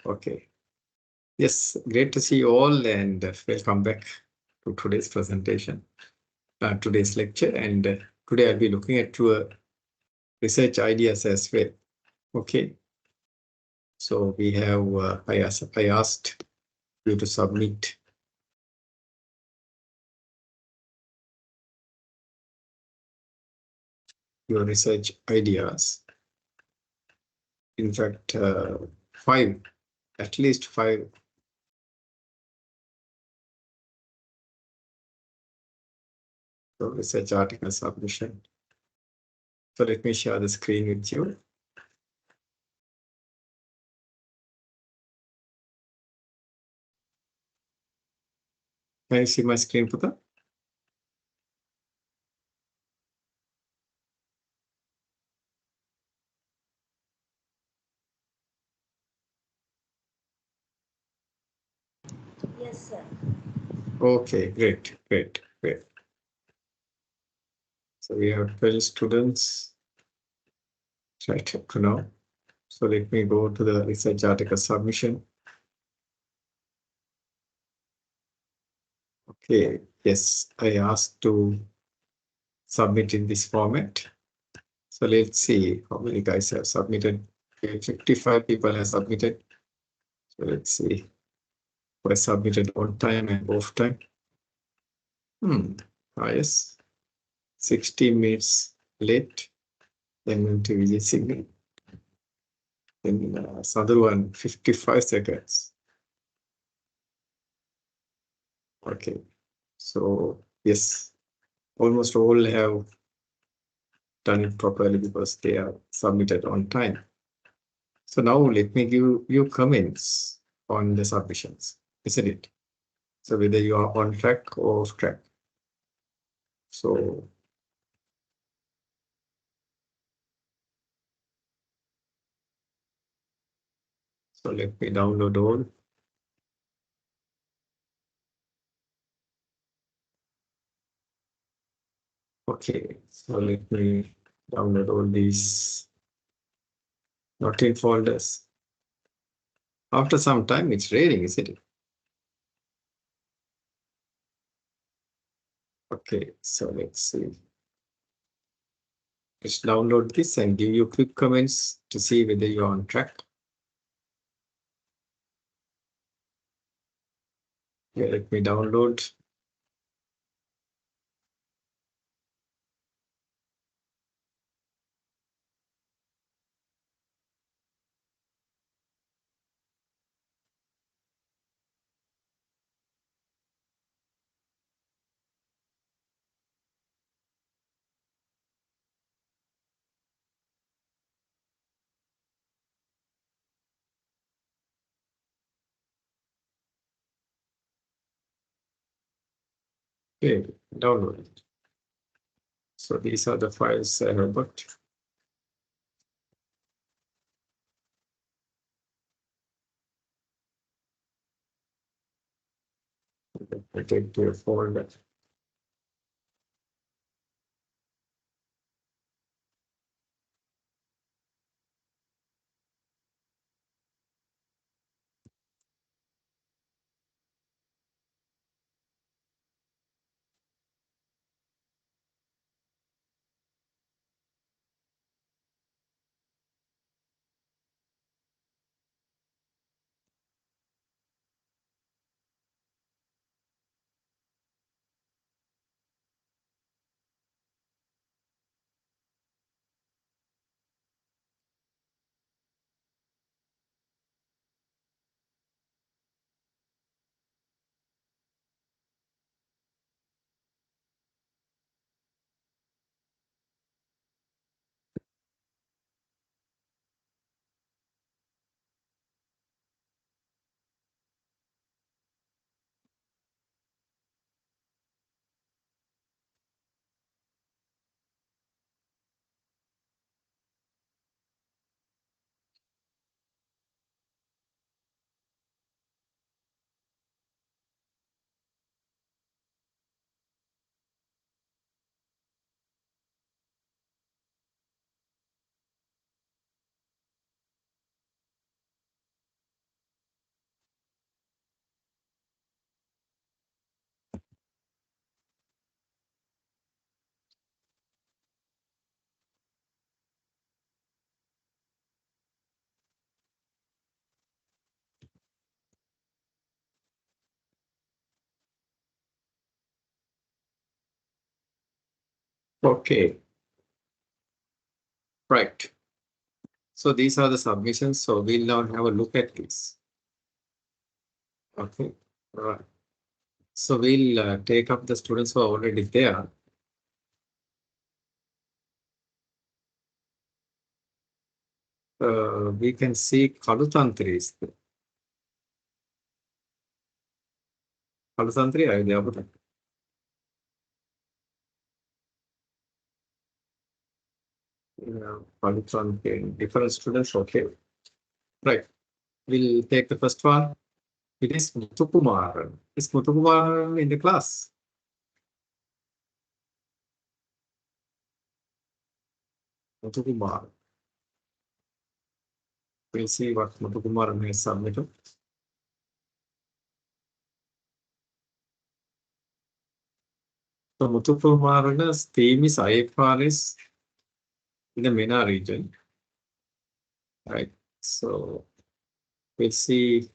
Okay. Yes, great to see you all and welcome back to today's presentation, today's lecture. And today I'll be looking at two research ideas as well. Okay. So we have, I asked you to submit your research ideas. In fact, at least five research article submission. So let me share the screen with you. Can you see my screen, Puta? Yes, sir. Okay, great. So we have 12 students right up to now. So let me go to the research article submission. Okay, yes, I asked to submit in this format. So let's see how many guys have submitted. Okay, 55 people have submitted. So let's see who has submitted on time and off time. Yes, 60 minutes late. Then went to Vijay Signal. Then other one, 55 seconds. Okay, so yes, almost all have done it properly because they are submitted on time. So now let me give you comments on the submissions, isn't it? So whether you are on track or off track. So let me download all. Okay, so let me download all these not in folders. After some time, it's raining, isn't it? Okay, so let's see. Just download this and give you quick comments to see whether you're on track. Yeah, let me download. Okay, download it. So these are the files I have got. I take to a folder. Okay, right. So these are the submissions. So we'll now have a look at this. Okay, right. So we'll take up the students who are already there. We can see Kalutantri is there. Kalutantri, are you there? Kalutantri, different students. Okay, right. We'll take the first one. It is Muthukumar. Is Muthukumar in the class? Muthukumar. We'll see what Muthukumar has submitted. So Muthukumar's theme is IFRS in the MENA region, right? So we'll see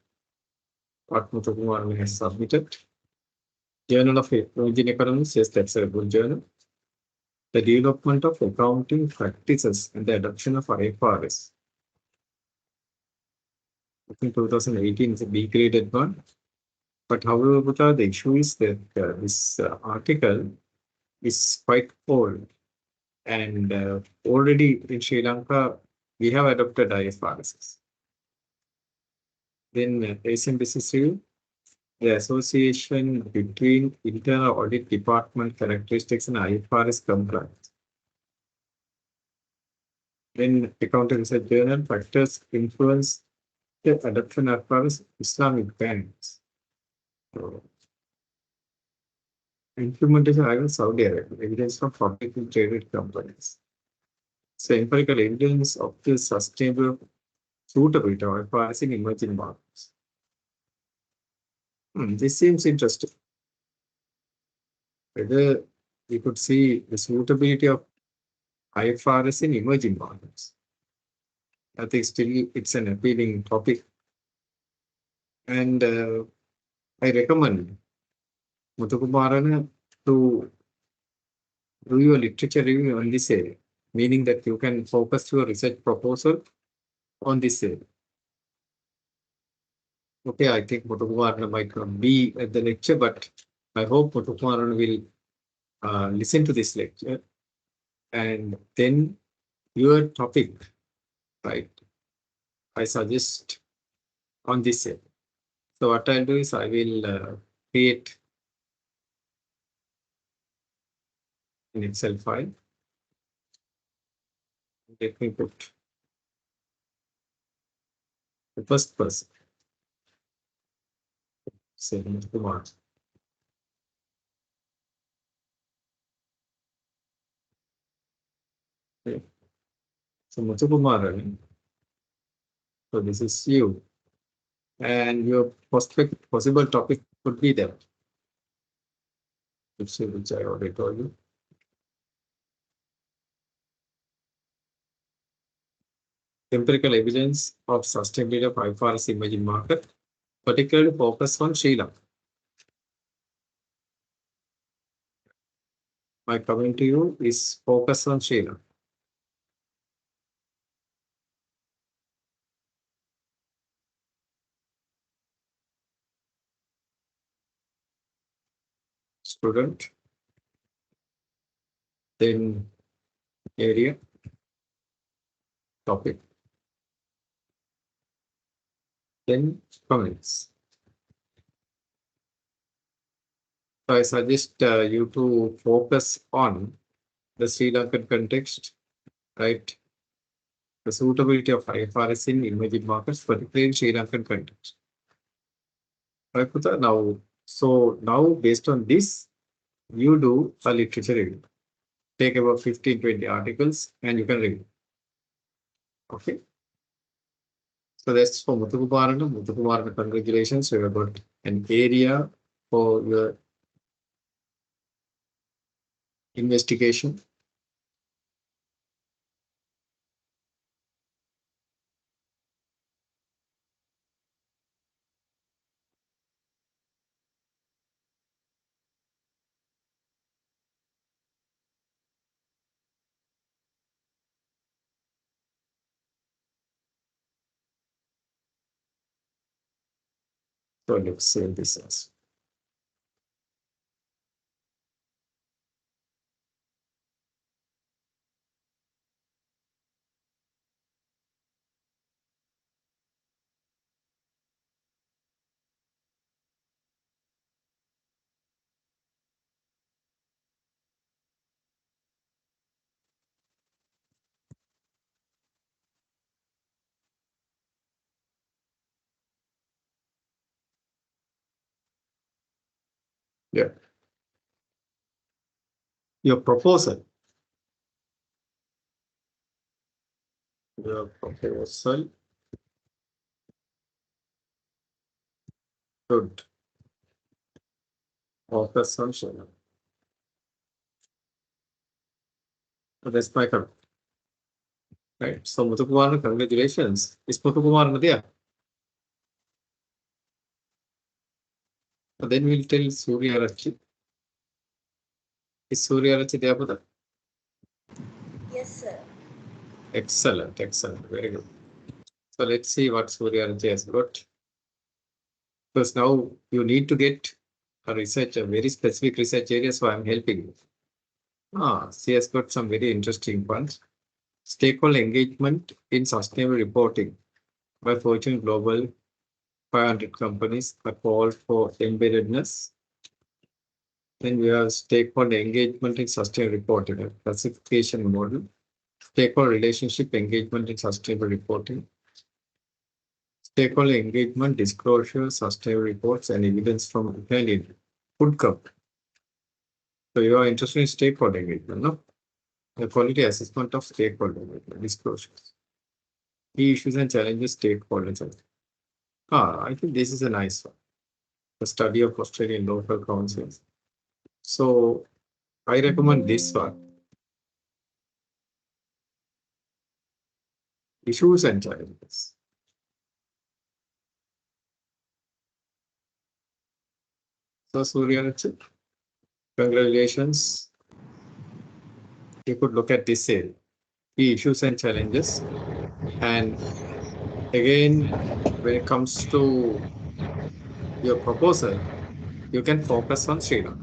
what Muthukumar has submitted. Journal of Emerging Economics, yes, that's a good journal. The development of accounting practices and the adoption of IFRS. I think 2018 is a B graded one. But however, Bhuta, the issue is that this article is quite old. And already in Sri Lanka, we have adopted IFRS. Then Asian Business Review, the association between internal audit department characteristics and IFRS compliance. Then Accounting Research Journal, factors influence the adoption of IFRS Islamic banks. So, implementation in Saudi Arabia, evidence from publicly traded companies. So empirical evidence of the sustainable suitability of IFRS in emerging markets. This seems interesting. Whether we could see the suitability of IFRS in emerging markets. I think still it's an appealing topic. And I recommend Muthukumaran to do your literature review on this area, meaning that you can focus your research proposal on this area. Okay, I think Muthukumaran might not be at the lecture, but I hope Muthukumaran will listen to this lecture and then your topic, right? I suggest on this area. So what I'll do is I will create an Excel file. Let me put the first person, say Kumar. Okay. So Muthukumaran, so this is you, and your possible topic could be that, which I already told you. Empirical evidence of sustainability of IFRS emerging market, particularly focus on Sri Lanka. My comment to you is focus on Sri Lanka. Student, then area, topic, then comments. So I suggest you to focus on the Sri Lankan context, right? The suitability of IFRS in emerging markets, particularly in Sri Lankan context. Right, Putha? Now, so now based on this, you do a literature review. Take about 15-20 articles and you can review. Okay. So that's for Muthukumaran. Muthukumaran, congratulations. You have got an area for your investigation. So let's save this as. Yeah. Your proposal. Your proposal should offer some solution. That's my comment. Right. So Muthukumar, congratulations. Is Muthukumar there? Then we'll tell Surya Rachi. Is Surya Rachi there for that? Yes, sir. Excellent, excellent. Very good. So let's see what Surya Rachi has got. Because now you need to get a research, a very specific research area, so I'm helping you. She has got some very interesting ones. Stakeholder engagement in sustainable reporting by Fortune Global 500 companies, a call for embeddedness. Then we have stakeholder engagement in sustainable reporting, a classification model. Stakeholder relationship engagement in sustainable reporting. Stakeholder engagement, disclosure, sustainable reports, and evidence from Italian food cup. So you are interested in stakeholder engagement, no? The quality assessment of stakeholder engagement, disclosures. Key issues and challenges stakeholders. I think this is a nice one. The study of Australian local councils. So I recommend this one. Issues and challenges. So Surya, congratulations. You could look at this area. Key issues and challenges. And again, when it comes to your proposal, you can focus on Sri Lanka.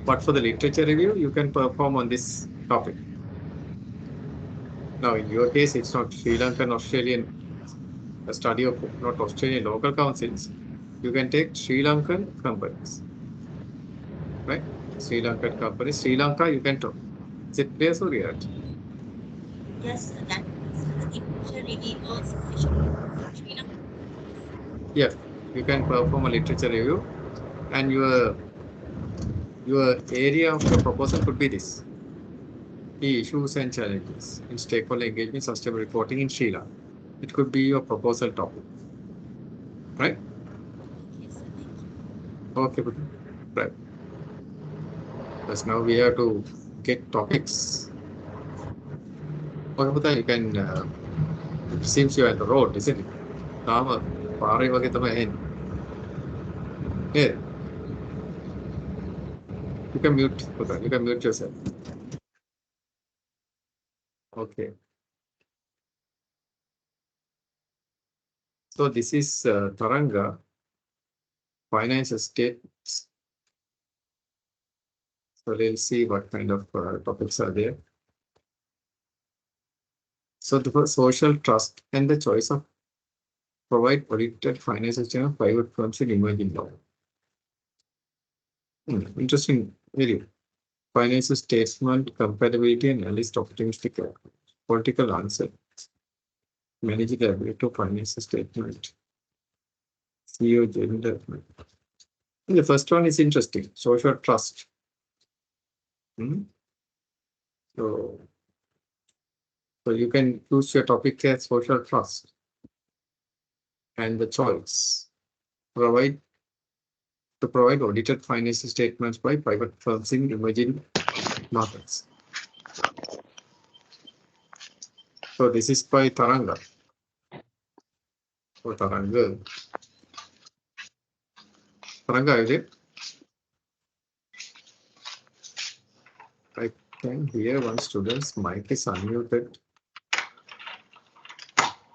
But for the literature review, you can perform on this topic. Now, in your case, it's not Sri Lankan Australian, a study of not Australian local councils. You can take Sri Lankan companies, right? Sri Lankan companies. Sri Lanka, you can talk. Is it clear, Surya? Yes, sir. That means the literature review was sufficient. Sri Lanka. Yeah, you can perform a literature review, and your area of your proposal could be this: key issues and challenges in stakeholder engagement, sustainable reporting in Sri Lanka. It could be your proposal topic, right? Okay, sir. Thank you. Okay, right. Because now we have to get topics. Okay, Bhutan, you can. It seems you're at the road, isn't it? Tama, පාරේ වගේ තමයි එන්නේ. Yeah, you can mute, Bhutan. You can mute yourself. Okay. So this is Taranga financial statements. So let's see what kind of topics are there. So the first, social trust and the choice of provide audited financial statement of private firms in emerging law. Interesting area. Financial statement compatibility and analyst optimistic political answer. Managing the ability to financial statement. CEO gender. The first one is interesting. Social trust. So you can choose your topic as social trust and the choice. Provide audited financial statements by private firms in emerging markets. So this is by Taranga. So Taranga. Taranga, is it? I can hear one student's mic is unmuted.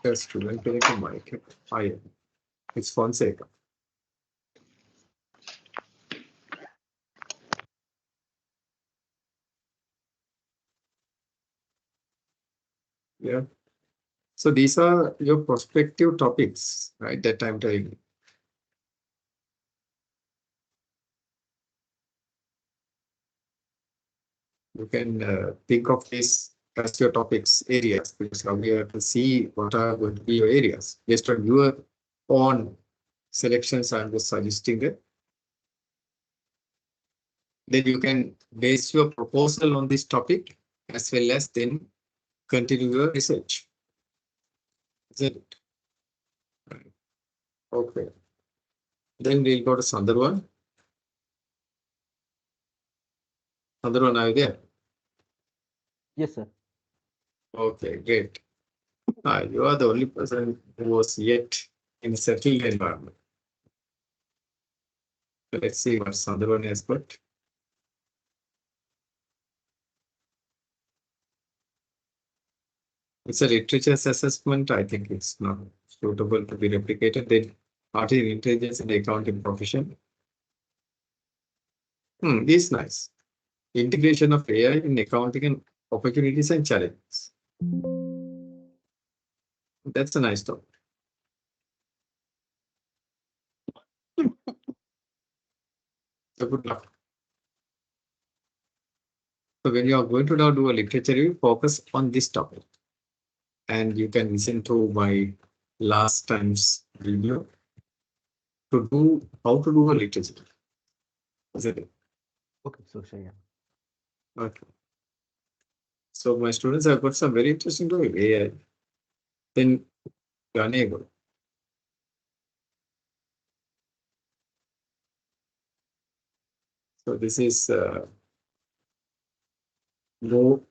The student getting a mic. It's Fonseca. Yeah. So these are your prospective topics, right? That I'm telling you. You can think of this as your topics areas, because now we have to see what are going to be your areas based on your own selections. I'm just suggesting that. Then you can base your proposal on this topic as well as then continue your research. Isn't it? Right. Okay. Then we'll go to Sandharwan. Sandharwan, are you there? Yes, sir. Okay, great. You are the only person who was yet in a settled environment. So let's see what Sandharwan has got. It's a literature assessment. I think it's not suitable to be replicated. Then artificial intelligence in the accounting profession. Is nice. Integration of AI in accounting and opportunities and challenges. That's a nice topic. So good luck. So when you are going to now do a literature review, focus on this topic. And you can listen to my last time's video to do how to do a literature. Is it? Okay, so sure, yeah. Okay. So my students have got some very interesting topic, AI. Then Galle. So this is go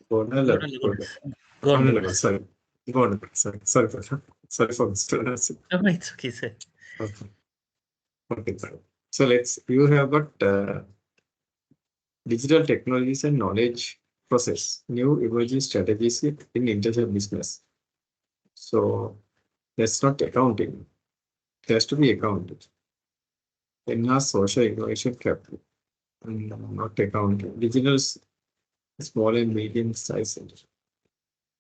Gonal. Gondor. Sorry. Gonal. Sorry for the students. Oh, it's okay, sir. Okay. Okay. So you have got digital technologies and knowledge process, new emerging strategies in international business. So that's not accounting. It has to be accounted. Enhance social innovation capital. Not accounting. Digital small and medium size.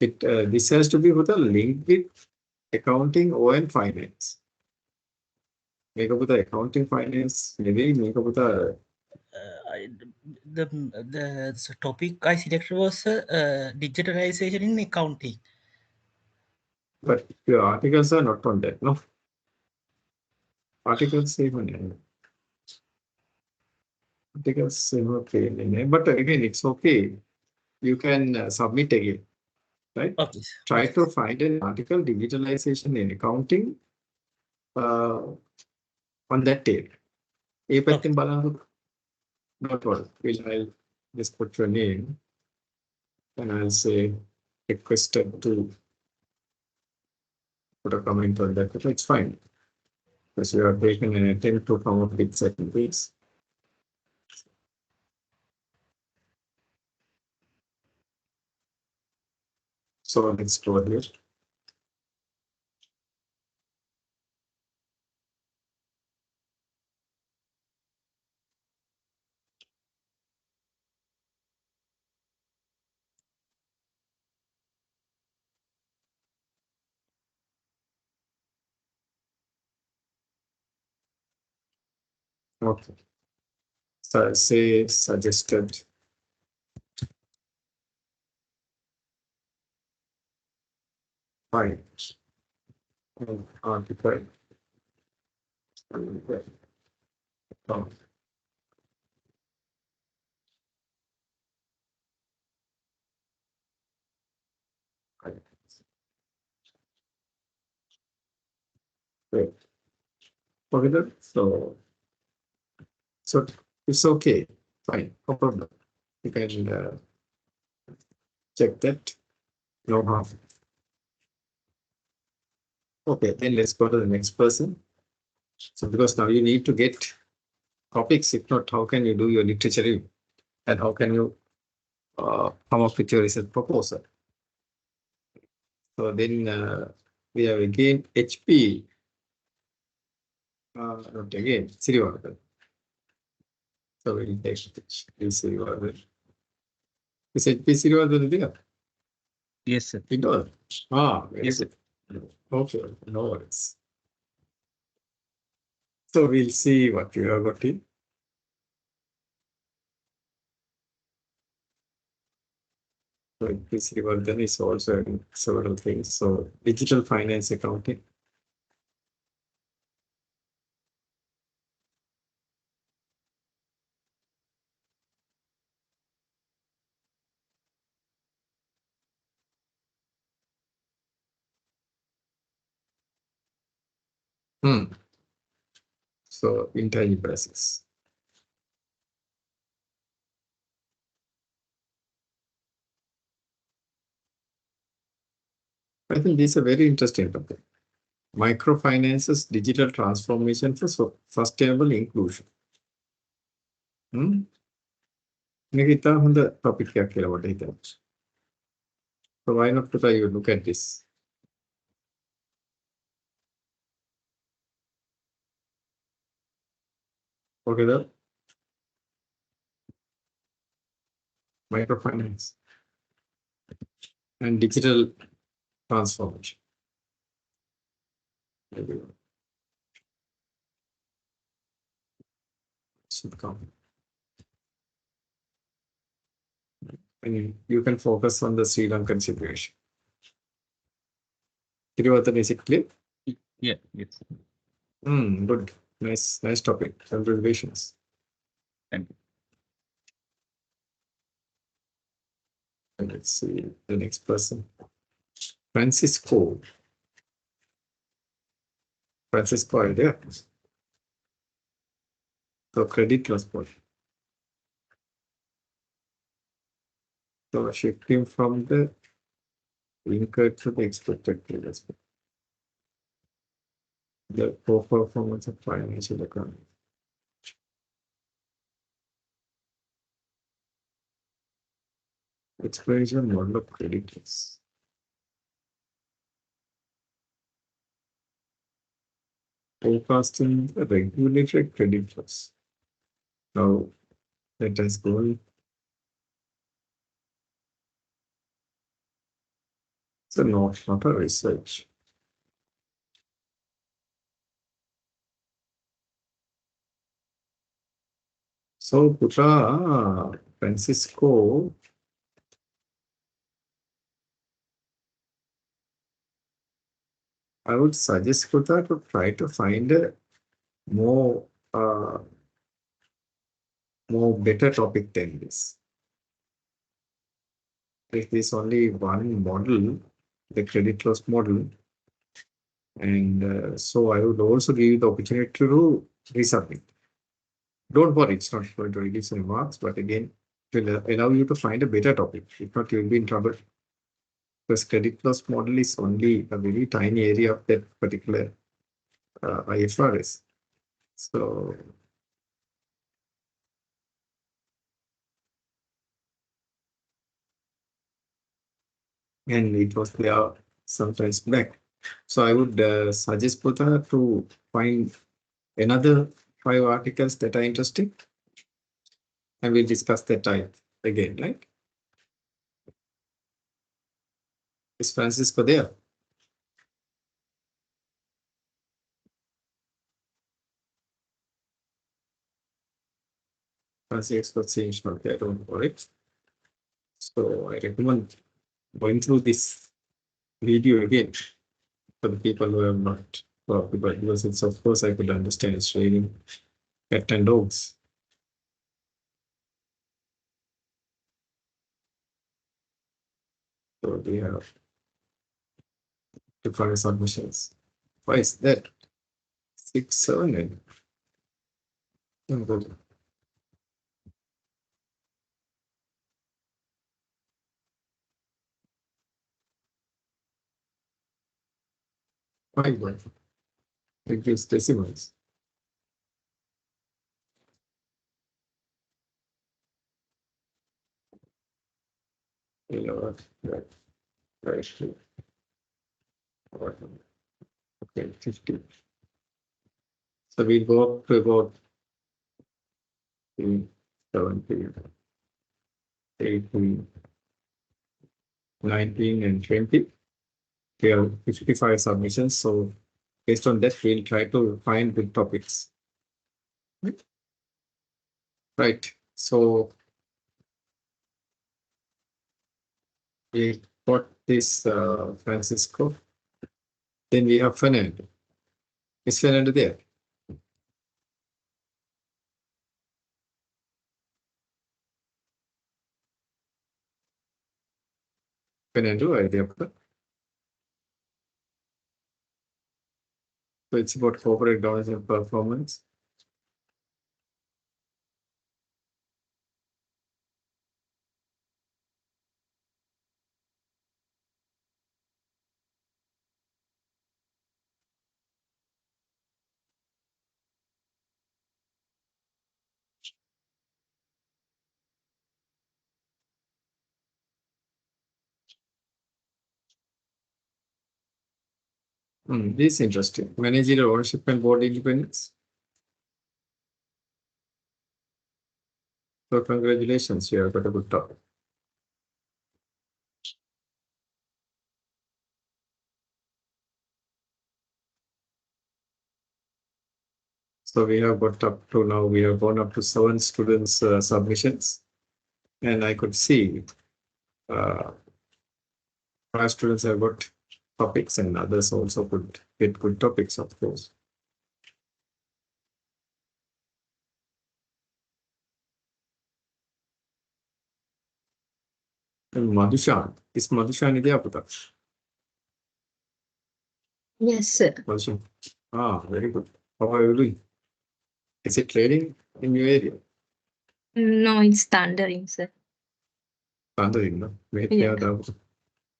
This has to be with a link with accounting or and finance. Make up with the accounting finance, maybe make up with the The topic I selected was digitalization in accounting. but your articles are not on that, no? Articles say articles say okay, but again, it's okay. You can submit again, right? Okay. Try Okay. to find an article digitalization in accounting uh, on that tape. Okay. Not all. I'll just put your name and I'll say requested to put a comment on that. It's fine because you have taken an attempt to come up with certain things. So let's go here. Okay. So say suggested. Fine. Article. Oh, right. Great. Okay, then. So it's okay. Fine. No problem. You can check that. No harm. Okay, then let's go to the next person. So because now you need to get topics. If not, how can you do your literature review? And how can you come up with your research proposal? So then we have again HP. Not again, Srilanka. So we'll take HP Srilanka. Is HP Srilanka there? Yes, sir. You know. Very Yes, good. Okay, no worries. So we'll see what you have got in. So this Rivardhan is also in several things. So digital finance accounting. So intangible assets. I think this is a very interesting topic. Microfinance's digital transformation for sustainable inclusion. මේක ඉතා හොඳ topic එකක් කියලා මට හිතෙනවා. So why not to try you look at this? Okay, the microfinance and digital transformation. Maybe should come. And you can focus on the Sri Lankan situation. Kirivatan, is it clear? yeah, yes. Good. Nice topic. Congratulations. Thank you. And let's see the next person. Francisco, are you there? So credit loss portion. So shifting from the incurred to the expected credit. The poor performance of financial economy. Exploration model of credit risk. Forecasting the regulatory credit loss. Now let us go. So not a research. So Putra, Francisco, I would suggest Putra to try to find a more better topic than this. If there's only one model, the credit loss model, and so I would also give you the opportunity to resubmit. Don't worry, it's not going to reduce any marks, but again, it will allow you to find a better topic. If not, you'll be in trouble. Because credit loss model is only a very tiny area of that particular IFRS. So and it was there sometimes back. So I would suggest Putha to find another 5 articles that are interesting, and we'll discuss that type again, right? Is Francisco there? Francisco seems not there, don't worry. So I recommend going through this video again for the people who have not, because it's, of course, I could understand it's raining cat and dogs. So we have different submissions. Why is that? 6, 7, 8. Good. Why? It gives decimals. You know what? Right. Okay, 50. So we go up to about 70, 80, 19 and 20. We have 55 submissions. So based on that, we'll try to find good topics. Right. So we got this Francisco. Then we have Fernando. Is Fernando there? Fernando, are you there? So it's about corporate governance and performance. This is interesting. Managerial ownership and board independence. So congratulations, you have got a good topic. So we have got up to now, we have gone up to 7 students submissions. And I could see 5 students have got topics and others also could get good topics, of course. And Madhushan, is Madhushan there? Yes, sir. Madhushan. Very good. How are you doing? Is it raining in your area? No, it's thundering, sir. Thundering, no? Yeah.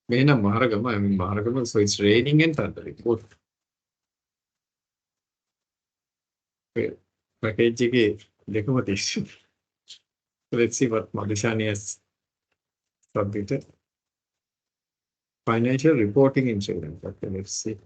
Mena Maharagama, I mean Maharagama, so it's raining and thundering. Both. Package let's see what Madhushan has submitted. Financial reporting in Sri Lanka. Okay, let's see.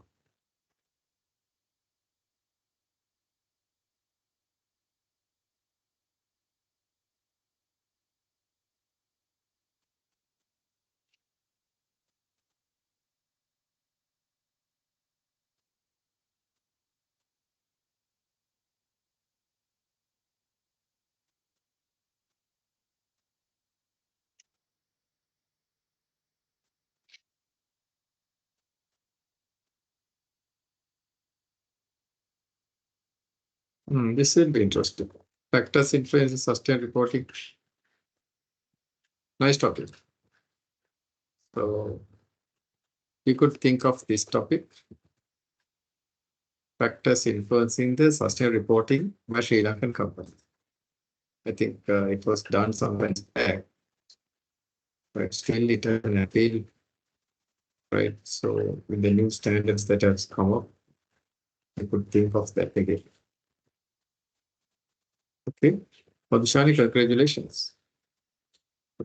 This will be interesting. Factors influence sustained reporting. Nice topic. So you could think of this topic. Factors influencing the sustained reporting by Sri Lankan companies. I think it was done some time back, but still it an appeal, right? So with the new standards that have come up, I could think of that again. Okay, Madhushani, congratulations.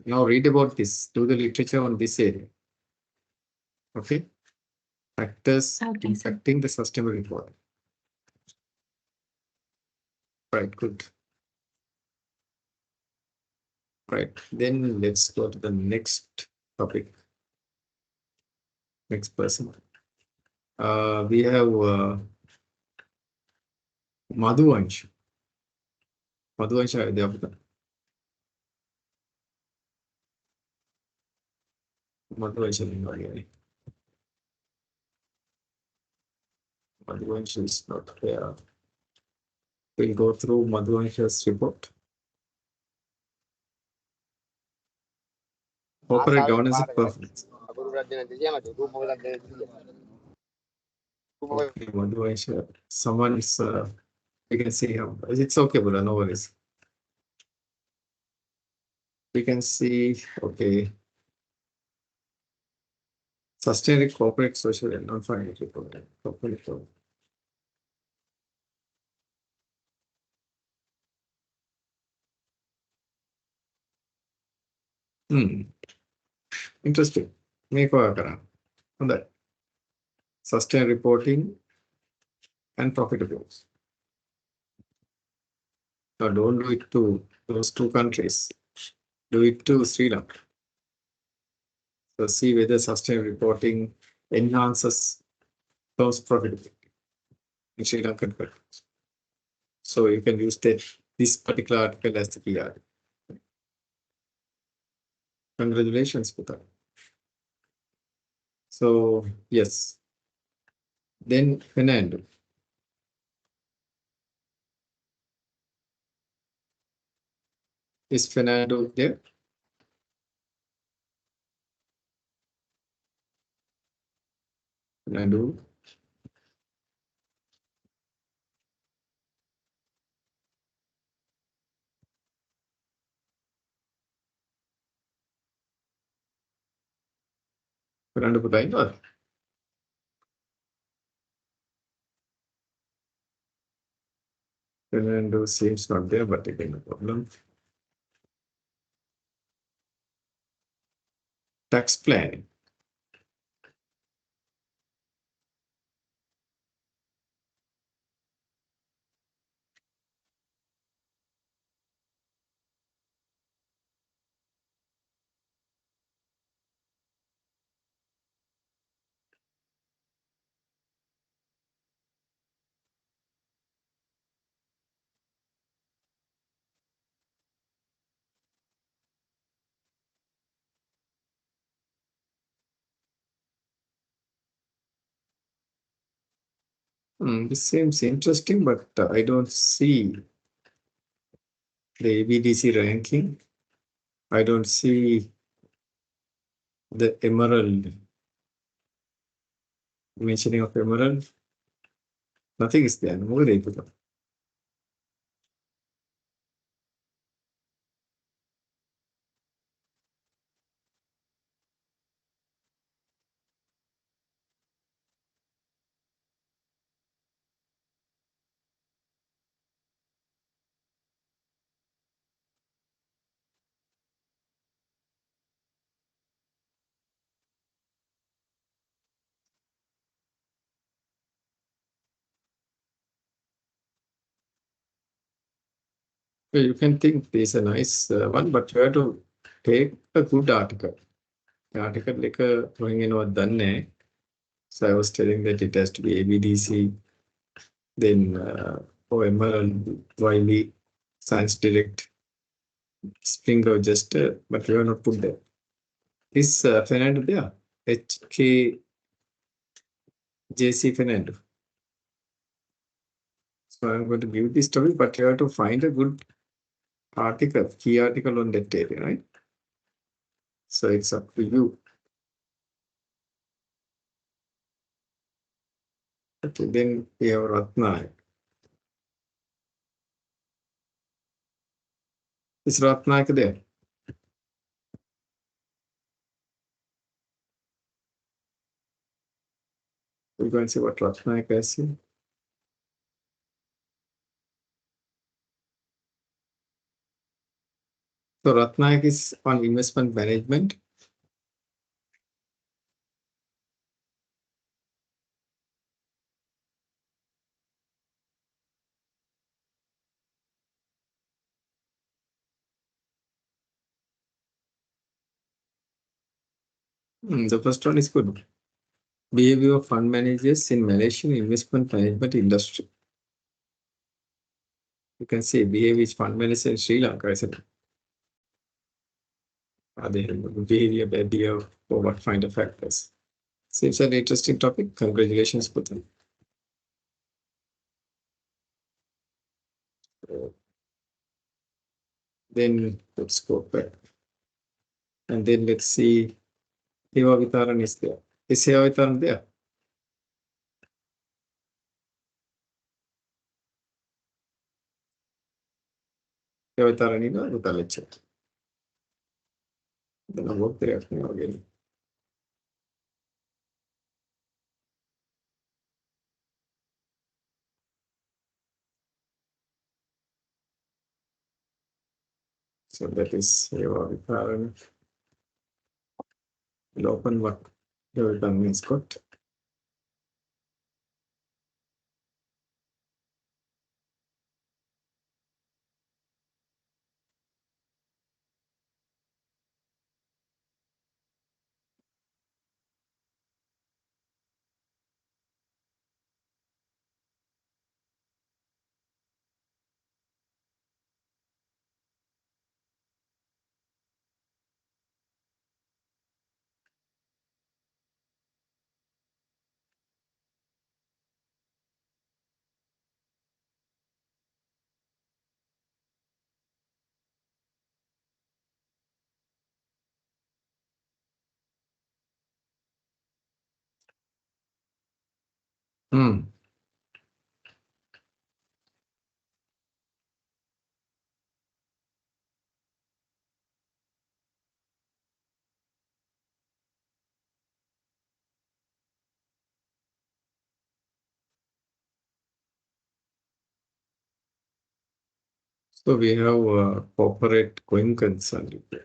Now read about this, do the literature on this area. Okay, factors Okay, sir. impacting the sustainable reporting. Right, good. Right, then let's go to the next topic. Next person. We have Madhuvansh. Madhuvansh, are you there? Madhuvansh is not here. Madhuvansh is not here. We'll go through Madhuvansh's report. Corporate governance and performance. Okay, Madhuvansh, someone is, we can see him. It's okay, Buddha, no worries. We can see, okay. Sustainable corporate social and non-financial reporting. Interesting. Make on that. Sustain reporting and profitables. Now don't do it to those two countries. Do it to Sri Lanka. So see whether sustainable reporting enhances those profitability in Sri Lankan countries. So you can use this particular article as the key article. Congratulations, Puta. So yes. Then Fernando. Is Fernando there? Fernando. Fernando Puta. Fernando seems not there, but again, no problem. Tax planning. This seems interesting, but I don't see the ABDC ranking. I don't see the emerald, mentioning of emerald. Nothing is there. So you can think this is a nice one, but you have to take a good article. The article like throwing in what done. So I was telling that it has to be ABDC, then Emerald, Wiley, Science Direct, Springer just, but we have not put there. Is Fernando there? HKJC Fernando. So I'm going to give this topic, but you have to find a good article, key article on that area, right? So it's up to you. Okay, then we have Ratnayak. Is Ratnayak there? We're going to see what Ratnayak has here. So Ratnayak is on investment management. The first one is good. Behavior of fund managers in Malaysian investment management industry. You can see behavior is fund manager in Sri Lanka, isn't it? Are they behavior, behavior, or what kind of factors? Seems an interesting topic. Congratulations, Putan. Then let's go back. And then let's see Heva Vitaran is there. Is Heva Vitaran there? Heva Vitaran in the lecture. Then I'll work there again. So that is Heva Vitaran. We'll open what Heva Vitaran means got. Hmm. So we have corporate going concern report.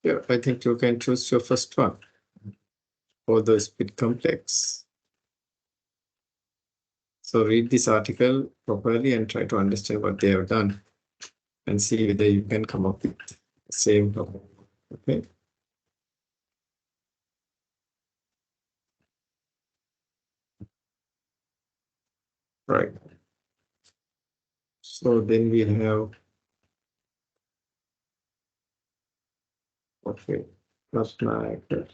Yeah, I think you can choose your first one. Although it's a bit complex. So read this article properly and try to understand what they have done and see whether you can come up with the same topic. Okay. Right. So then we have, okay, Ratnayakar.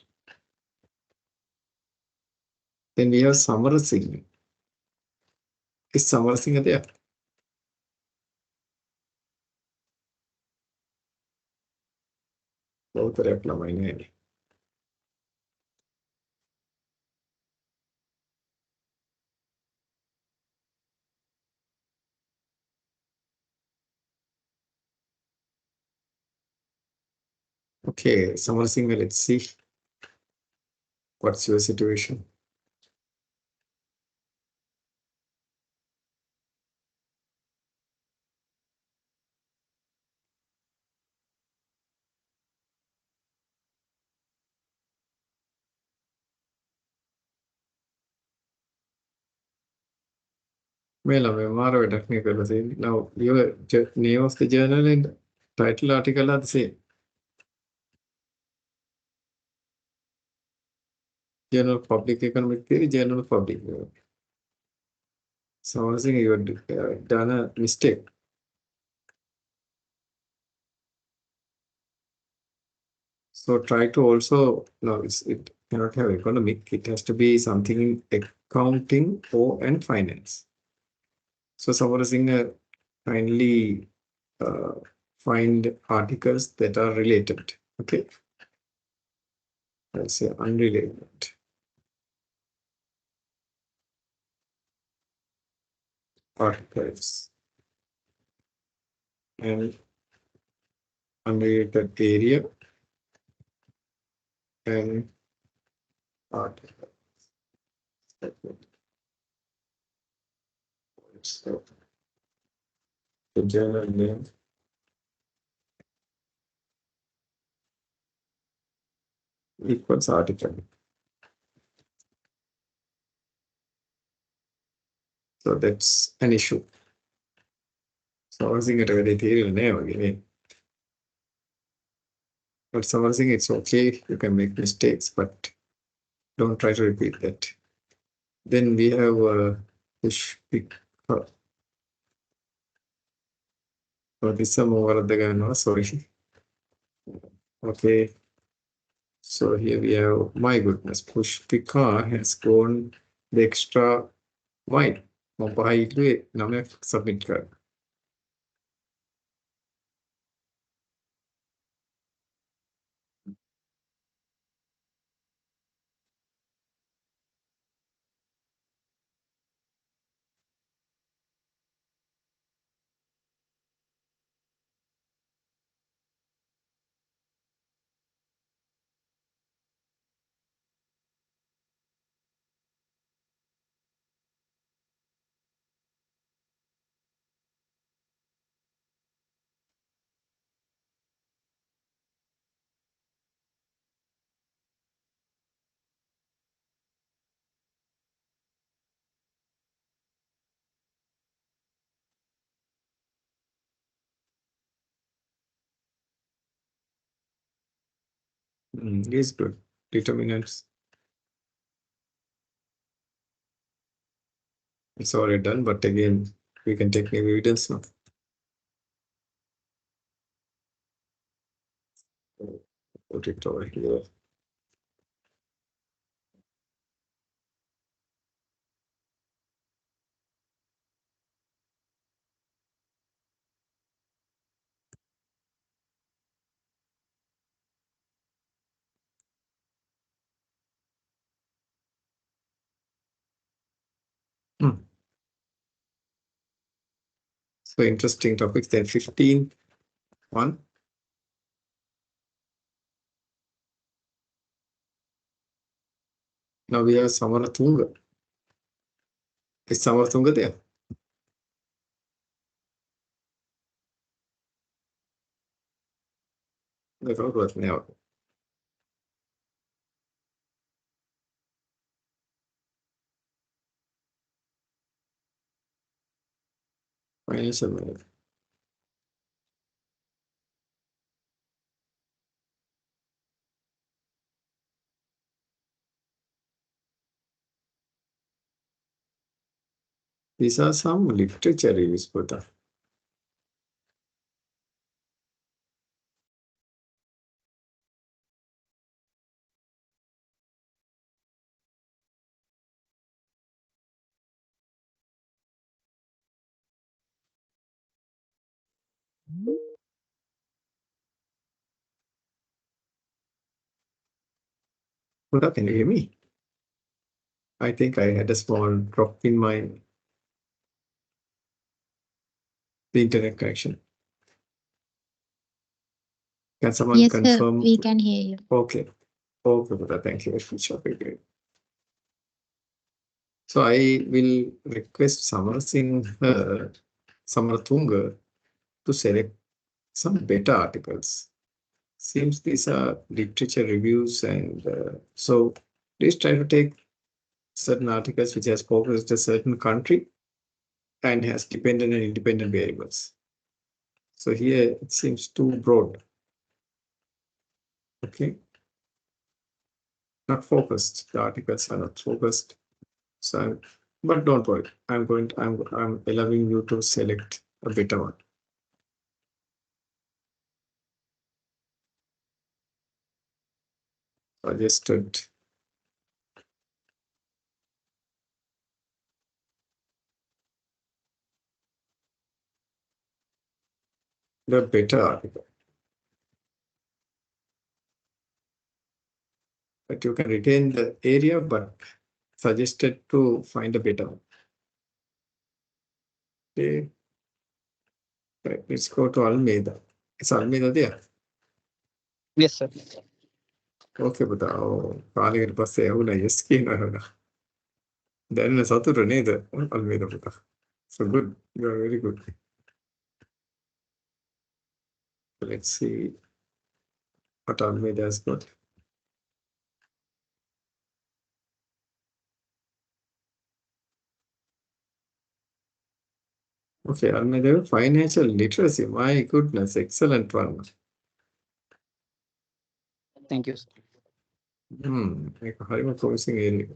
Then we have Samarasinghe. Is Samarasinghe there? උත්තරයක් ළමයි නෑනේ. Okay, Samarasinghe, let's see. What's your situation? මේ ළමයා මාර වැඩක් නේ කරලා තියෙන්නේ. Now, your name of the journal and title article are the same. Journal of Public Economic Theory, Journal of Public Economics. Samarasinghe, you have done a mistake. So try to also, no, it cannot have economic. It has to be something in accounting or and finance. So Samarasinghe, kindly find articles that are related. Okay. Let's say unrelated. Articles. And unrelated area and article. So the journal name equals article. So that's an issue. So I was thinking about the theory name again. But Samarasinghe, it's okay. You can make mistakes, but don't try to repeat that. Then we have Pushpika. Oh, this is some over the gun. No, sorry. Okay. So here we have, my goodness, Pushpika has gone the extra mile. මම පහ හිතුවේ 9ක් submit කරන්න. Is good. Determinants. It's already done, but again, we can take new evidence now. Put it over here. So interesting topics. Then 15, one. Now we have Samaratunga. Is Samaratunga there? Now. Financial management. These are some literature reviews, Buddha. Buddha, can you hear me? I think I had a small drop in my internet connection. Can someone Yes, sir. confirm? We can hear you. Okay. Okay, Buddha, thank you very much. Okay, great. So I will request Samaratunga to select some better articles. Seems these are literature reviews, and so please try to take certain articles which has focused a certain country and has dependent and independent variables. So here it seems too broad. Okay. Not focused. The articles are not focused. So but don't worry. I'm allowing you to select a better one. Suggested. The better article. But you can retain the area, but suggested to find a better one. Okay. Right, let's go to Almeida. Is Almeida there? Yes, sir. Okay, but කාලයකට පස්සේ ඇහුණා yes කියනවා. දැනෙන සතුට නේද Almeida පුතා? So good. You are very good. Let's see what Almeida has got. Okay, Almeida, financial literacy. My goodness, excellent one. Thank you, sir. ඒක හරිම promising area.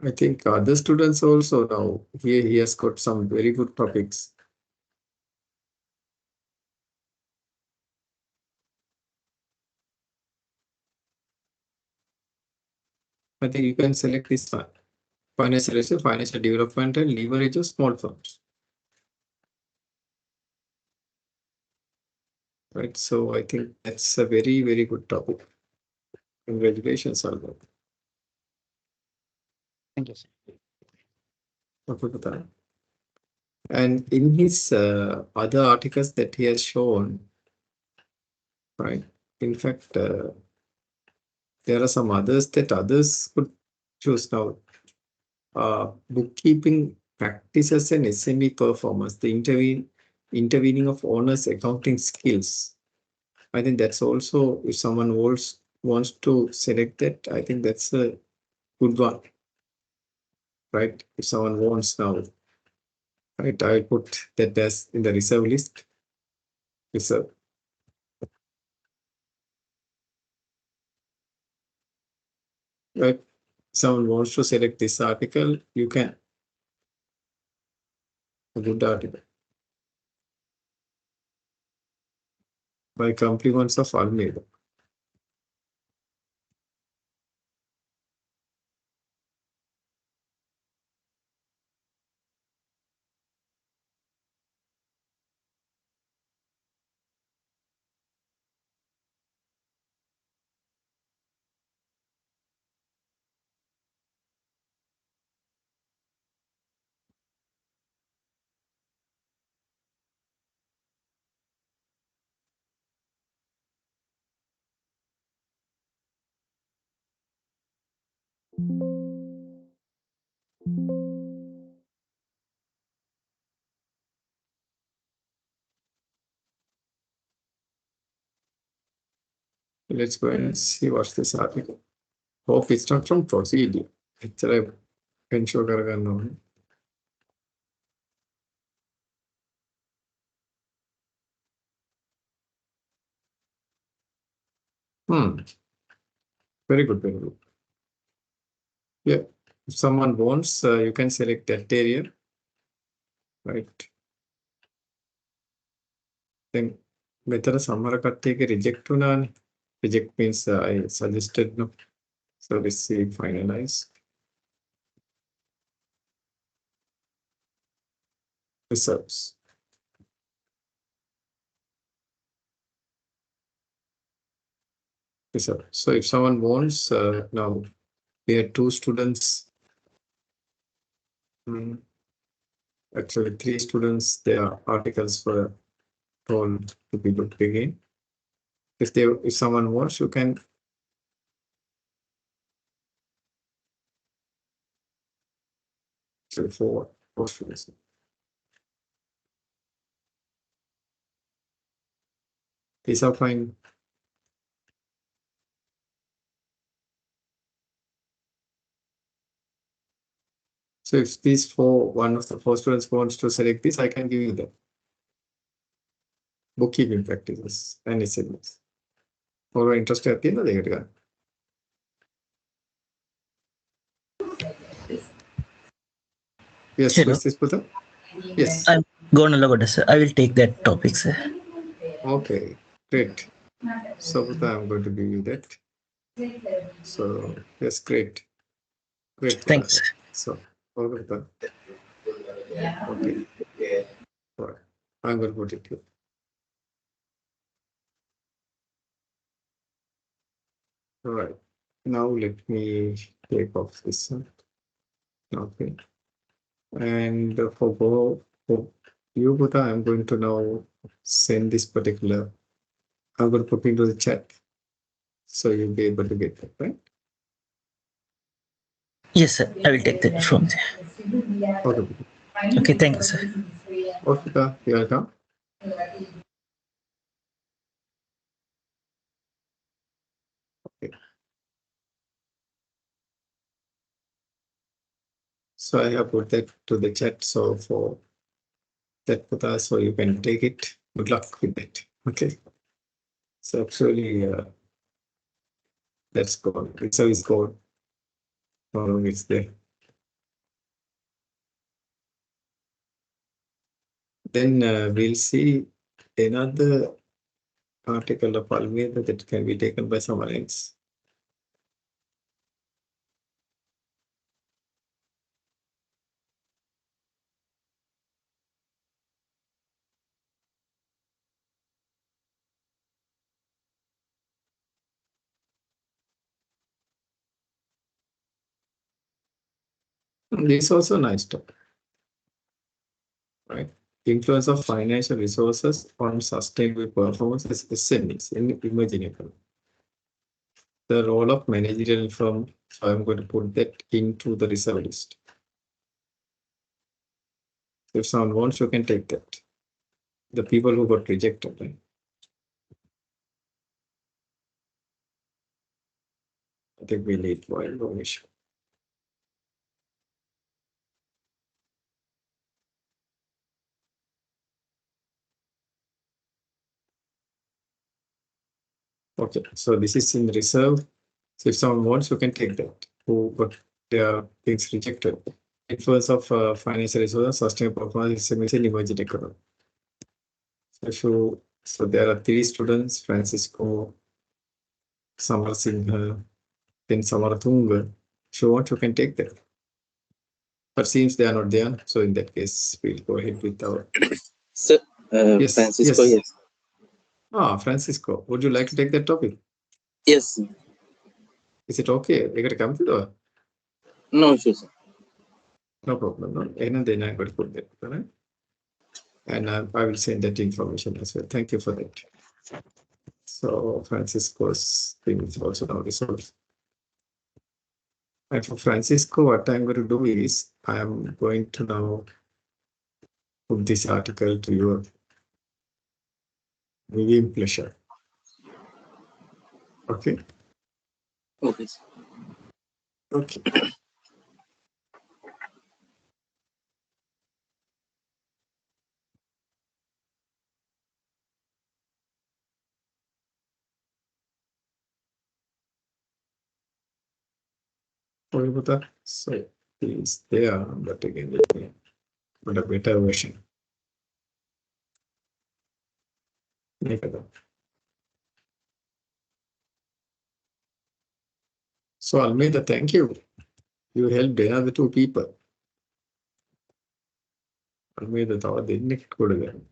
I think other students also now, here he has got some very good topics. I think you can select this one. Financial literacy, financial development, and leverage of small firms. Right, so I think that's a very, very good topic. Congratulations, Alba. Thank you, sir. Okay, and in his other articles that he has shown, right, in fact, there are some others that others could choose now. Bookkeeping practices and SME performance, the intervening of owners' accounting skills. I think that's also, if someone wants to select that, I think that's a good one. Right? If someone wants now, right, I'll put that as in the reserve list. Reserve. Right? Someone wants to select this article, you can. A good article. By compliments of Almeida. Let's go and see what's this article. Hope it's not from procedure. It's a ensure karagana. Very good, very good. Yeah, if someone wants, you can select that area, right? Then better samara katteke reject unani. Reject means I suggested no. So let's see finalize. Results. So if someone wants, now we had 2 students. Actually 3 students, their articles were told to be looked again. If someone wants, you can. So for students. These are fine. So if these one of the 4 students wants to select this, I can give you them. Bookkeeping practices and assignments. For interested at the end of the year. Yes, Hello. who's this Putha? Yes. I'm going to look at sir. I will take that topic, sir. Okay, great. So Putha, I'm going to give you that. So yes, great. Great. Putha. Thanks. So over Putha. Okay. All right. I'm going to put it here. All right. Now let me take off this one. Okay. And for you, Buddha, I'm going to now send this particular. I'm going to put into the chat, so you'll be able to get that, right? Yes, sir. I will take that from there. Okay. Okay, thank you, sir. Okay, Buddha, you are done. Okay. So I have put that to the chat. So for that, Buddha, so you can take it. Good luck with it. Okay. So actually, that's gone. It's always gone. How long it's there? Then we'll see another article of Almeida that can be taken by someone else. This is also nice topic, right? Influence of financial resources on sustainable performance is SMEs in emerging economy. The role of managerial firm, so I'm going to put that into the reserve list. If someone wants, you can take that. The people who got rejected, right? I think we need more information. Okay, so this is in reserve. So if someone wants, you can take that. Who got their things rejected. Influence of financial resources, sustainable performance is in emerging economy. So there are 3 students, Francisco, Samar Singha, then Samar Tunga. If you want, you can take that. But seems they are not there, so in that case, we'll go ahead with our. Sir, Yes, Francisco, yes. yes. Francisco, would you like to take that topic? Yes. Is it okay? You got to come to the. No issues, sir. No problem. No, and then I'm going to put that, right? And I will send that information as well. Thank you for that. So Francisco's thing is also now resolved. And for Francisco, what I'm going to do is I am going to now put this article to your viewing pleasure. Okay. Okay, sir. Okay. Sorry about that. So it's there, but again, let me put a better version. Make it up. So Almeida, thank you. You helped another two people. Almeida, didn't good.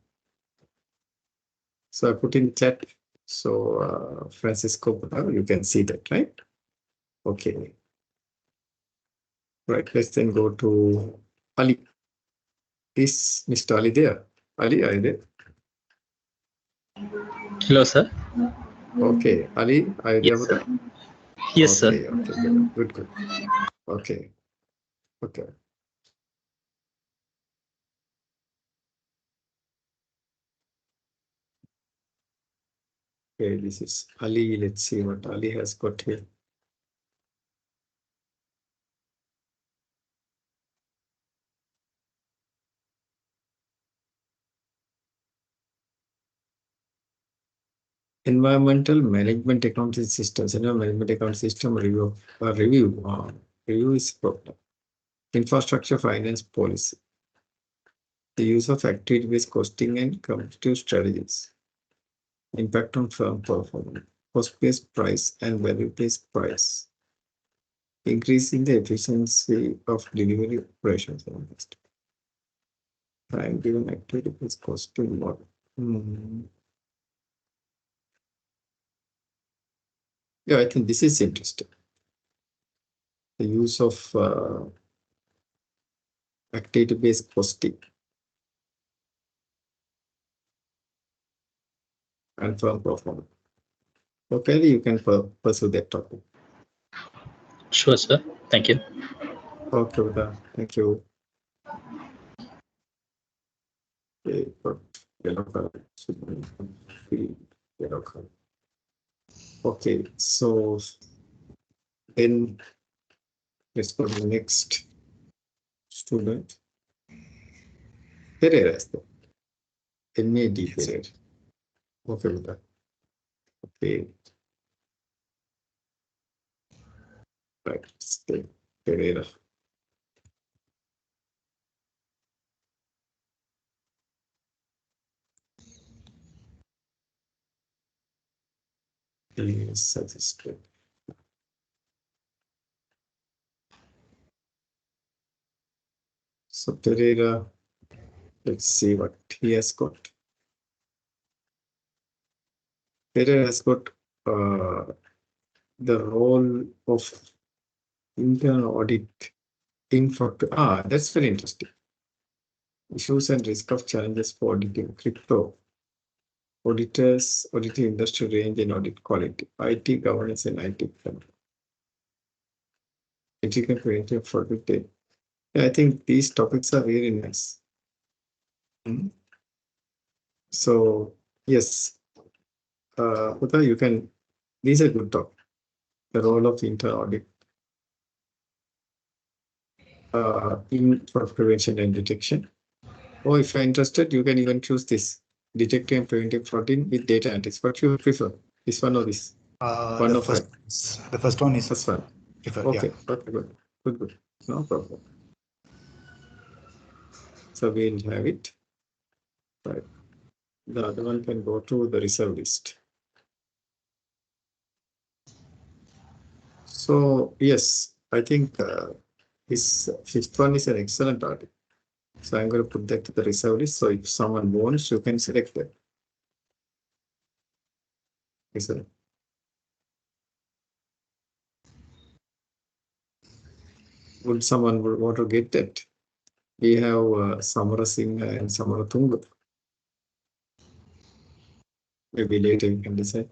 So I put in chat. So Francisco, you can see that, right? Okay. Right. Let's then go to Ali. Is Mr. Ali there? Ali, are you there? Hello, sir. Okay. Ali, are you there? Yes, sir. Brother? Yes, Okay. sir. Okay. Good. Good. Okay. Okay. Okay. This is Ali. Let's see what Ali has got here. Environmental management accounting systems. Management accounting system review. Review is problem. Infrastructure finance policy. The use of activity-based costing and competitive strategies. Impact on firm performance. Cost-based price and value-based price. Increasing the efficiency of delivery operations. Time given activity-based costing model. Yeah, I think this is interesting. The use of activity-based costing and firm performance. Okay, you can pursue that topic. Sure, sir. Thank you. Okay, thank you. Okay, but yellow color. Yellow color. Okay, so then let's go to the next student. Pereira is there. MAD Pereira. Okay with that. Okay. Right, stay Pereira. Please suggested. So Pereira, let's see what he has got. Pereira has got the role of internal audit that's very interesting. Issues and risk of challenges for auditing crypto. Auditors, auditing industry range and audit quality, IT governance and IT control. Ethical preventive fraud. I think these topics are very nice. So yes, Uta, you can. These are good topics. The role of internal audit in fraud prevention and detection. Or if you're interested, you can even choose this detecting and preventing fraud with data analytics. What you prefer? This one or this? One the of first, them. the first one is First one. preferred. Okay, Yeah. okay, good. No problem. So we'll have it. Right. The other one can go to the reserve list. So yes, I think this fifth one is an excellent article. So I'm going to put that to the reserve list. So if someone wants, you can select that. Reserve. Would someone want to get that? We have Samara Singh and Samara Tunga. Maybe later you can decide.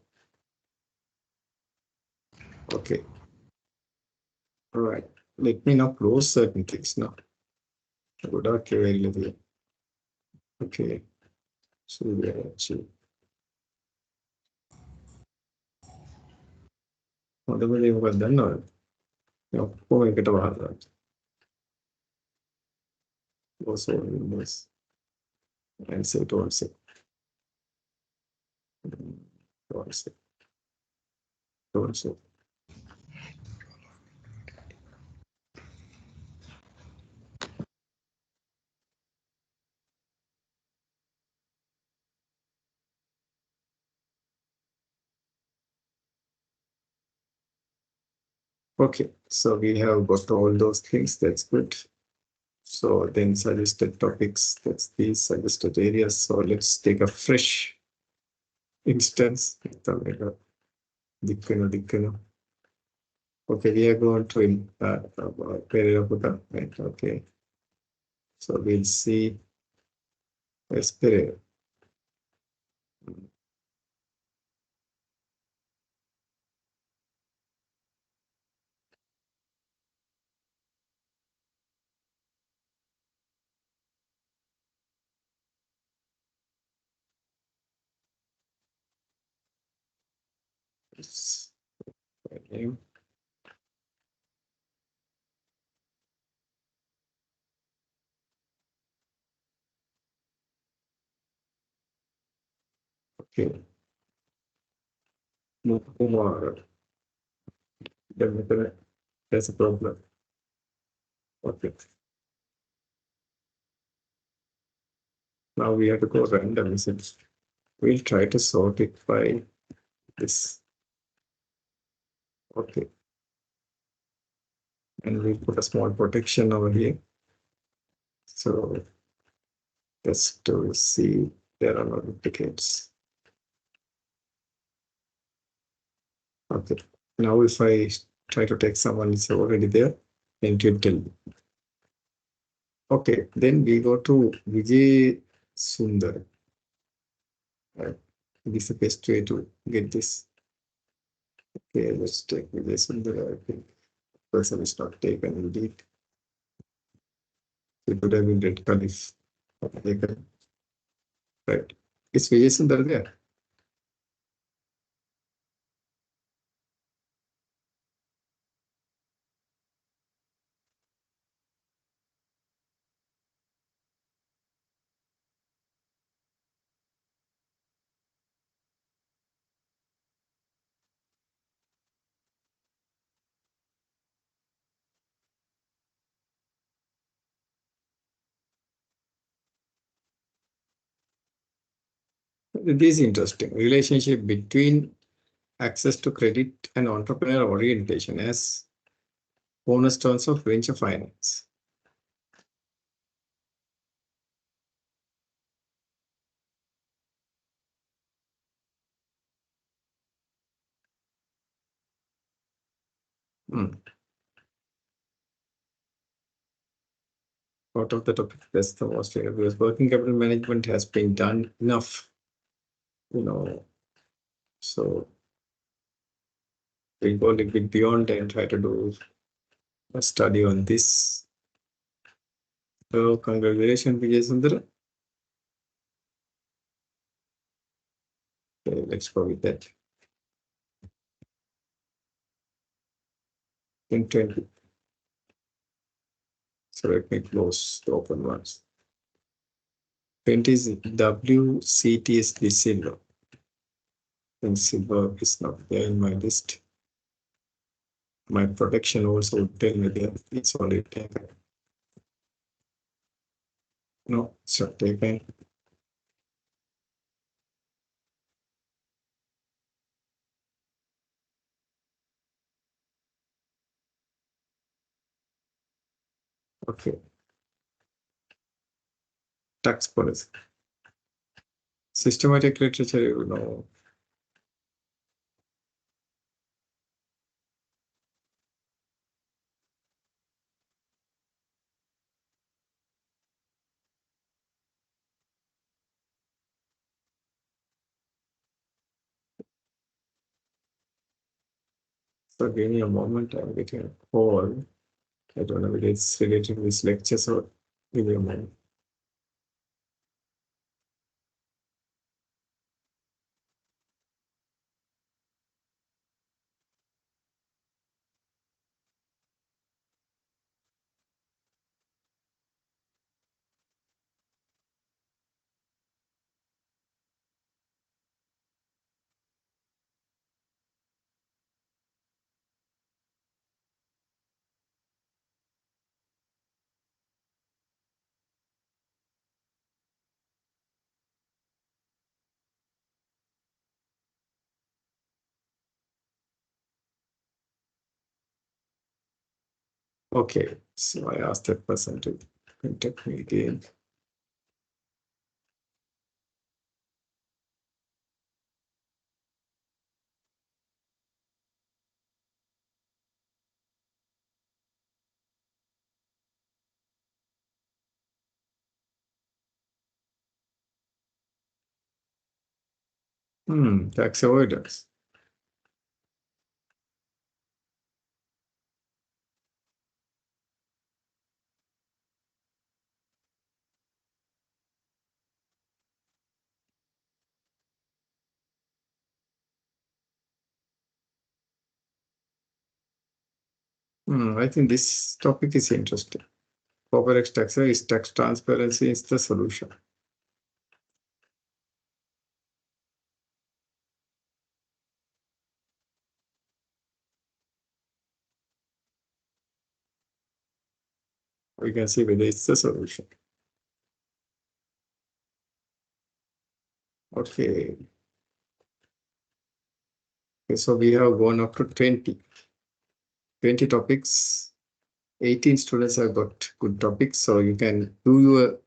Okay. All right. let me now close certain things now. Good, okay, very little. Okay, so we are actually. Whatever they were done, or oh, I get a lot. Also, Windows and say to also. Also. Okay, so we have got all those things. That's good. So then suggested topics, that's these suggested areas. So let's take a fresh instance. Dikkana. Okay, we are going to Pereira. Right, okay. So we'll see Pereira. It's name. Okay. No more. That's a problem. Okay. Now we have to go random. We'll try to sort it by this. Okay. And we'll put a small protection over here. So just to see there are no duplicates. Okay. Now if I try to take someone is already there, then it will tell me. Okay, then we go to Vijay Sundar. Right. This is the best way to get this. Okay, let's take Vijay Sundar. I think person is not taken indeed. It would have been red color if taken. Right. Is Vijay Sundar there? This is interesting. Relationship between access to credit and entrepreneurial orientation as cornerstones of venture finance. Out of the topic, that's the most because working capital management has been done enough, so we'll go a little bit beyond and try to do a study on this. So congratulations, Vijay Sundar. Okay, let's go with that. 2020. So let me close the open ones. 20 is WCTSD silver. And silver is not there in my list. My protection also would tell me that it's already taken. No, it's not taken. Okay. Tax policy. Systematic literature, So give me a moment, I'm getting a call. I don't know whether it's related to this lecture, so give me a moment. Okay, so I asked that person to contact me again. Tax avoidance. I think this topic is interesting. Corporate tax is tax transparency is the solution. We can see whether it's the solution. Okay. Okay, so we have gone up to 20 topics. 18 students have got good topics, so you can do your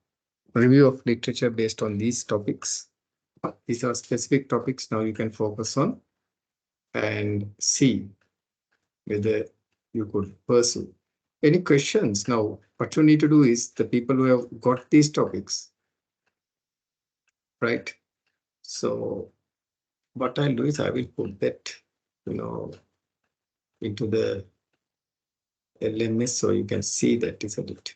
review of literature based on these topics. These are specific topics now you can focus on and see whether you could pursue. Any questions? Now, what you need to do is the people who have got these topics, right? So what I'll do is I will put that, into the LMS so you can see that, isn't it?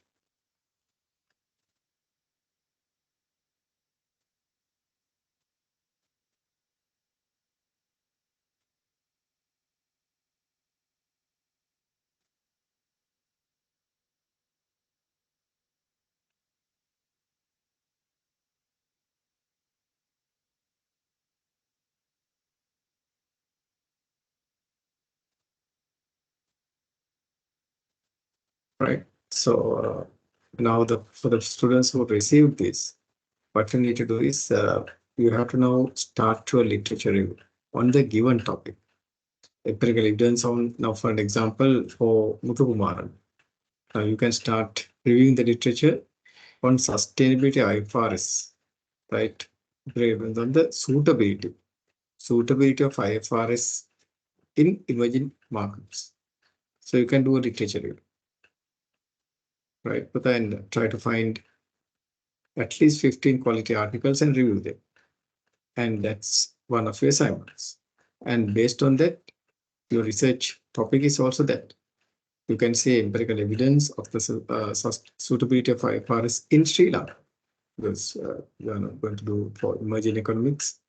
Right. So now for the students who received this, what you need to do is you have to now start your literature review on the given topic. Empirical evidence on, now for an example, for Muthukumaran, now you can start reviewing the literature on sustainability IFRS, right? Evidence on the suitability of IFRS in emerging markets. So you can do a literature review, right? But then try to find at least 15 quality articles and review them. And that's one of your assignments. And based on that, your research topic is also that. You can say empirical evidence of the suitability of IFRS in Sri Lanka, because you are not going to do for emerging economics.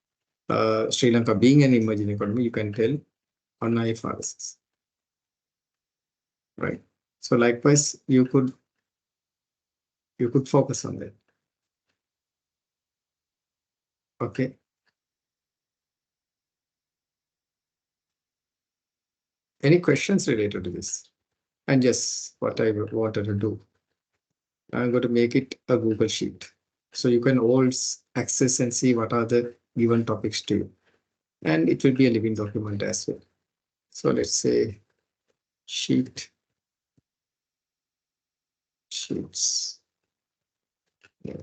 Sri Lanka being an emerging economy, you can tell on IFRS, right? So likewise, you could focus on that. Okay. Any questions related to this? And yes, what I wanted to do, I'm going to make it a Google Sheet. So you can all access and see what are the given topics to you. And it will be a living document as well. So let's say sheets. Yeah.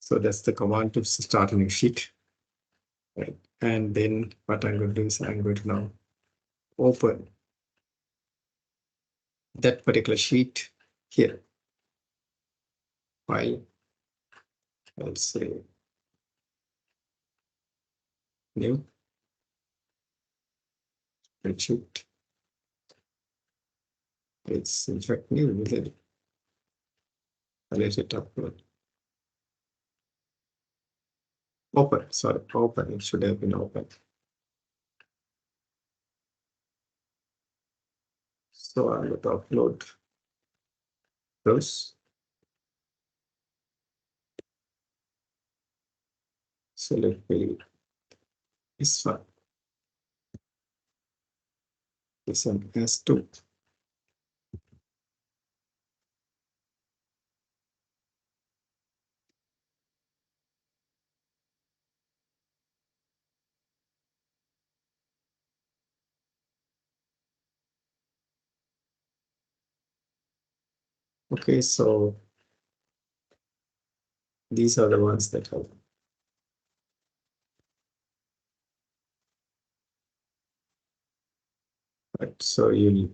So that's the command to start a new sheet. Right. And then what I'm going to do is I'm going to now open that particular sheet here. File. I'll say new. spreadsheet. It's in fact new with it. Let it upload. Open, sorry, open. It should have been open. So I'm going to upload those. Select this one. This one has two. Okay, so these are the ones that have. Right, so you'll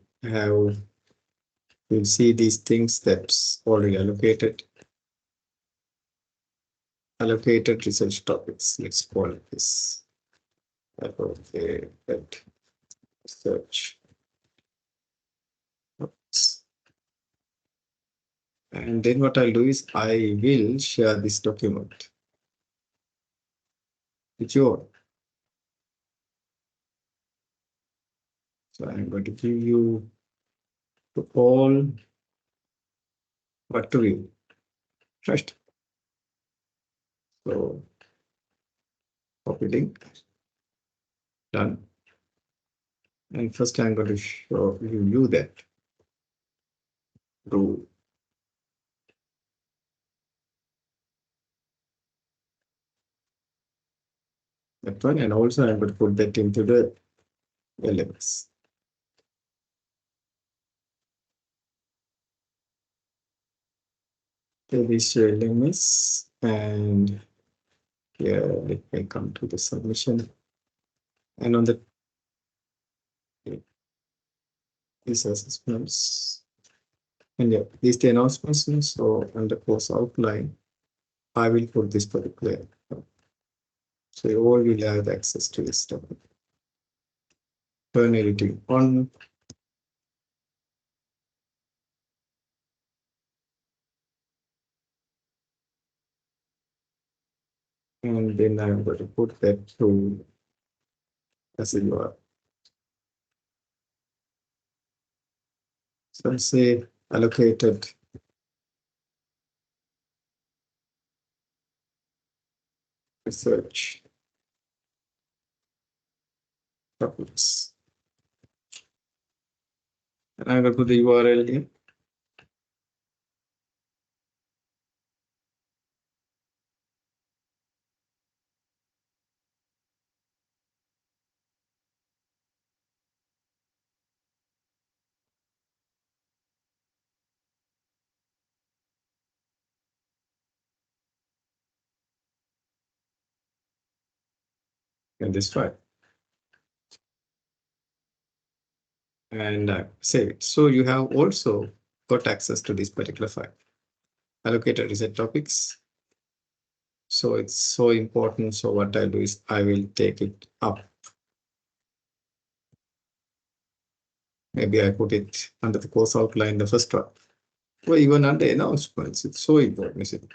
see these things that's already allocated. Allocated research topics. Let's call it this. Okay, that search. Oops. And then what I'll do is I will share this document with you all. So I'm going to give you to all what to view. First, so copy link, done. And first I'm going to show you that rule. That one, and also I'm going to put that into the LMS. So this LMS, and here let me come to the submission. And on the these assessments, and yeah, these the announcements. So on the course outline, I will put this particular. So you all will have access to this stuff. Turn editing on. And then I'm going to put that to as a URL. So say allocated research topics. And I'm going to put the URL here. And this file. And save it. So you have also got access to this particular file. Allocated research topics. So it's so important. So what I'll do is I will take it up. Maybe I put it under the course outline, the first one. Or even under announcements. It's so important, isn't it?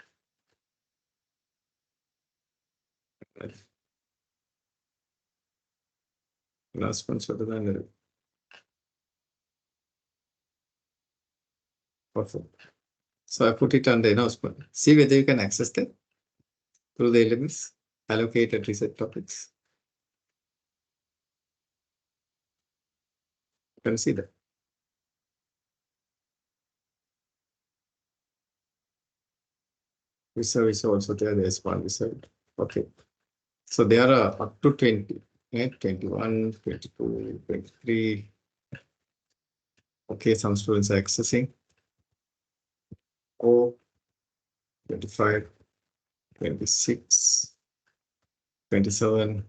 Right. Announcements other than the perfect. So I put it under announcement. See whether you can access that through the elements, allocated research topics. You can see that. Reserve is also there. There's one reserve. Okay. So there are up to 20, 21, 22, 23. Okay, some students are accessing. 25, 26, 27,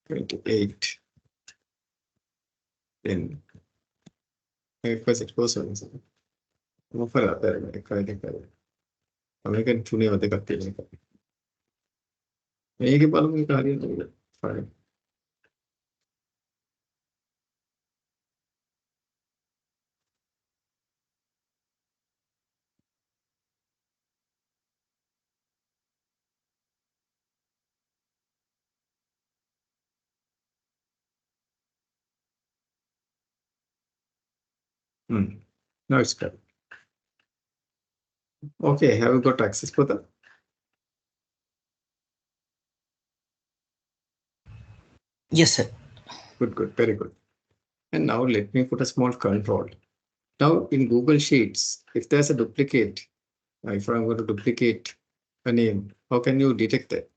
28. Then, because it goes on. American tuning of the Katil. Make a balloon. Now it's correct. Okay, have you got access for that? Yes, sir. Good, very good. And now let me put a small control. Now in Google Sheets, if there's a duplicate, if I'm going to duplicate a name, how can you detect that?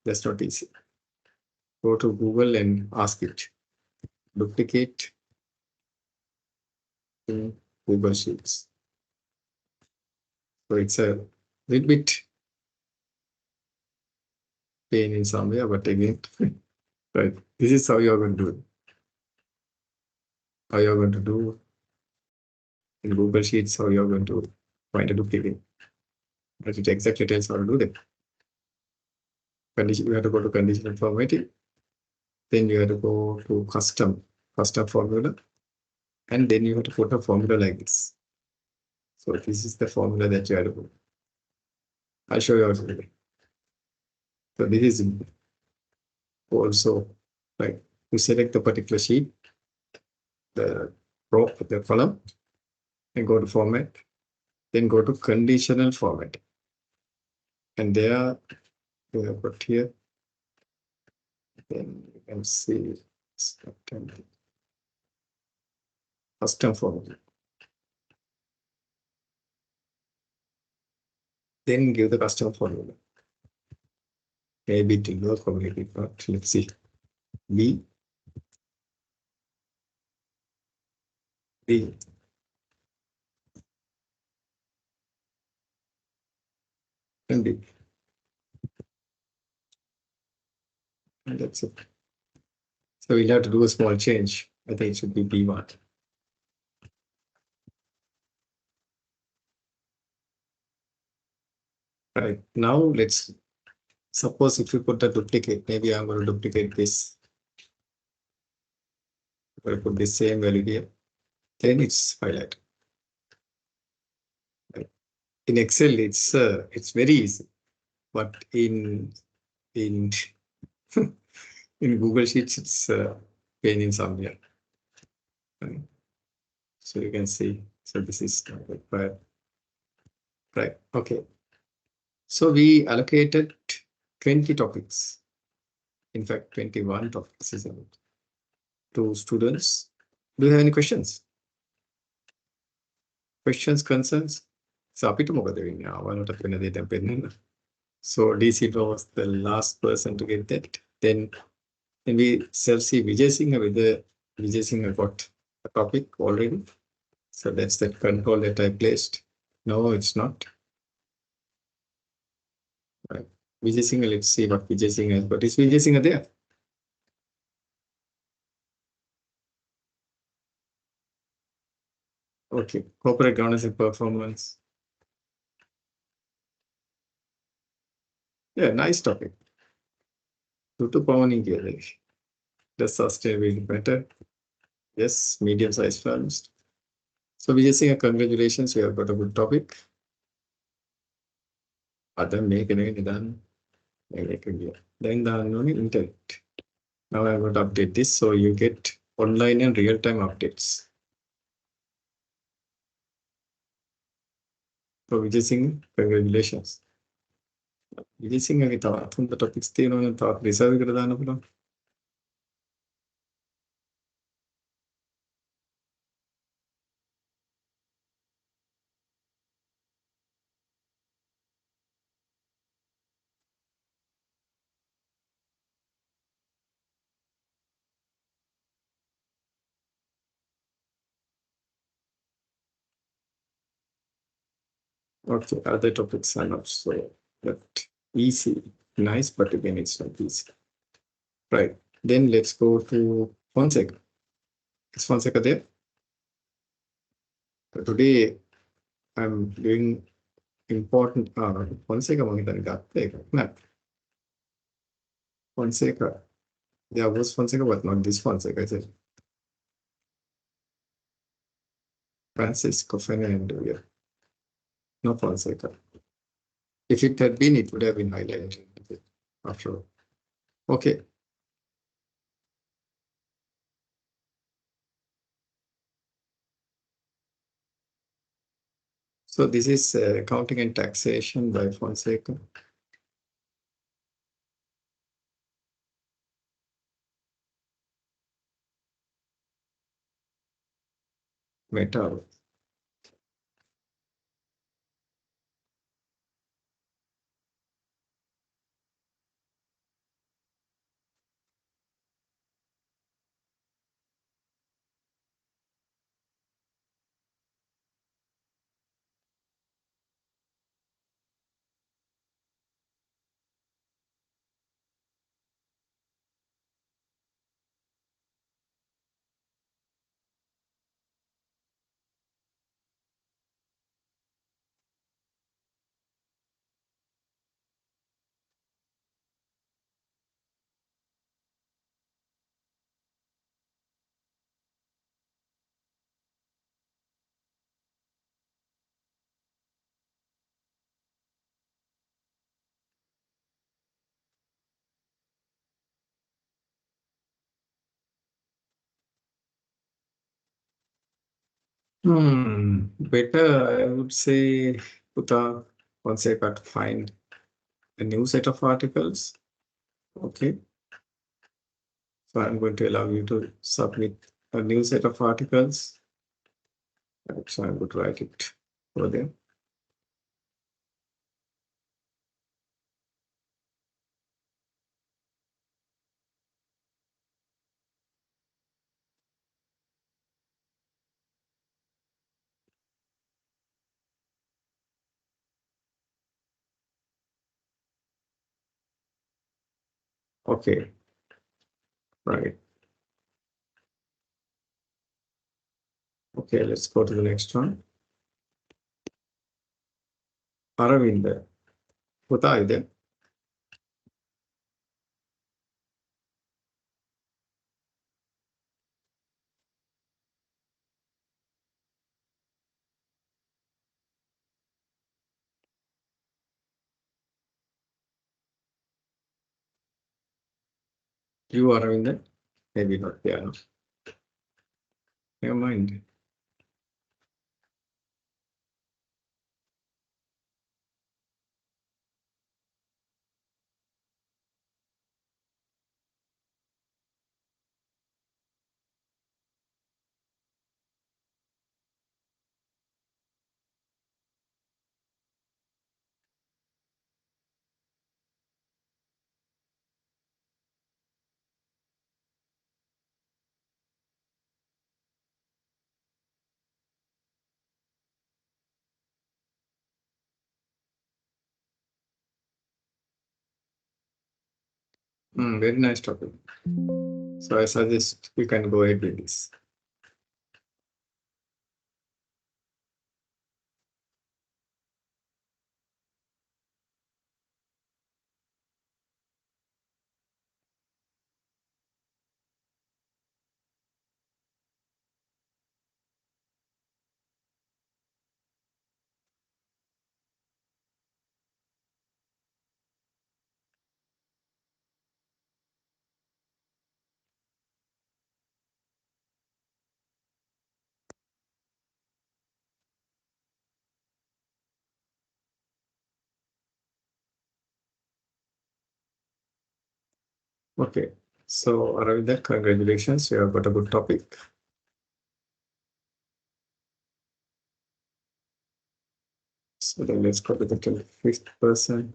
That's not easy. Go to Google and ask it. Duplicate in Google Sheets. So it's a little bit pain in somewhere, but again, right. This is how you're going to do it. How you're going to do in Google Sheets, how you're going to find a duplicate. But it exactly tells how to do that. Condition, you have to go to conditional formatting. Then you have to go to custom formula. And then you have to put a formula like this. So this is the formula that you have to put. I'll show you how to do it. So this is also like you select the particular sheet, the row, the column, and go to format, then go to conditional format. And there you have got here, then you can see custom formula. Then give the custom formula. Maybe it will work or maybe not. Let's see. B and D. And that's it. So we'll have to do a small change. I think it should be B1. Right. Now let's suppose if you put a duplicate, maybe I'm going to duplicate this. I'm going to put the same value here. Then it's highlighted. Right. In Excel, it's very easy, but in in Google Sheets, it's pain in somewhere. Right. So you can see. So this is required. Right. Okay. So we allocated 20 topics. In fact, 21 topics, isn't it? To students. Do you have any questions? Questions, concerns? So අපිට මොකද වෙන්නේ? ආවලට වෙන දේ දැන් පෙන්නන්න. So DC was the last person to get that. Then we shall see Vijay Singh, whether Vijay Singh got a topic already. So that's the control that I placed. No, it's not. Right. Vijay Singh, let's see what Vijay Singh has. But is Vijay Singh there? Okay, corporate governance and performance. Yeah, nice topic. Tutu Pawani Galle. The sustainability better. Yes, medium-sized firms. So Vijay Singh, congratulations, you have got a good topic. Other make it done. Then the internet. Now I'm going to update this so you get online and real-time updates. So Vijay Singh, congratulations. Vijay Singh, I thought the topics they know and thought reserve it. Okay, other topics are not so that easy. Nice, but again, it's not easy. Right. Then let's go to Fonseca. Is Fonseca there? So today, I'm doing important. Fonseca, no. Fonseca. There was Fonseca, but not this Fonseca. I said Francisco Fernando. Yeah. No Fonseca. If it had been, it would have been highlighted after all. Okay. So this is accounting and taxation by Fonseca. Meta. Better, I would say, Puta Fonseca to find a new set of articles. Okay. So I'm going to allow you to submit a new set of articles. So I'm going to write it over there. Okay. Right. Okay, let's go to the next one. Aravind, Puta, are you there? You Aravind? Maybe not. Yeah. Never mind. Very nice topic. So I suggest you can go ahead with this. Okay. So Aravind, congratulations. You have got a good topic. So then let's go to the 25th person.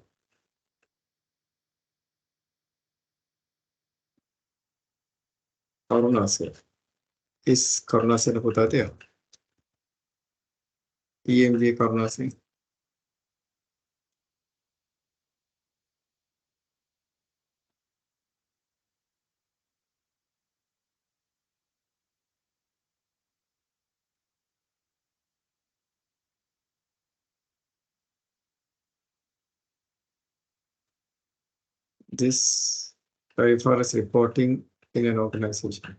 Karuna Sen. Is Karuna Sen Puta there? EMJ Karuna Sen. This far as reporting in an organization.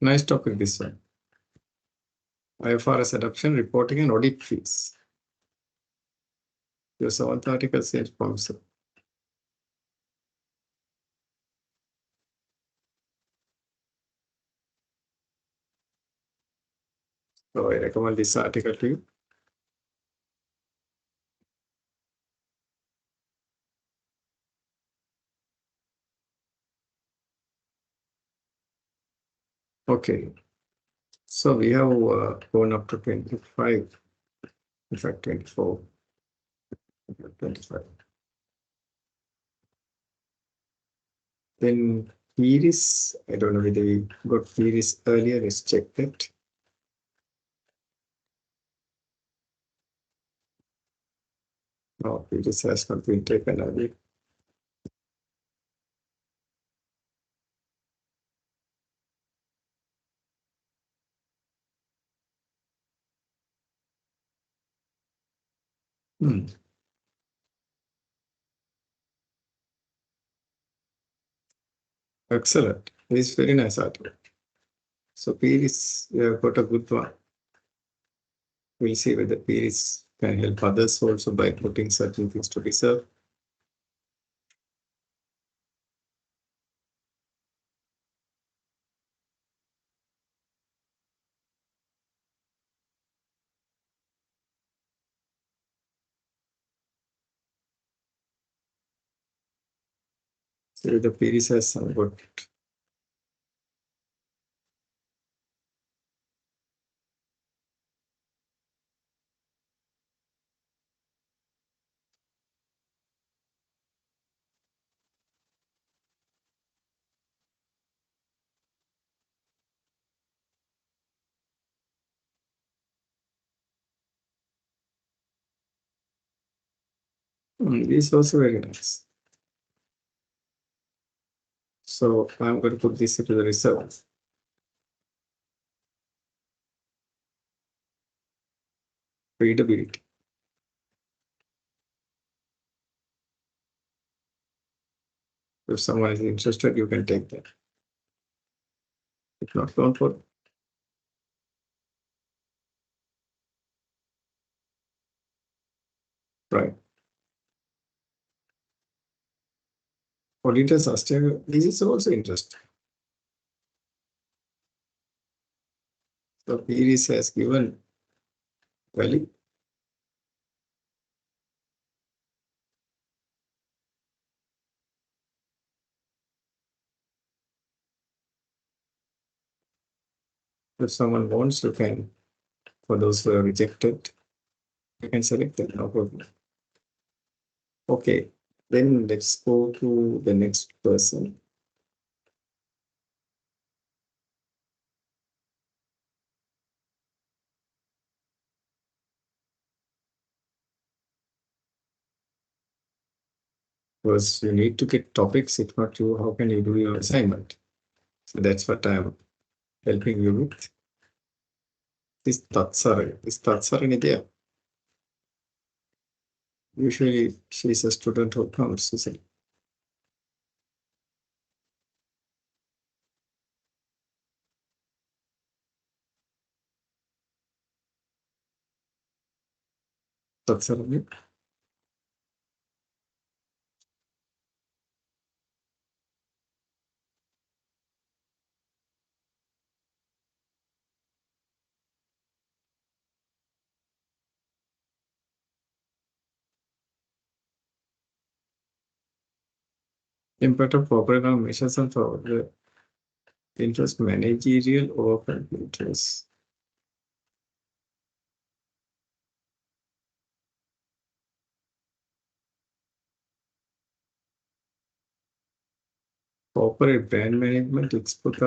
Nice topic this one. IFRS adoption, reporting and audit fees. Your seventh article says sponsor. So I recommend this article to you. Okay. So we have gone up to 25, in fact 24, 25. Then Iris, I don't know whether we got Iris earlier, let's check that. No, Iris has not been taken earlier. Excellent. This is very nice article. So Iris, we have got a good one. We'll see whether Iris can help others also by putting certain things to reserve. So the Iris has some good. This is also very nice. So I'm going to put this into the reserve. Readability. If someone is interested, you can take that. If not, don't for. Right. Auditor sustainable. This is also interesting. So Iris has given value. If someone wants, you can, for those who are rejected, you can select them, no problem. Okay, then let's go to the next person. Because you need to get topics, if not you, how can you do your assignment? So that's what I'm helping you with. This Tatsarani there. Usually she's a student who comes, isn't it? Tatsarani. Impact of corporate measures on for the interest managerial over interest. Corporate brand management, export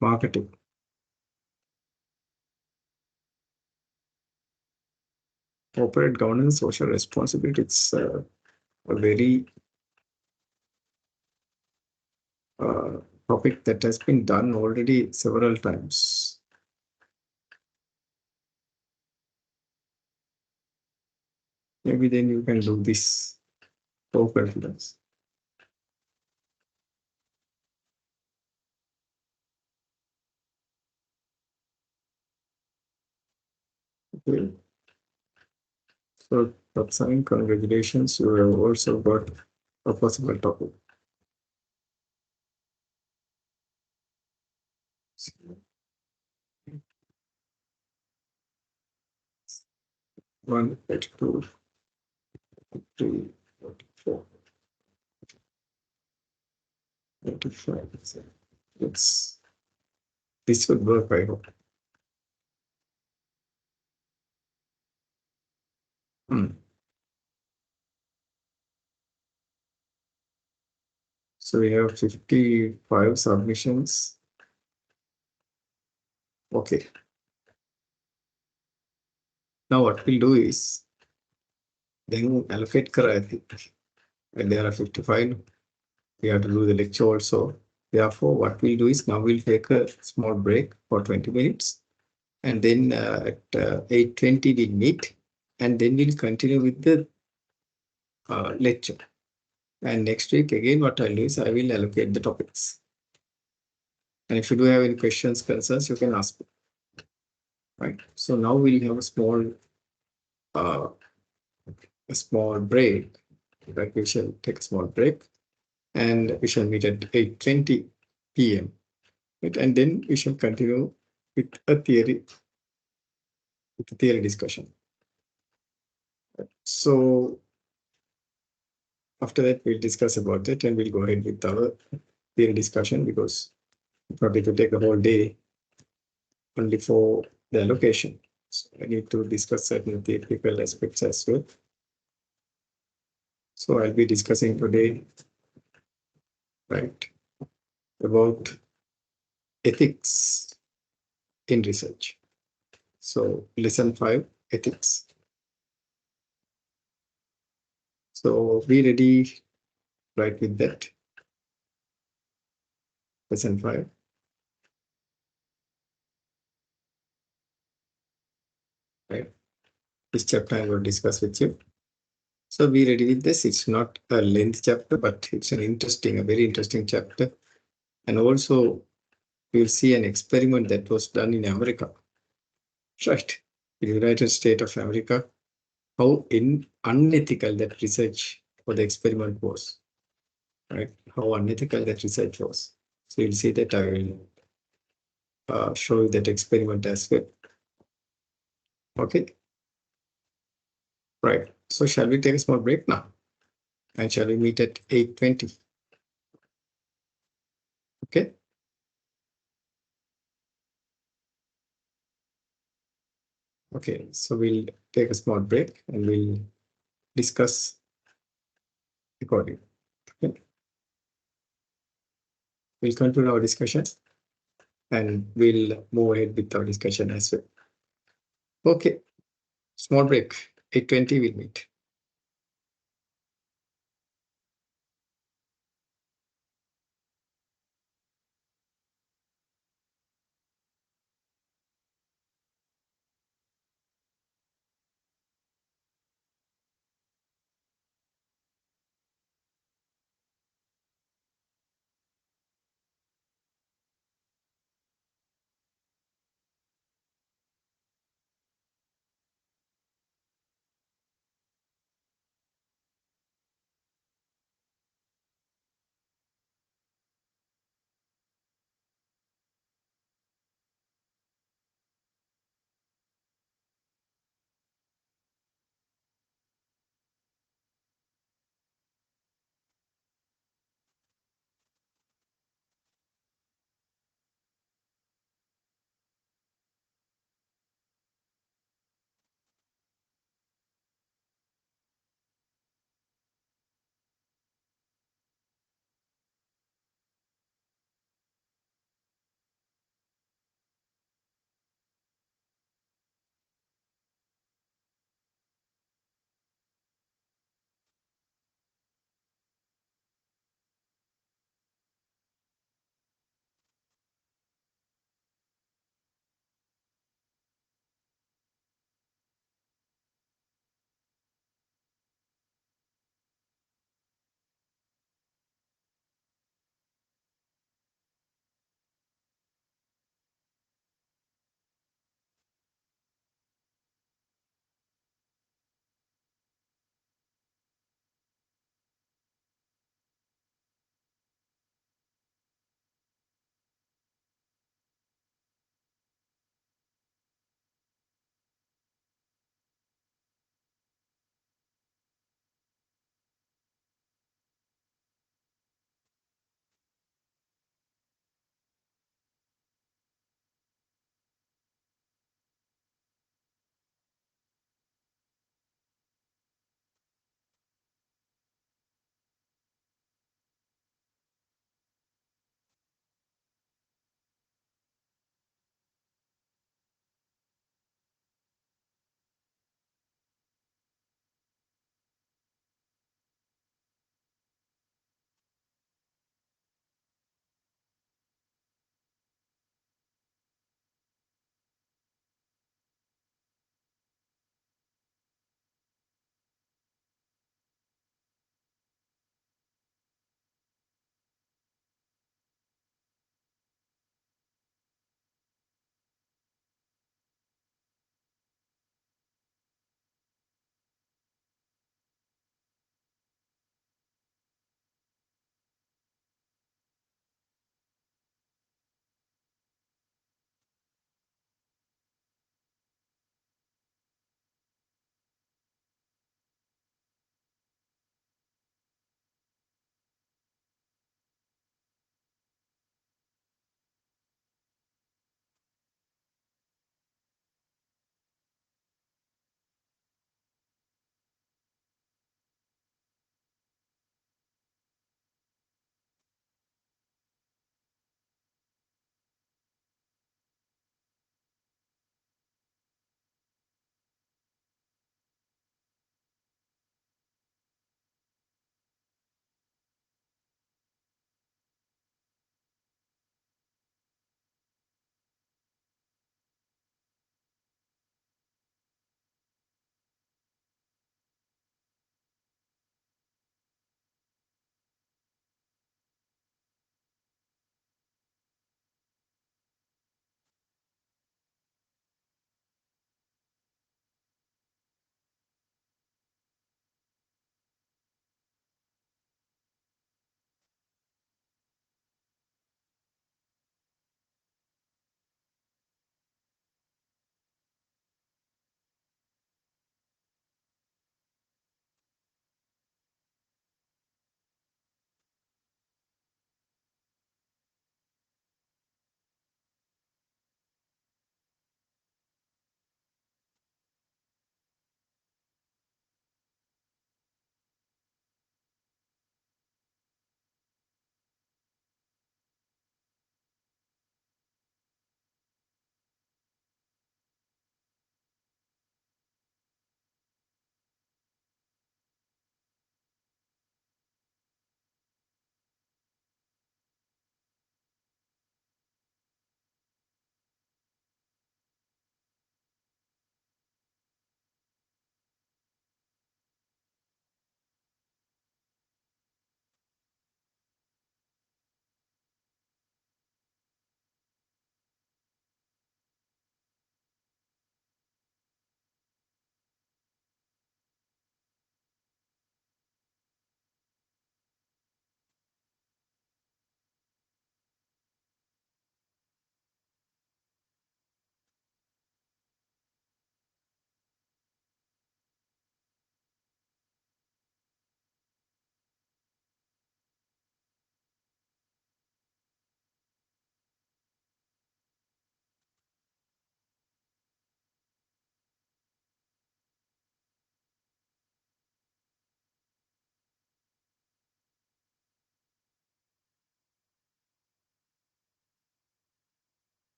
marketing. Corporate governance, social responsibility. It's a very topic that has been done already several times. Maybe then you can do this co-confidence. Okay. So, Tapsang, congratulations. You have also got a possible topic. One, two, three, four, 45. It's this would work, I hope. So we have 55 submissions. Okay. Now what we'll do is then allocate karate. When there are 55, we have to do the lecture also. Therefore, what we'll do is now we'll take a small break for 20 minutes. And then at 8:20 we'll meet. And then we'll continue with the lecture. And next week, again, what I'll do is I will allocate the topics. And if you do have any questions, concerns, you can ask me. Right. So now we'll have a small break. Like we shall take a small break, and we shall meet at 8:20 p.m. Right? And then we shall continue with a theory discussion. So after that, we'll discuss about it, and we'll go ahead with our theory discussion because probably to take the whole day only for the allocation. So I need to discuss certain theoretical aspects as well. So I'll be discussing today, right, about ethics in research. So lesson 5, ethics. So be ready, right, with that. Lesson 5. Right. This chapter I will discuss with you. So be ready with this. It's not a length chapter, but it's a very interesting chapter. And also we'll see an experiment that was done in America, right? In the United States of America, how unethical that research or the experiment was, right? How unethical that research was. So you'll see that I will show you that experiment as well. Okay. Right. So shall we take a small break now? And shall we meet at 8:20? Okay. Okay, so we'll take a small break and we'll discuss accordingly. Okay. We'll continue our discussion and we'll move ahead with our discussion as well. Okay, small break. 8:20 we'll meet.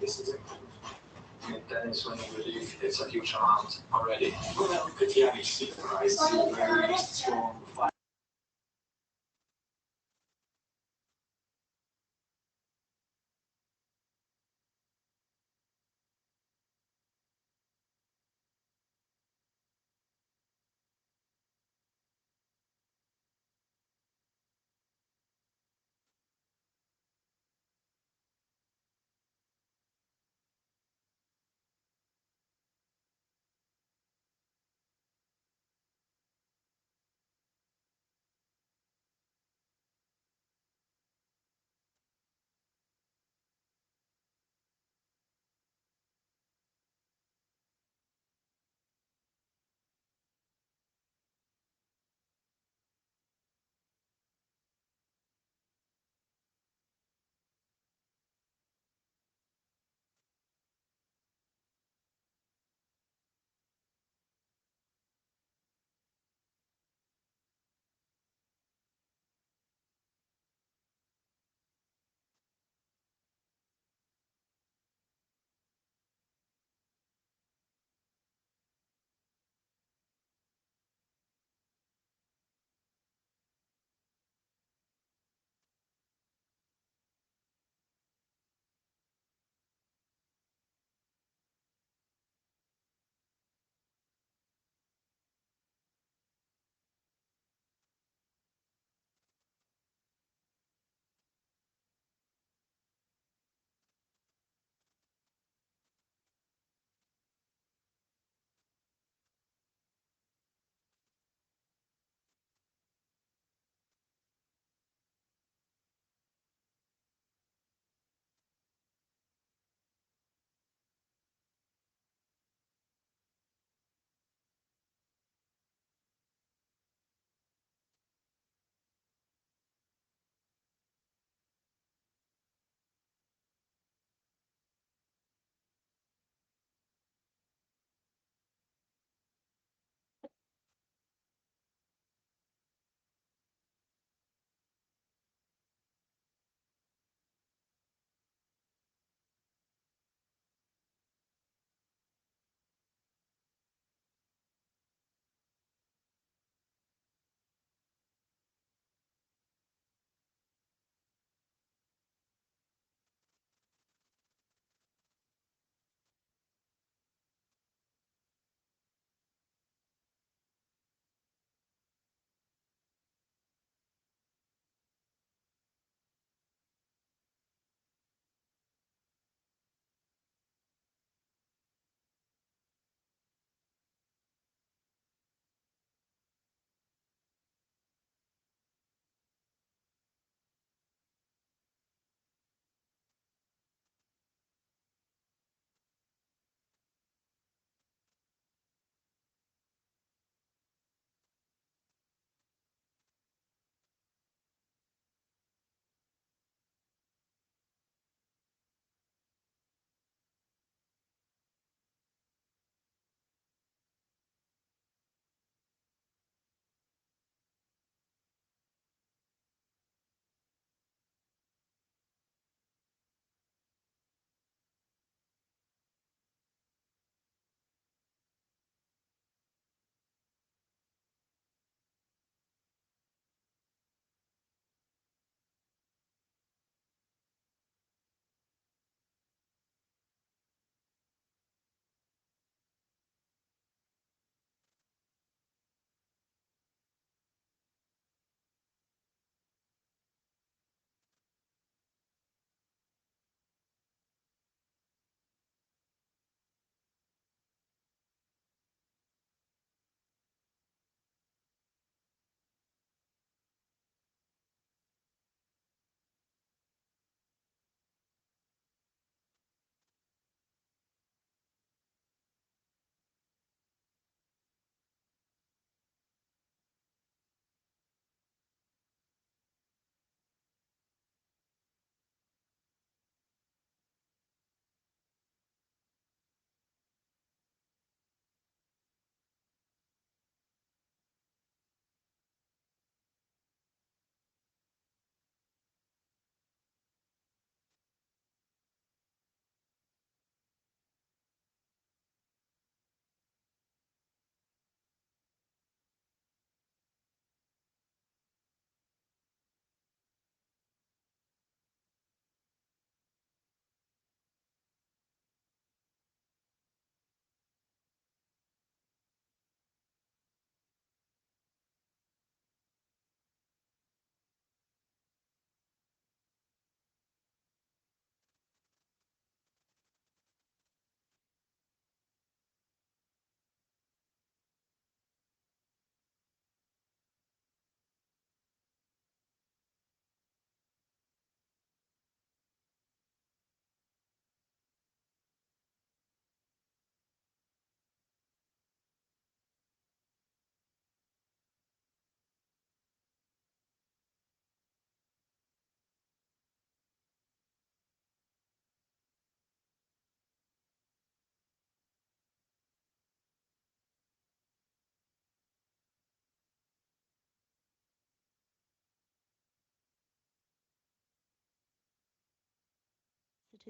This is it. And then when you believe it's a huge amount already. Well, if you have I see very strong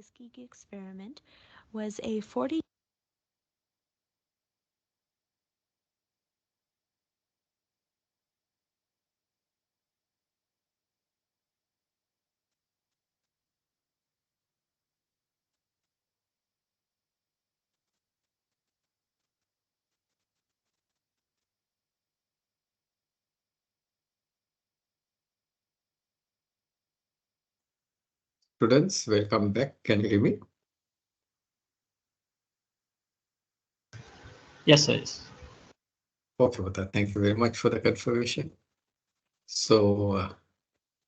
Tuskegee experiment was a 40 Students, welcome back. Can you hear me? Yes, sir. Yes. Okay, Vata, thank you very much for the confirmation. So,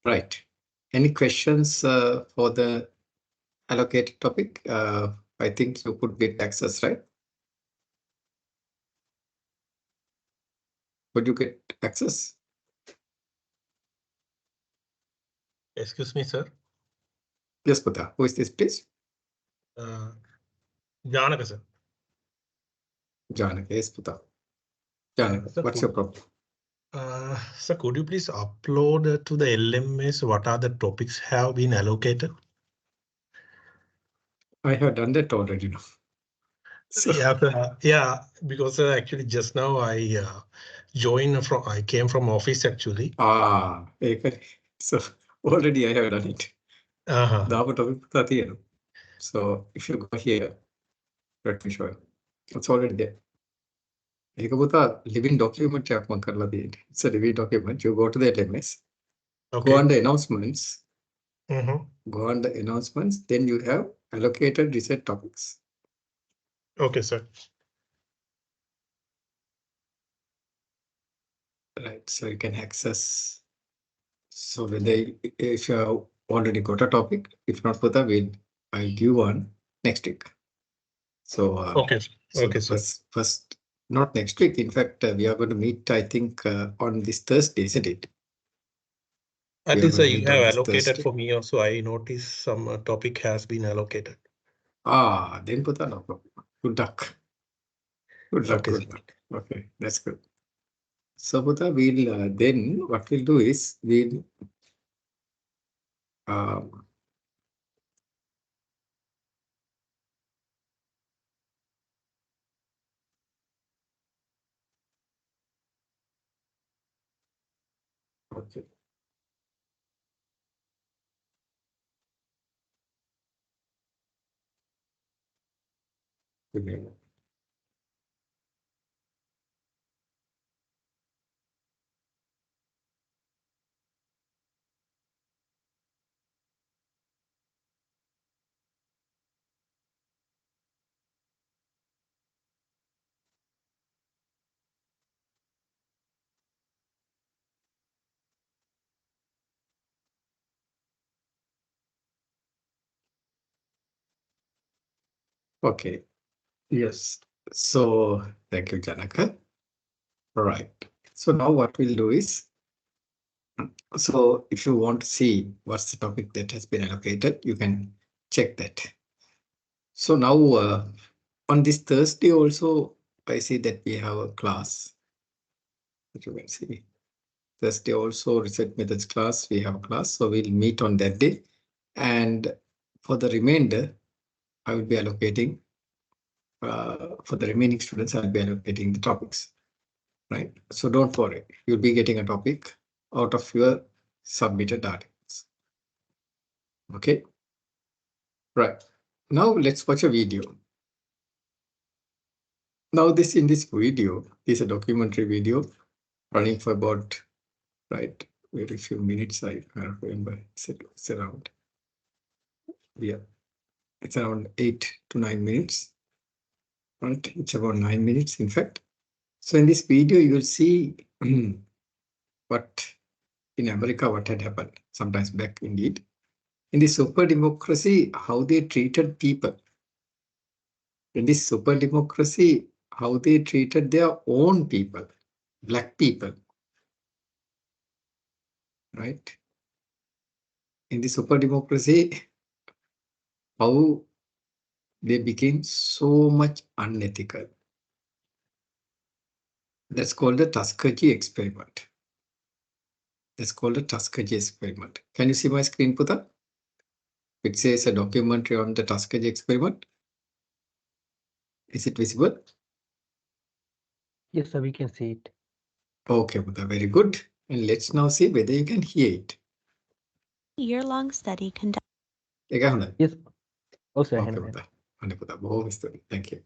right. Any questions for the allocated topic? I think you could get access, right? Would you get access? Excuse me, sir. Yes, Vata. Who is this, please? Janaka, sir. Janaka. Yes, Vata. Janaka, Sir, what's your problem? sir, could you please upload to the LMS what are the topics have been allocated? I have done that already now. So, Yeah, yeah, because actually just now I I came from office actually. so already I have done it. Uh-huh. The topic Vata here. So if you go here, let me show you. It's already there. ඒක පුතා living document එකක් මම කරලා තියෙන්නේ. It's a living document. You go to the LMS. Okay. Go on the announcements. Mm-hmm. Go on the announcements. Then you have allocated reset topics. Okay, sir. Right. So you can access. So whether if you have already got a topic, if not, Puta, I'll give one next week. So Okay. so Okay, sir. first, not next week. In fact, we are going to meet, I think, on this Thursday, isn't it? I We are think, going sir, to you meet on have this allocated Thursday. for me also. I noticed some topic has been allocated. Then Puta, no problem. Good luck. Good luck. Okay, Good sir. luck. Okay, that's good. So Puta, we'll then what we'll do is we'll okay. Okay. Okay. Yes. So thank you, Janaka. All right. So now what we'll do is, so if you want to see what's the topic that has been allocated, you can check that. So now on this Thursday also, I see that we have a class. That you can see. Thursday also reset methods class, we have a class. So we'll meet on that day. And for the remainder, I will be allocating, for the remaining students, I'll be allocating the topics. Right? So don't worry, you'll be getting a topic out of your submitted articles. Okay. Right. Now let's watch a video. Now in this video is a documentary video running for about, right, very few minutes. I can't remember. It's around, yeah, it's around 8 to 9 minutes. Right, it's about 9 minutes, in fact. So in this video, you will see what in America, what had happened sometimes back indeed. In the super democracy, how they treated people. In this super democracy, how they treated their own people, black people. Right? In the super democracy, how they became so much unethical. That's called the Tuskegee experiment. That's called the Tuskegee experiment. Can you see my screen, Puta? which says a documentary on the Tuskegee experiment. Is it visible? Yes, sir, we can see it. Okay, Buddha, very good. And let's now see whether you can hear it. Year-long study conducted. Yes. Oh, sir. Okay, Buddha. Thank you.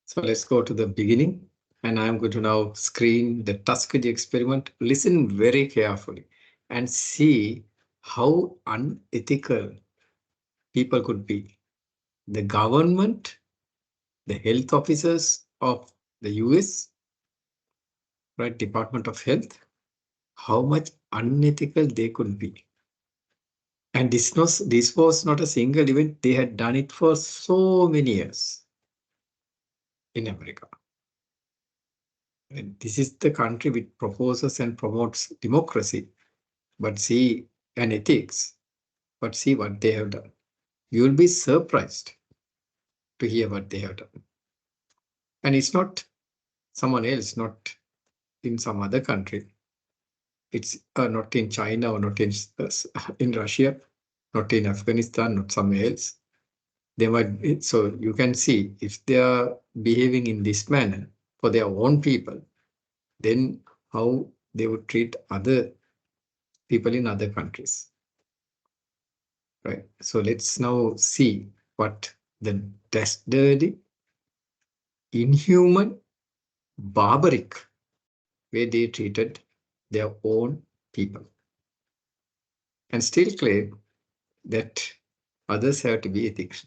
So let's go to the beginning. And I'm going to now screen the Tuskegee experiment. Listen very carefully and see how unethical people could be. The government, the health officers of the US, right, Department of Health, how much unethical they could be. And this was not a single event. They had done it for so many years in America. And this is the country which proposes and promotes democracy, but see, and ethics, but see what they have done. You will be surprised to hear what they have done. And it's not someone else, not in some other country. It's not in China or not in Russia, not in Afghanistan, not somewhere else. They might, so you can see if they are behaving in this manner for their own people, then how they would treat other people in other countries. Right. So let's now see what the dastardly, inhuman, barbaric way they treated their own people. And still claim that others have to be ethics.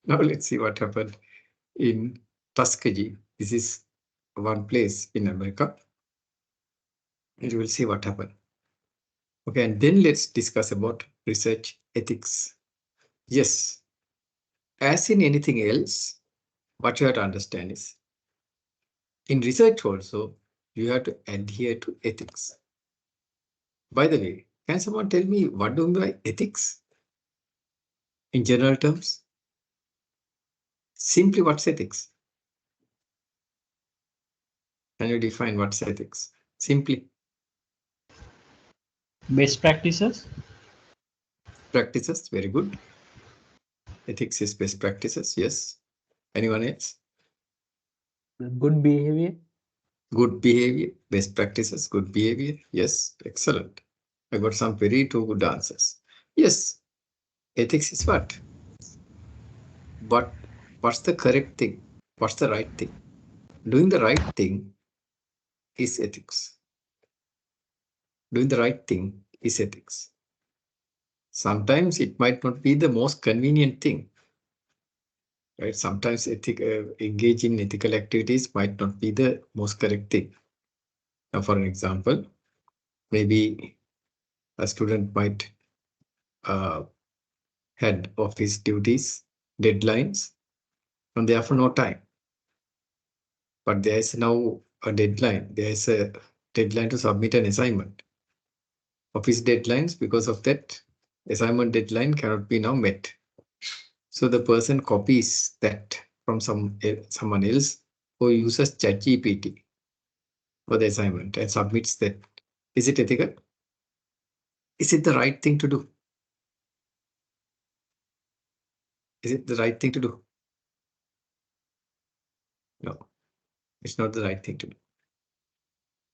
Now let's see what happened in Tuskegee. This is one place in America. And you will see what happened. Okay, and then let's discuss about research ethics. Yes, as in anything else, what you have to understand is, in research also, you have to adhere to ethics. By the way, can someone tell me what do you mean by ethics? In general terms? Simply what's ethics? Can you define what's ethics? Simply. Best practices. Practices, very good. Ethics is best practices, yes. Anyone else? Good behavior. Good behavior, best practices, good behavior. Yes, excellent. I got some very two good answers. Yes, ethics is what? But what's the correct thing? What's the right thing? Doing the right thing is ethics. Doing the right thing is ethics. Sometimes it might not be the most convenient thing. Right? Sometimes engage in ethical activities might not be the most correct thing. Now, for an example, maybe a student might had office duties, deadlines, and therefore no time. But there is now a deadline. There is a deadline to submit an assignment. Office deadlines, because of that, assignment deadline cannot be now met. So the person copies that from someone else who uses ChatGPT for the assignment and submits that. Is it ethical? Is it the right thing to do? Is it the right thing to do? No, it's not the right thing to do.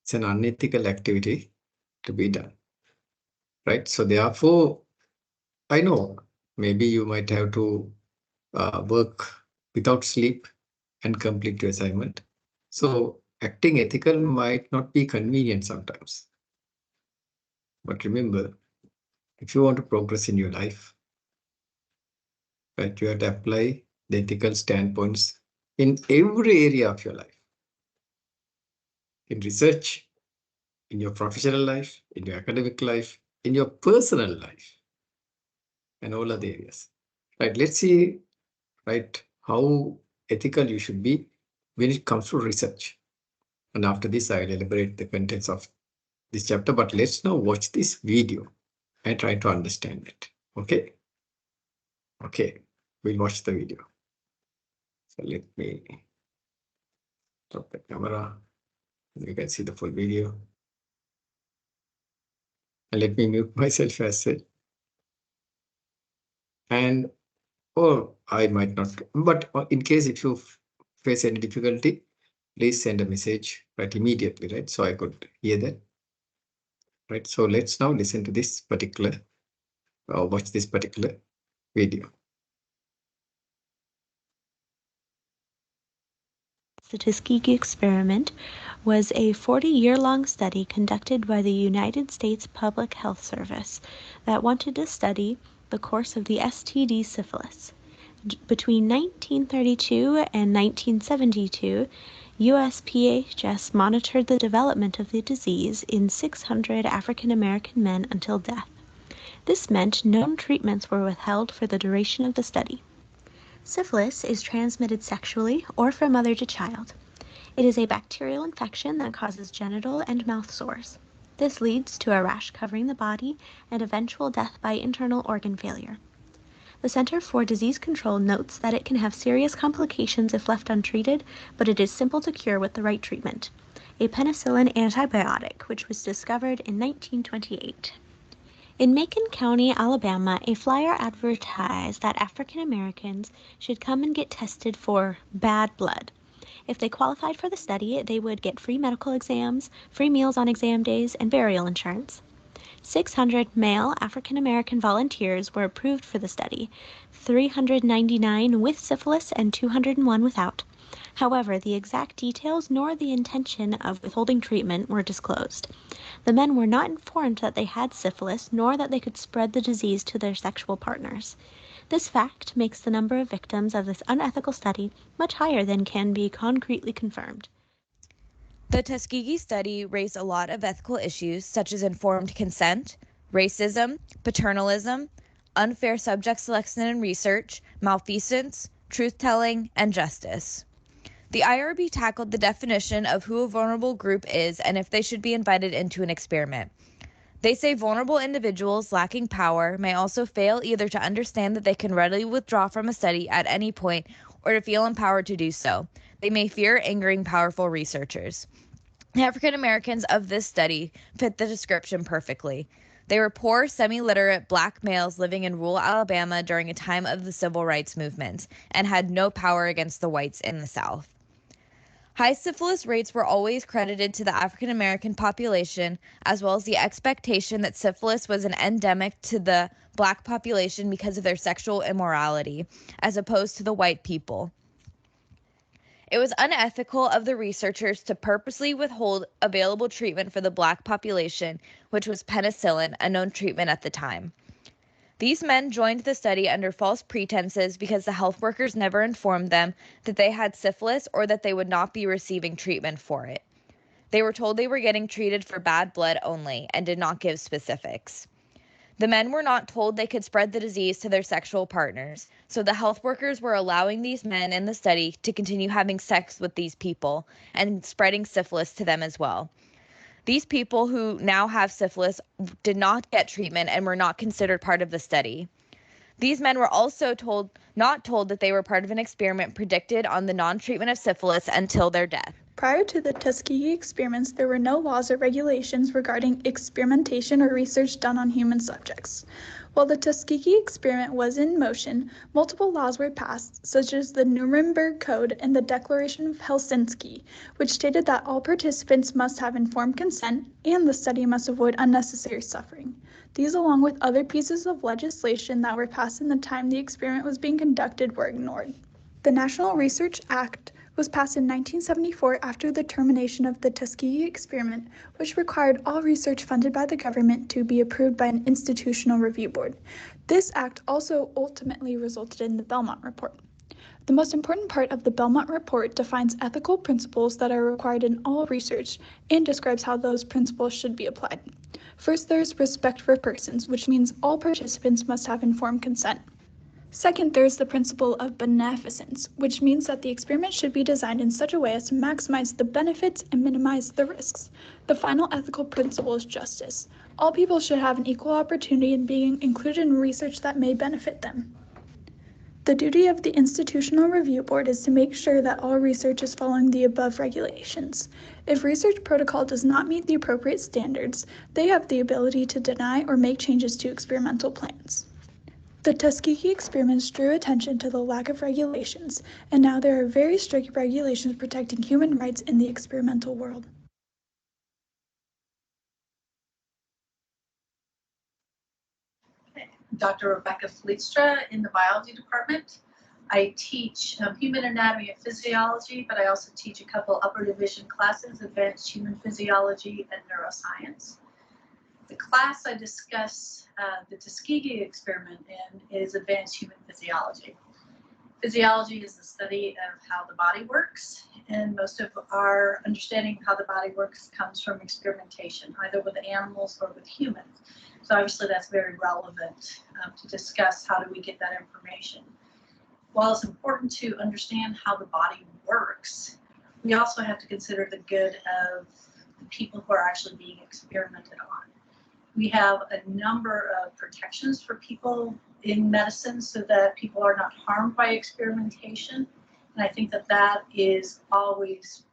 It's an unethical activity to be done. Right? So therefore, I know maybe you might have to work without sleep and complete your assignment. So acting ethical might not be convenient sometimes. But remember, if you want to progress in your life, right, you have to apply the ethical standpoints in every area of your life. In research, in your professional life, in your academic life, in your personal life, and all other areas. Right, let's see, right, how ethical you should be when it comes to research. And after this, I will elaborate the contents of this chapter. But let's now watch this video and try to understand it. Okay. Okay. We'll watch the video. So let me stop the camera. You can see the full video. And let me mute myself as well. and or I might not, but in case if you face any difficulty, please send a message right immediately, right? So I could hear that, right? So let's now listen to this particular, watch this particular video. The Tuskegee experiment was a 40-year-long study conducted by the United States Public Health Service that wanted to study the course of the STD syphilis. Between 1932 and 1972, USPHS monitored the development of the disease in 600 African American men until death. This meant known treatments were withheld for the duration of the study. Syphilis is transmitted sexually or from mother to child. It is a bacterial infection that causes genital and mouth sores. This leads to a rash covering the body and eventual death by internal organ failure. The Center for Disease Control notes that it can have serious complications if left untreated, but it is simple to cure with the right treatment, a penicillin antibiotic, which was discovered in 1928. In Macon County, Alabama, a flyer advertised that African Americans should come and get tested for bad blood. If they qualified for the study, they would get free medical exams, free meals on exam days, and burial insurance. 600 male African American volunteers were approved for the study, 399 with syphilis and 201 without. However, the exact details nor the intention of withholding treatment were disclosed. The men were not informed that they had syphilis, nor that they could spread the disease to their sexual partners. This fact makes the number of victims of this unethical study much higher than can be concretely confirmed. The Tuskegee study raised a lot of ethical issues such as informed consent, racism, paternalism, unfair subject selection in research, malfeasance, truth-telling, and justice. The IRB tackled the definition of who a vulnerable group is and if they should be invited into an experiment. They say vulnerable individuals lacking power may also fail either to understand that they can readily withdraw from a study at any point or to feel empowered to do so. They may fear angering powerful researchers. The African Americans of this study fit the description perfectly. They were poor, semi-literate black males living in rural Alabama during a time of the civil rights movement and had no power against the whites in the South. High syphilis rates were always credited to the African American population, as well as the expectation that syphilis was an endemic to the black population because of their sexual immorality, as opposed to the white people. It was unethical of the researchers to purposely withhold available treatment for the black population, which was penicillin, a known treatment at the time. These men joined the study under false pretenses because the health workers never informed them that they had syphilis or that they would not be receiving treatment for it. They were told they were getting treated for bad blood only and did not give specifics. The men were not told they could spread the disease to their sexual partners, so the health workers were allowing these men in the study to continue having sex with these people and spreading syphilis to them as well. These people who now have syphilis did not get treatment and were not considered part of the study. These men were also not told that they were part of an experiment predicted on the non-treatment of syphilis until their death. Prior to the Tuskegee experiments, there were no laws or regulations regarding experimentation or research done on human subjects. While the Tuskegee experiment was in motion, multiple laws were passed, such as the Nuremberg Code and the Declaration of Helsinki, which stated that all participants must have informed consent and the study must avoid unnecessary suffering. These, along with other pieces of legislation that were passed in the time the experiment was being conducted, were ignored. The National Research Act was passed in 1974 after the termination of the Tuskegee experiment, which required all research funded by the government to be approved by an institutional review board. This act also ultimately resulted in the Belmont Report. The most important part of the Belmont Report defines ethical principles that are required in all research and describes how those principles should be applied. First, there's respect for persons, which means all participants must have informed consent. Second, there's the principle of beneficence, which means that the experiment should be designed in such a way as to maximize the benefits and minimize the risks. The final ethical principle is justice. All people should have an equal opportunity in being included in research that may benefit them. The duty of the Institutional Review Board is to make sure that all research is following the above regulations. If research protocol does not meet the appropriate standards, they have the ability to deny or make changes to experimental plans. The Tuskegee experiments drew attention to the lack of regulations, and now there are very strict regulations protecting human rights in the experimental world. Dr. Rebecca Fleetstra in the biology department. I teach human anatomy and physiology, but I also teach a couple upper division classes, advanced human physiology and neuroscience. The class I discuss the Tuskegee experiment in is advanced human physiology. Physiology is the study of how the body works, and most of our understanding of how the body works comes from experimentation, either with animals or with humans. So obviously that's very relevant to discuss how do we get that information. While it's important to understand how the body works, we also have to consider the good of the people who are actually being experimented on. We have a number of protections for people in medicine so that people are not harmed by experimentation. And I think that that is always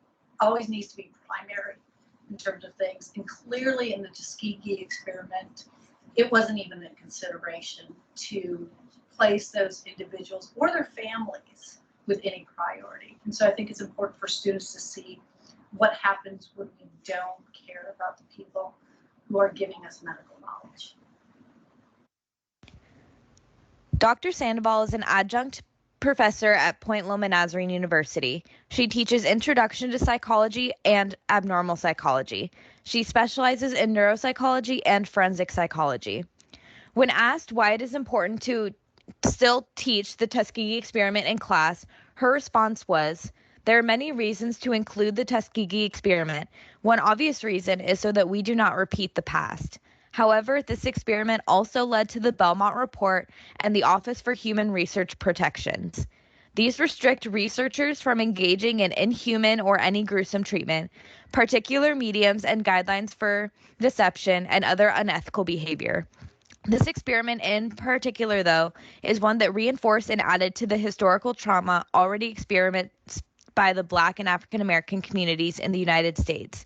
needs to be primary in terms of things. And clearly in the Tuskegee experiment, it wasn't even a consideration to place those individuals or their families with any priority. And so I think it's important for students to see what happens when we don't care about the people who are giving us medical knowledge. Dr. Sandoval is an adjunct professor at Point Loma Nazarene University. She teaches Introduction to Psychology and Abnormal Psychology. She specializes in neuropsychology and forensic psychology. When asked why it is important to still teach the Tuskegee experiment in class, her response was, "There are many reasons to include the Tuskegee experiment. One obvious reason is so that we do not repeat the past. However, this experiment also led to the Belmont Report and the Office for Human Research Protections. These restrict researchers from engaging in inhuman or any gruesome treatment, particular mediums and guidelines for deception and other unethical behavior. This experiment in particular, though, is one that reinforced and added to the historical trauma already experienced by the Black and African American communities in the United States.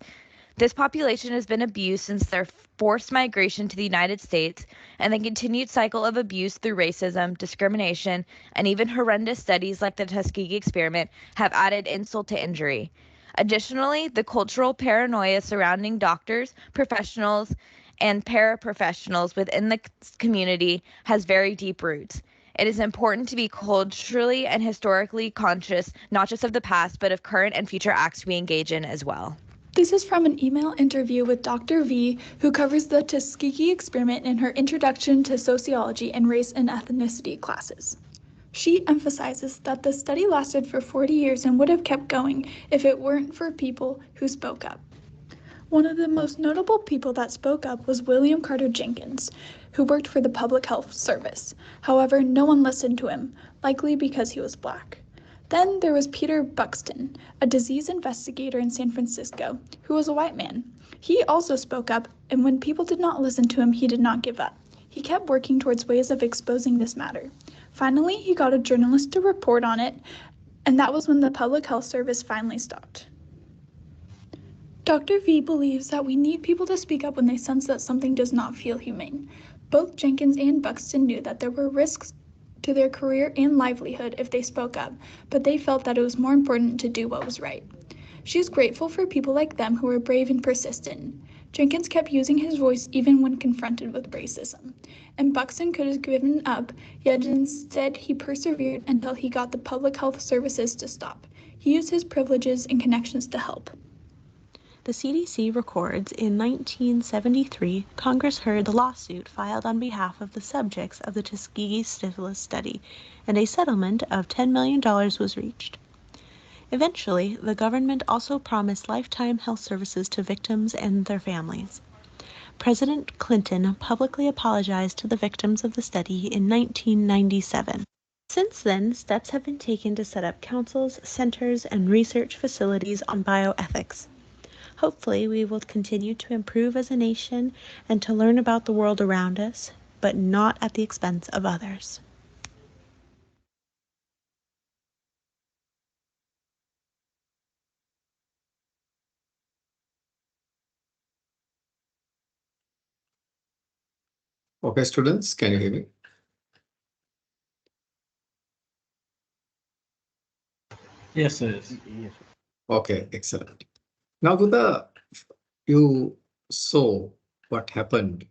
This population has been abused since their forced migration to the United States, and the continued cycle of abuse through racism, discrimination, and even horrendous studies like the Tuskegee experiment have added insult to injury. Additionally, the cultural paranoia surrounding doctors, professionals, and paraprofessionals within the community has very deep roots. It is important to be culturally and historically conscious, not just of the past, but of current and future acts we engage in as well." This is from an email interview with Dr. V, who covers the Tuskegee experiment in her Introduction to Sociology and Race and Ethnicity classes. She emphasizes that the study lasted for 40 years and would have kept going if it weren't for people who spoke up. One of the most notable people that spoke up was William Carter Jenkins, who worked for the Public Health Service. However, no one listened to him, likely because he was Black. Then there was Peter Buxton, a disease investigator in San Francisco, who was a white man. He also spoke up, and when people did not listen to him, he did not give up. He kept working towards ways of exposing this matter. Finally, he got a journalist to report on it, and that was when the Public Health Service finally stopped. Dr. V believes that we need people to speak up when they sense that something does not feel humane. Both Jenkins and Buxton knew that there were risks to their career and livelihood if they spoke up, but they felt that it was more important to do what was right. She is grateful for people like them who are brave and persistent. Jenkins kept using his voice even when confronted with racism, and Buxton could have given up, yet instead he persevered until he got the Public Health Services to stop. He used his privileges and connections to help. The CDC records in 1973, Congress heard the lawsuit filed on behalf of the subjects of the Tuskegee syphilis study, and a settlement of $10 million was reached. Eventually, the government also promised lifetime health services to victims and their families. President Clinton publicly apologized to the victims of the study in 1997. Since then, steps have been taken to set up councils, centers, and research facilities on bioethics. Hopefully, we will continue to improve as a nation and to learn about the world around us, but not at the expense of others. Okay, students, can you hear me? Yes, yes. Yes. Okay, excellent. Now, Guda, you saw what happened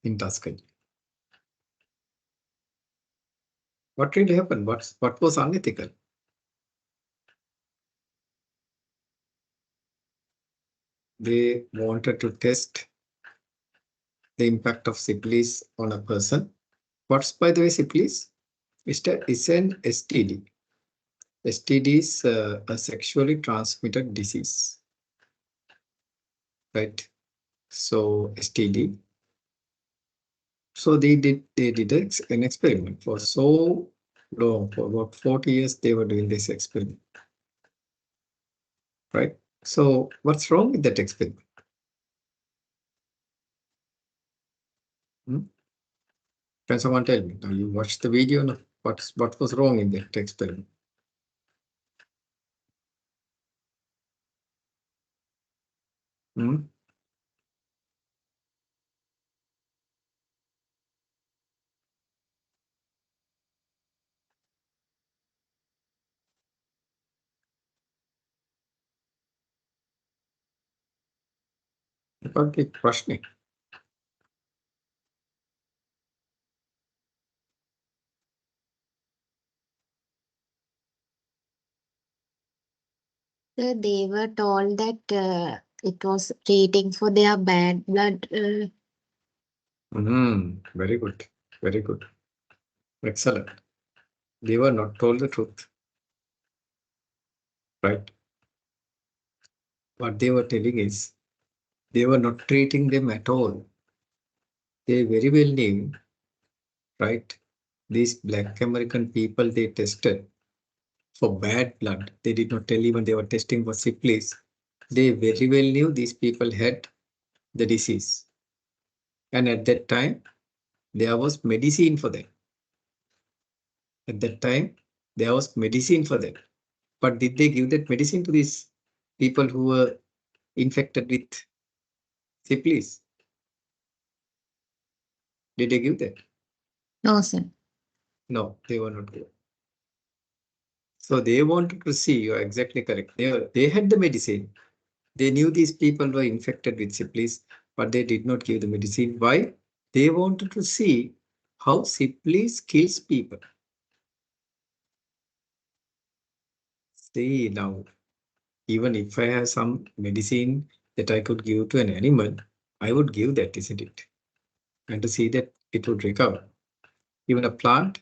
in Tuscany. What really happened? What was unethical? They wanted to test the impact of syphilis on a person. What's, by the way, syphilis? It's an STD. STD is a sexually transmitted disease, right? So STD. So they did an experiment for so long, for about 40 years. They were doing this experiment, right? So what's wrong with that experiment? Can someone tell me? Now you watched the video. No? What was wrong in that experiment? Hmm? Public questioning. So they were told that it was treating for their bad blood. Very good. Very good. Excellent. They were not told the truth, right? What they were telling is they were not treating them at all. They very well knew, right? These Black American people they tested for bad blood. They did not tell even they were testing for syphilis. They very well knew these people had the disease. And at that time, there was medicine for them. At that time, there was medicine for them. But did they give that medicine to these people who were infected with syphilis? Did they give that? No, sir. No, they were not good. So they wanted to see, you're exactly correct. They had the medicine. They knew these people were infected with syphilis, but they did not give the medicine. Why? They wanted to see how syphilis kills people. See now, even if I have some medicine that I could give to an animal, I would give that, isn't it? And to see that it would recover. Even a plant,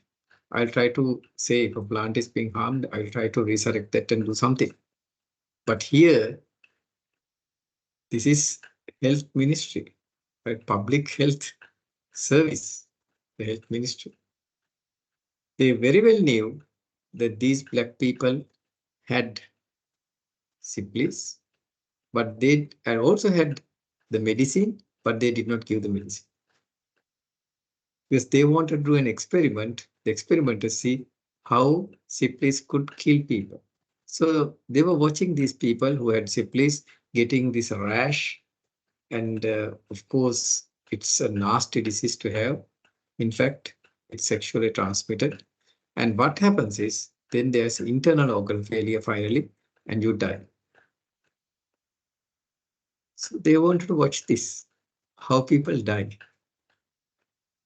I'll try to say if a plant is being harmed, I'll try to resurrect that and do something. But here, this is health ministry, right? Public health service, the health ministry. They very well knew that these black people had syphilis, but they had also had the medicine, but they did not give the medicine. Because they wanted to do an experiment, the experiment to see how syphilis could kill people. So they were watching these people who had syphilis getting this rash. And of course, it's a nasty disease to have. In fact, it's sexually transmitted. And what happens is then there's internal organ failure finally, and you die. So they wanted to watch this, how people die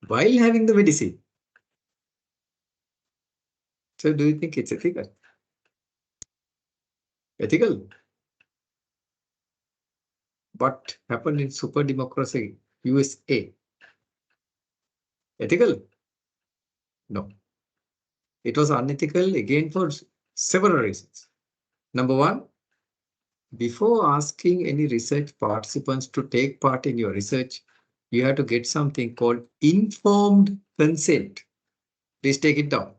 while having the medicine. So do you think it's ethical? Ethical? What happened in super democracy, USA? Ethical? No. It was unethical again for several reasons. Number one, before asking any research participants to take part in your research, you have to get something called informed consent. Please take it down.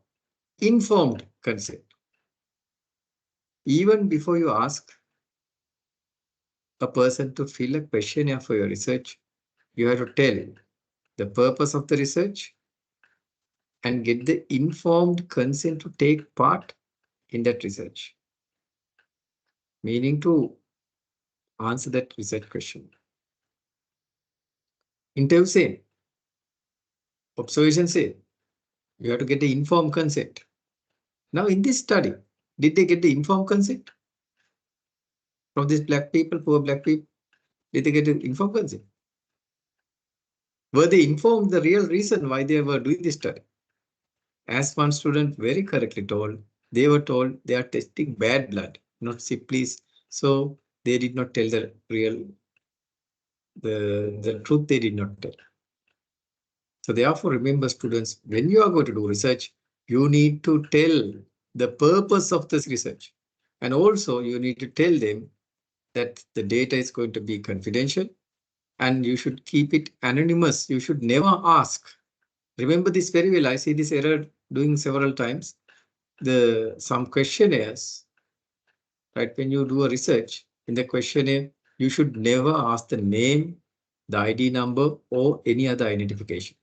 Informed consent. Even before you ask a person to fill a questionnaire for your research, you have to tell the purpose of the research and get the informed consent to take part in that research. Meaning to answer that research question. Interview same. Observation same. You have to get the informed consent. Now in this study, Did they get the informed consent from these black people, poor black people? Did they get the informed consent? Were they informed the real reason why they were doing this study? As one student very correctly told, they were told they are testing bad blood, not syphilis. So they did not tell the real, the truth they did not tell. So therefore, remember students, when you are going to do research, you need to tell the purpose of this research. And also you need to tell them that the data is going to be confidential and you should keep it anonymous. You should never ask. Remember this very well. I see this error doing several times. Some questionnaires, right? When you do a research in the questionnaire, you should never ask the name, the ID number, or any other identification.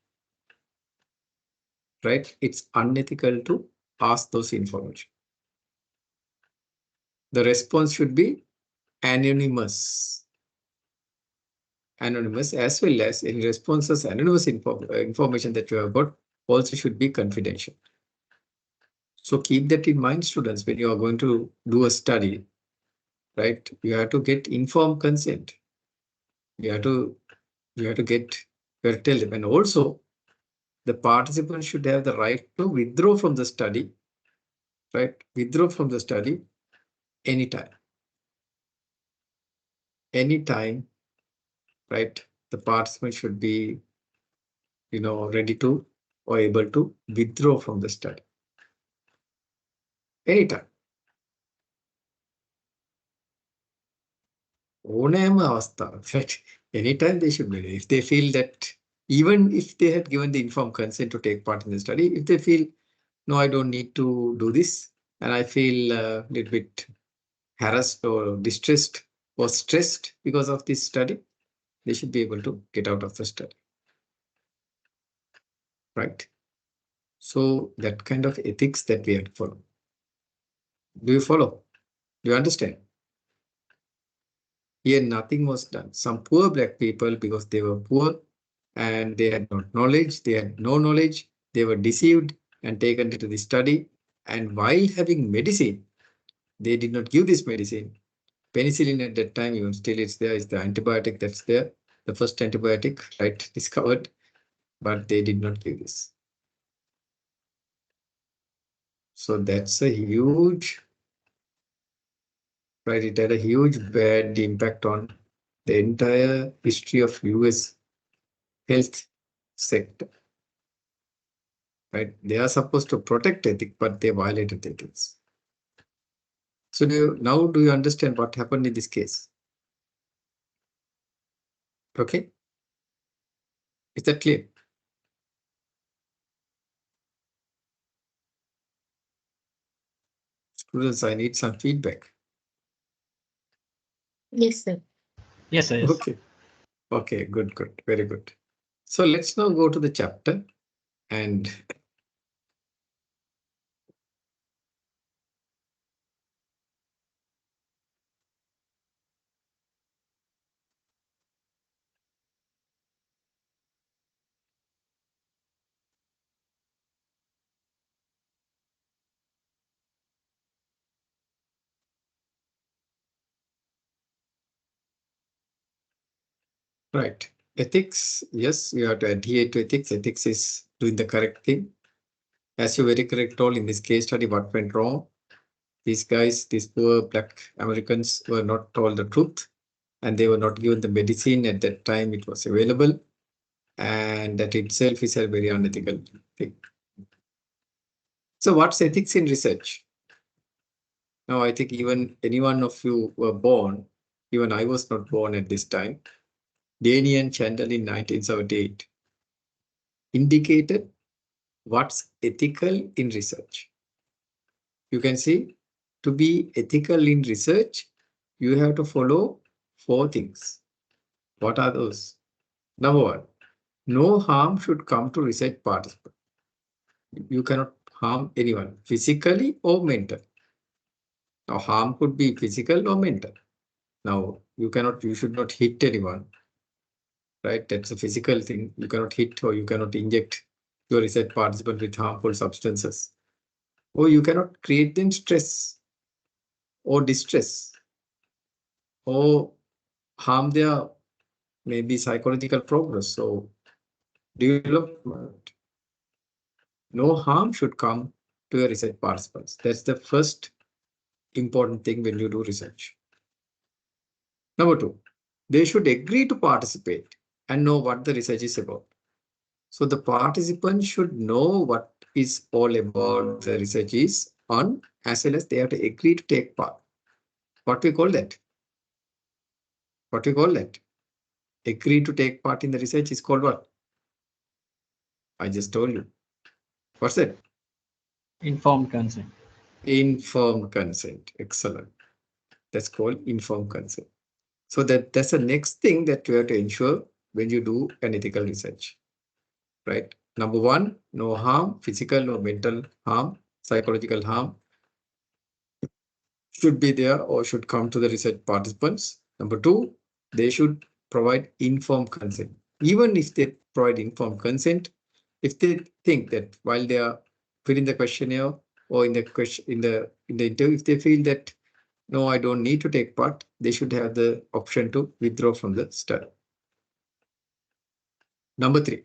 Right? It's unethical to ask those information. The response should be anonymous. Anonymous, as well as in responses, anonymous information that you have got also should be confidential. So keep that in mind, students, when you are going to do a study, right? You have to get informed consent. You have to tell them. And also the participants should have the right to withdraw from the study, right? Withdraw from the study anytime. Anytime, right? The participant should be, ready to or able to withdraw from the study. Anytime. Right? Anytime they should be. If they feel that, even if they had given the informed consent to take part in the study, if they feel, no, I don't need to do this, and I feel a little bit harassed or distressed or stressed because of this study, they should be able to get out of the study. Right? So that kind of ethics that we have to follow. Do you follow? Do you understand? Here nothing was done. Some poor black people, because they were poor and they had no knowledge, they were deceived and taken into the study. And while having medicine, they did not give this medicine. Penicillin at that time, even still it's there, is the antibiotic that's there, the first antibiotic, right, discovered, but they did not give this. So that's a huge, right, it had a huge bad impact on the entire history of US health sector. Right? They are supposed to protect ethics, but they violated ethics. So now do you understand what happened in this case? Okay. Is that clear? Students, I need some feedback. Yes, sir. Yes, sir. Yes. Okay. Okay, good, good, very good. So let's now go to the chapter and right. Ethics, yes, you have to adhere to ethics. Ethics is doing the correct thing. As you very correct told in this case study, what went wrong? These guys, these poor black Americans were not told the truth and they were not given the medicine at that time it was available. And that itself is a very unethical thing. So what's ethics in research? Now, I think even any one of you were born, even I was not born at this time. Daney and Chandler in 1978 indicated what's ethical in research. You can see, to be ethical in research, you have to follow 4 things. What are those? Number 1, no harm should come to research participants. You cannot harm anyone, physically or mentally. Now, harm could be physical or mental. Now, you should not hit anyone, right? That's a physical thing. You cannot hit or you cannot inject your research participant with harmful substances. Or you cannot create them stress. or distress or harm their maybe psychological progress or development. No harm should come to your research participants. That's the first important thing when you do research. Number two, they should agree to participate and know what the research is about. So the participants should know what is all about the research is on, as well as they have to agree to take part. What we call that? What we call that? Agree to take part in the research is called what? I just told you. What's that? Informed consent. Informed consent. Excellent. That's called informed consent. So that's the next thing that you have to ensure when you do an ethical research, right? Number one, no harm, physical or mental harm, psychological harm should be there or should come to the research participants. Number two, they should provide informed consent. Even if they provide informed consent, if they think that while they are filling the questionnaire or in the question in the interview, if they feel that no, I don't need to take part, they should have the option to withdraw from the study. Number three,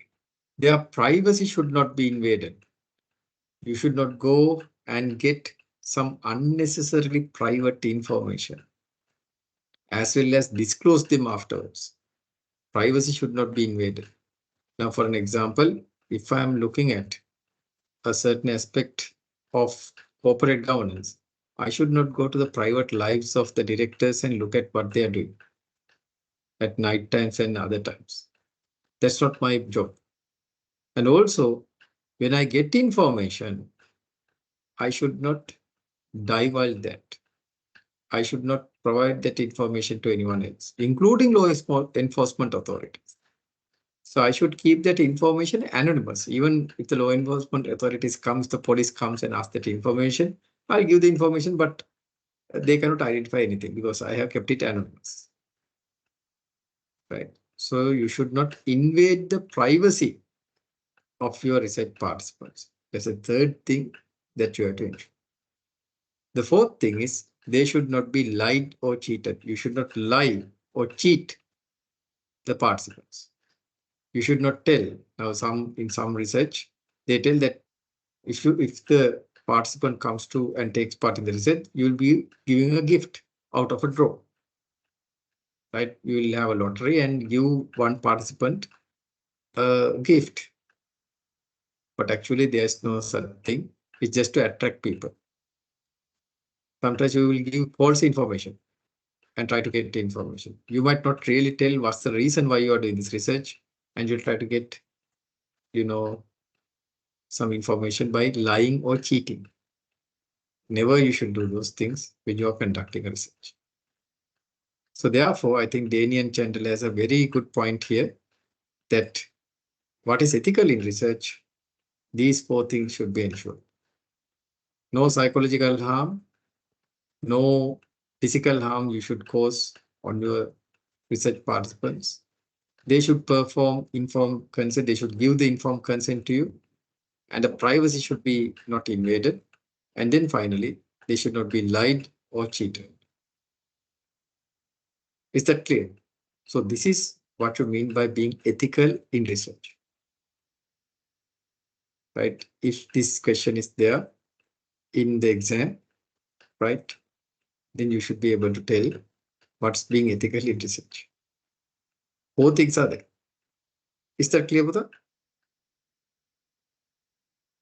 their privacy should not be invaded. You should not go and get some unnecessarily private information, as well as disclose them afterwards. Privacy should not be invaded. Now, for an example, if I'm looking at a certain aspect of corporate governance, I should not go to the private lives of the directors and look at what they are doing at night times and other times. That's not my job. And also, when I get information, I should not divulge that. I should not provide that information to anyone else, including law enforcement authorities. So I should keep that information anonymous. Even if the law enforcement authorities comes, the police comes and asks that information, I'll give the information, but they cannot identify anything because I have kept it anonymous. Right. So you should not invade the privacy of your research participants. That's the third thing that you have to ensure. The fourth thing is they should not be lied or cheated. You should not lie or cheat the participants. You should not tell. Now, in some research, they tell that if the participant comes to and takes part in the research, you will be giving a gift out of a draw. Right? You will have a lottery and give one participant a gift. But actually, there's no such thing. It's just to attract people. Sometimes you will give false information and try to get information. You might not really tell what's the reason why you are doing this research, and you'll try to get, some information by lying or cheating. Never you should do those things when you are conducting a research. So therefore, I think Danny and Chandler has a very good point here that what is ethical in research, these four things should be ensured. No psychological harm, no physical harm you should cause on your research participants. They should perform informed consent. They should give the informed consent to you, and the privacy should be not invaded. And then finally, they should not be lied or cheated. Is that clear? So this is what you mean by being ethical in research. Right? If this question is there in the exam, right, then you should be able to tell what's being ethical in research. Four things are there. Is that clear, Buddha?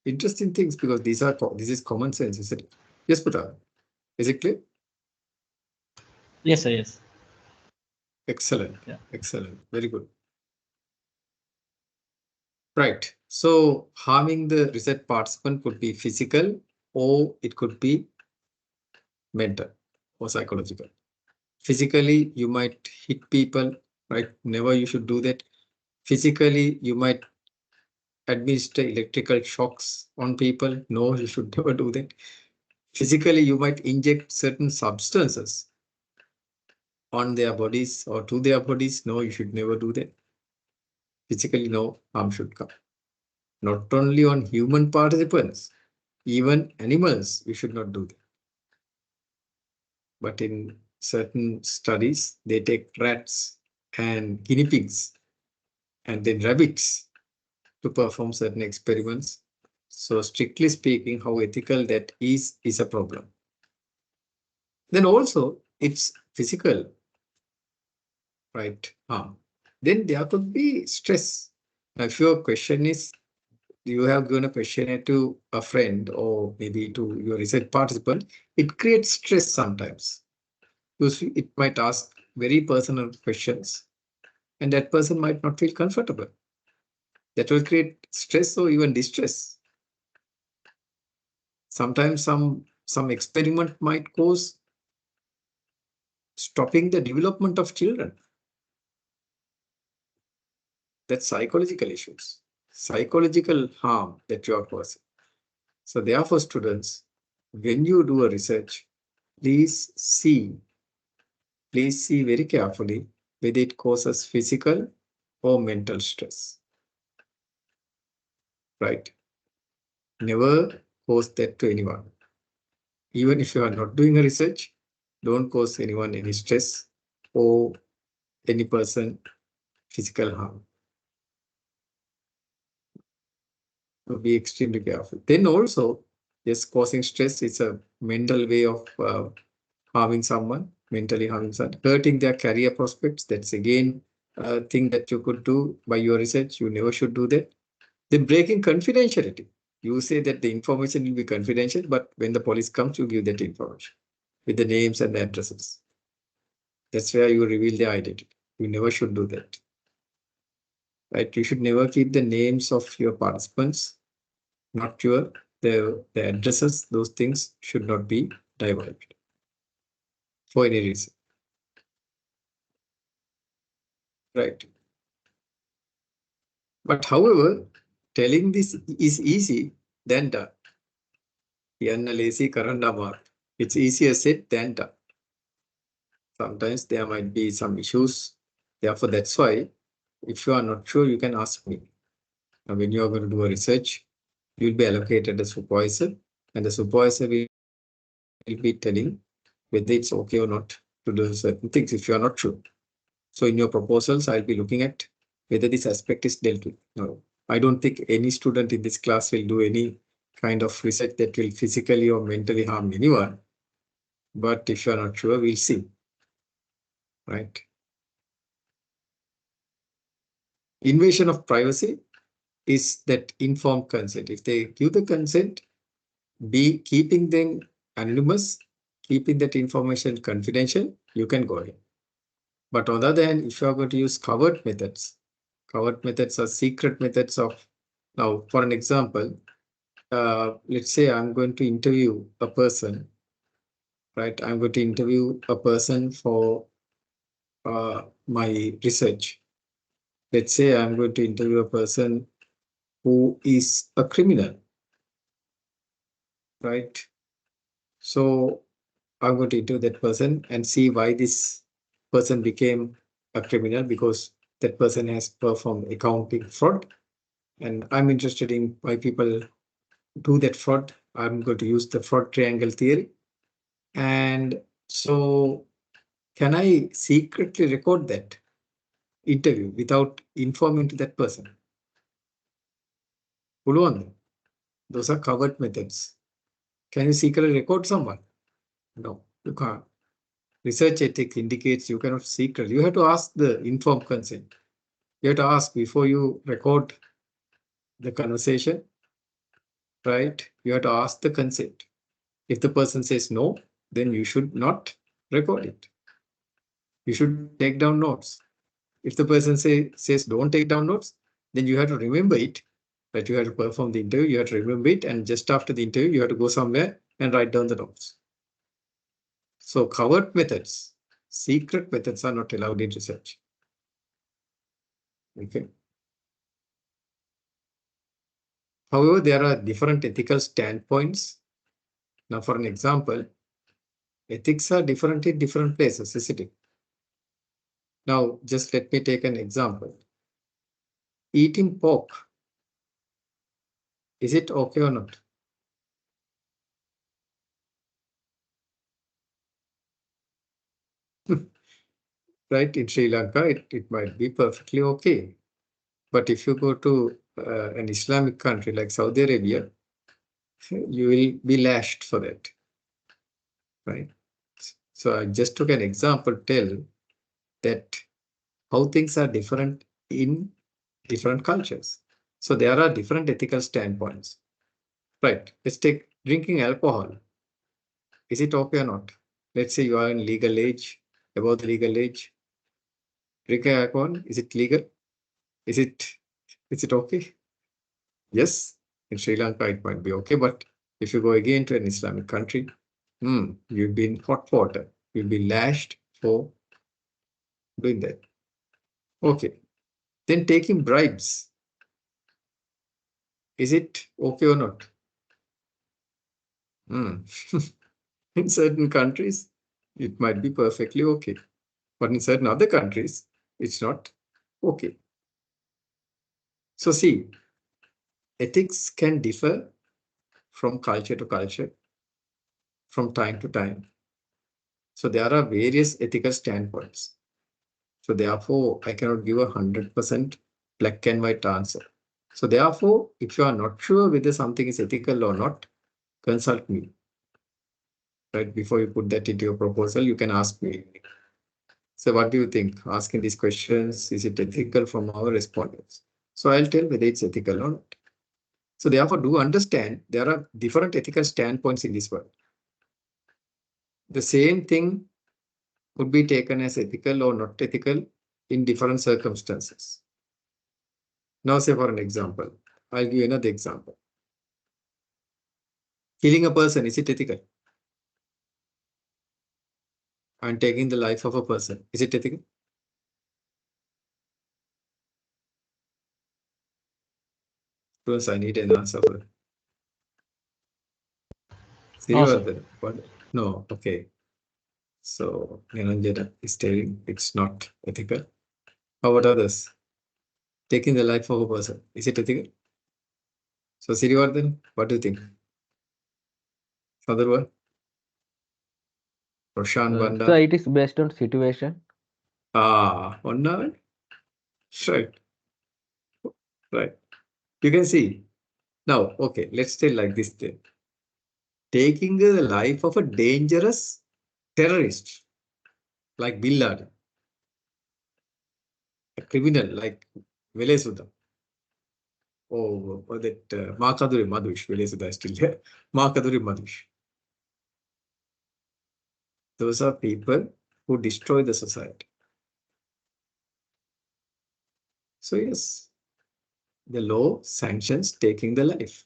Interesting things, because this is common sense, isn't it? Yes, Buddha. Is it clear? Yes, sir. Yes. Excellent. Yeah. Excellent. Very good. Right. So harming the research participant could be physical, or it could be mental or psychological. Physically, you might hit people, right? Never you should do that. Physically, you might administer electrical shocks on people. No, you should never do that. Physically, you might inject certain substances on their bodies or to their bodies. No, you should never do that. Physically, no harm should come. Not only on human participants, even animals, you should not do that. but in certain studies, they take rats and guinea pigs and then rabbits to perform certain experiments. So strictly speaking, how ethical that is a problem. Then also it's physical, right, harm. Then there could be stress. Now, if your question is, you have given a questionnaire to a friend or maybe to your research participant, it creates stress sometimes. Because it might ask very personal questions and that person might not feel comfortable. That will create stress or even distress. Sometimes some experiment might cause stopping the development of children. That's psychological issues, psychological harm that you are causing. So therefore, students, when you do a research, please see very carefully whether it causes physical or mental stress. Right? Never cause that to anyone. Even if you are not doing a research, don't cause anyone any stress or any person physical harm. So be extremely careful. Then also, yes, causing stress is a mental way of harming someone, mentally harming someone, hurting their career prospects. That's again a thing that you could do by your research. You never should do that. Then breaking confidentiality. You say that the information will be confidential, but when the police comes, you give that information with the names and the addresses. That's where you reveal their identity. You never should do that. Right? You should never keep the names of your participants, not the addresses. Those things should not be divulged for any reason. Right. But however, telling this is easy than done. It's easier said than done. Sometimes there might be some issues. Therefore, that's why if you are not sure, you can ask me. Now, when you are going to do a research, you will be allocated a supervisor, and the supervisor will be telling whether it's okay or not to do certain things if you are not sure. So in your proposals, I'll be looking at whether this aspect is dealt with. No, I don't think any student in this class will do any kind of research that will physically or mentally harm anyone. But if you're not sure, we'll see. Right? Invasion of privacy is that informed consent. If they give the consent, be keeping them anonymous, keeping that information confidential, you can go ahead. But on the other hand, if you are going to use covert methods are secret methods of, now for an example, let's say I'm going to interview a person, right? I'm going to interview a person for my research. Let's say I'm going to interview a person who is a criminal, right? So I'm going to interview that person and see why this person became a criminal, because that person has performed accounting fraud. And I'm interested in why people do that fraud. I'm going to use the fraud triangle theory. And so can I secretly record that interview without informing to that person? Those are covert methods. Can you secretly record someone? No, you can't. Research ethics indicates you cannot secretly. You have to ask the informed consent. You have to ask before you record the conversation, right? You have to ask the consent. If the person says no, then you should not record it. You should take down notes. If the person says don't take down notes, then you have to remember it, that you have to perform the interview, you have to remember it, and just after the interview, you have to go somewhere and write down the notes. So covert methods, secret methods are not allowed in research. Okay. However, there are different ethical standpoints. Now, for an example, ethics are different in different places, isn't it? Now, just let me take an example. Eating pork, is it okay or not? right? In Sri Lanka, it might be perfectly okay. But if you go to an Islamic country like Saudi Arabia, you will be lashed for that, right? So I just took an example to tell that how things are different in different cultures. So there are different ethical standpoints, right? Let's take drinking alcohol. Is it okay or not? Let's say you are in legal age, above the legal age. Drinking alcohol, is it legal? Is it okay? Yes, in Sri Lanka it might be okay, but if you go again to an Islamic country, you'll be in hot water. You'll be lashed for doing that. Okay. Then taking bribes. Is it okay or not? In certain countries, it might be perfectly okay. But in certain other countries, it's not okay. So see, ethics can differ from culture to culture, from time to time. So there are various ethical standpoints. So therefore, I cannot give a 100% black and white answer. So therefore, if you are not sure whether something is ethical or not, consult me. Right before you put that into your proposal, you can ask me. So what do you think? Asking these questions, is it ethical from our respondents? So I'll tell whether it's ethical or not. So therefore, do understand there are different ethical standpoints in this world. The same thing would be taken as ethical or not ethical in different circumstances. Now, say for an example, I'll give you another example. Killing a person, is it ethical? And taking the life of a person, is it ethical? Because I need an answer for it. Sirivardan, what? No, okay. So Niranjana is telling it's not ethical. How about others? Taking the life of a person, is it ethical? So Sirivardan, what do you think? Other one? Roshan Banda. So it is based on situation. On now? Right. Right. You can see. Now, okay, let's say like this then. Taking the life of a dangerous terrorist like Bin Laden, a criminal like Velesuda, or that Makaduri Madhush, Velesuda is still there, Makaduri Madhush. Those are people who destroy the society. So yes, the law sanctions taking the life.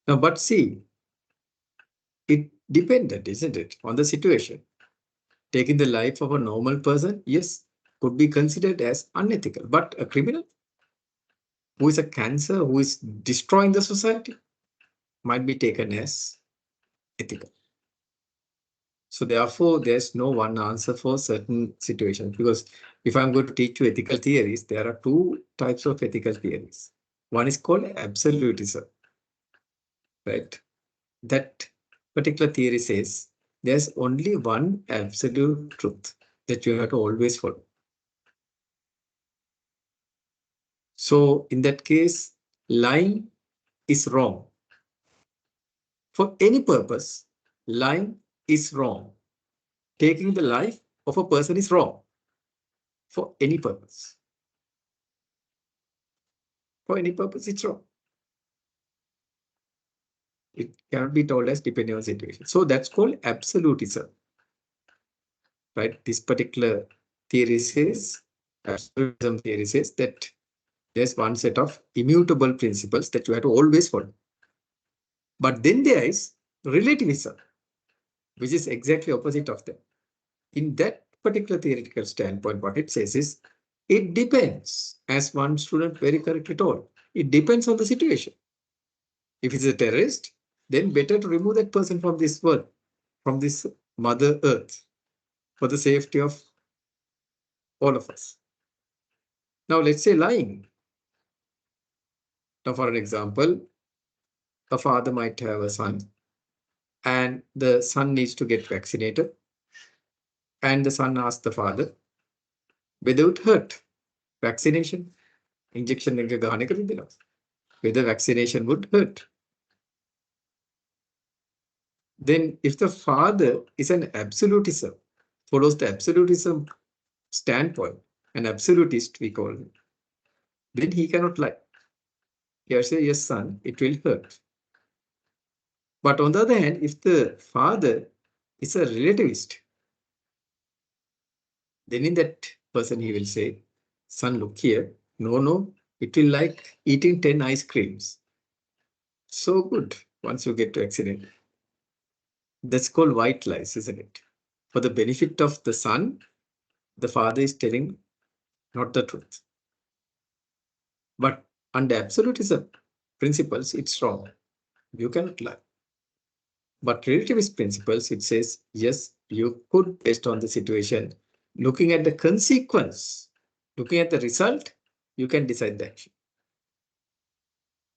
Now, but see, it dependent, isn't it, on the situation. Taking the life of a normal person, yes, could be considered as unethical, but a criminal who is a cancer, who is destroying the society, might be taken as ethical. So therefore, there's no one answer for certain situations, because if I'm going to teach you ethical theories, there are two types of ethical theories. One is called absolutism, right? That particular theory says there's only one absolute truth that you have to always follow. So in that case, lying is wrong. For any purpose, lying is wrong. Taking the life of a person is wrong. For any purpose. For any purpose, it's wrong. It cannot be told as depending on situation. So that's called absolutism. Right? This particular theory says, absolutism theory says that there's one set of immutable principles that you have to always follow. But then there is relativism, which is exactly opposite of that. In that particular theoretical standpoint, what it says is, it depends, as one student very correctly told, it depends on the situation. If it's a terrorist, then better to remove that person from this world, from this Mother Earth, for the safety of all of us. Now, let's say lying. Now, for an example, a father might have a son, and the son needs to get vaccinated. And the son asked the father whether it would hurt. Vaccination, injection, whether vaccination would hurt. Then if the father is an absolutism, follows the absolutism standpoint, an absolutist we call him, then he cannot lie. He will say, yes, son, it will hurt. But on the other hand, if the father is a relativist, then in that person he will say, son, look here, no, it will like eating 10 ice creams. So good once you get to accident. That's called white lies, isn't it? For the benefit of the son, the father is telling not the truth. But under absolutism principles, it's wrong. You cannot lie. But relativist principles, it says, yes, you could, based on the situation, looking at the consequence, looking at the result, you can decide the action.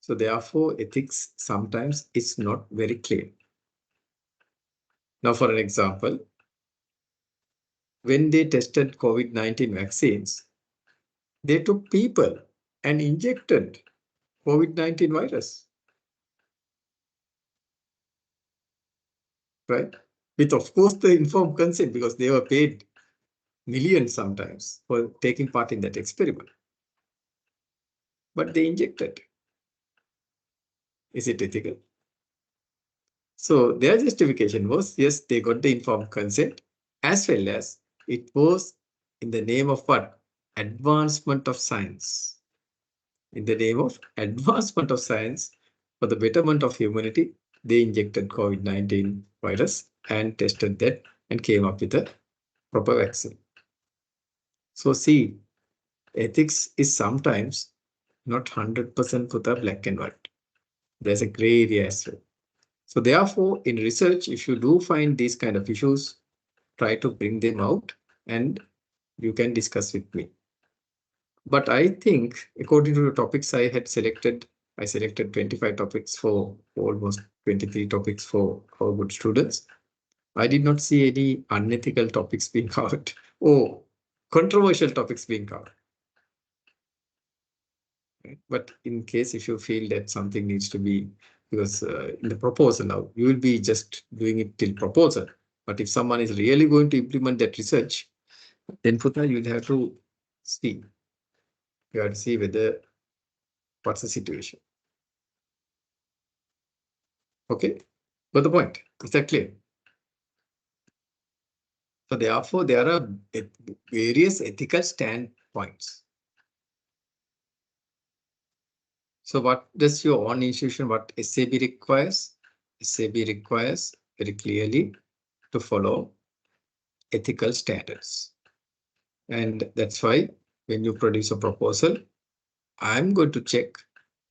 So therefore, ethics sometimes is not very clear. Now, for an example, when they tested COVID-19 vaccines, they took people and injected COVID-19 virus. Right? With, of course, the informed consent, because they were paid millions sometimes for taking part in that experiment. But they injected. Is it ethical? So their justification was, yes, they got the informed consent, as well as it was in the name of what? Advancement of science. In the name of advancement of science, for the betterment of humanity, they injected COVID-19 virus and tested that and came up with a proper vaccine. So see, ethics is sometimes not 100% put up black and white. There's a gray area as well. So therefore, in research, if you do find these kind of issues, try to bring them out and you can discuss with me. But I think according to the topics I had selected, I selected 25 topics for almost 23 topics for our good students. I did not see any unethical topics being covered or controversial topics being covered. But in case if you feel that something needs to be, because in the proposal now, you will be just doing it till proposal. But if someone is really going to implement that research, then Putra, you'll have to see. You have to see whether what's the situation. Okay, got the point? Is that clear? So therefore, there are various ethical standpoints. So what does your own institution, what SAB requires? SAB requires very clearly to follow ethical standards. And that's why when you produce a proposal, I'm going to check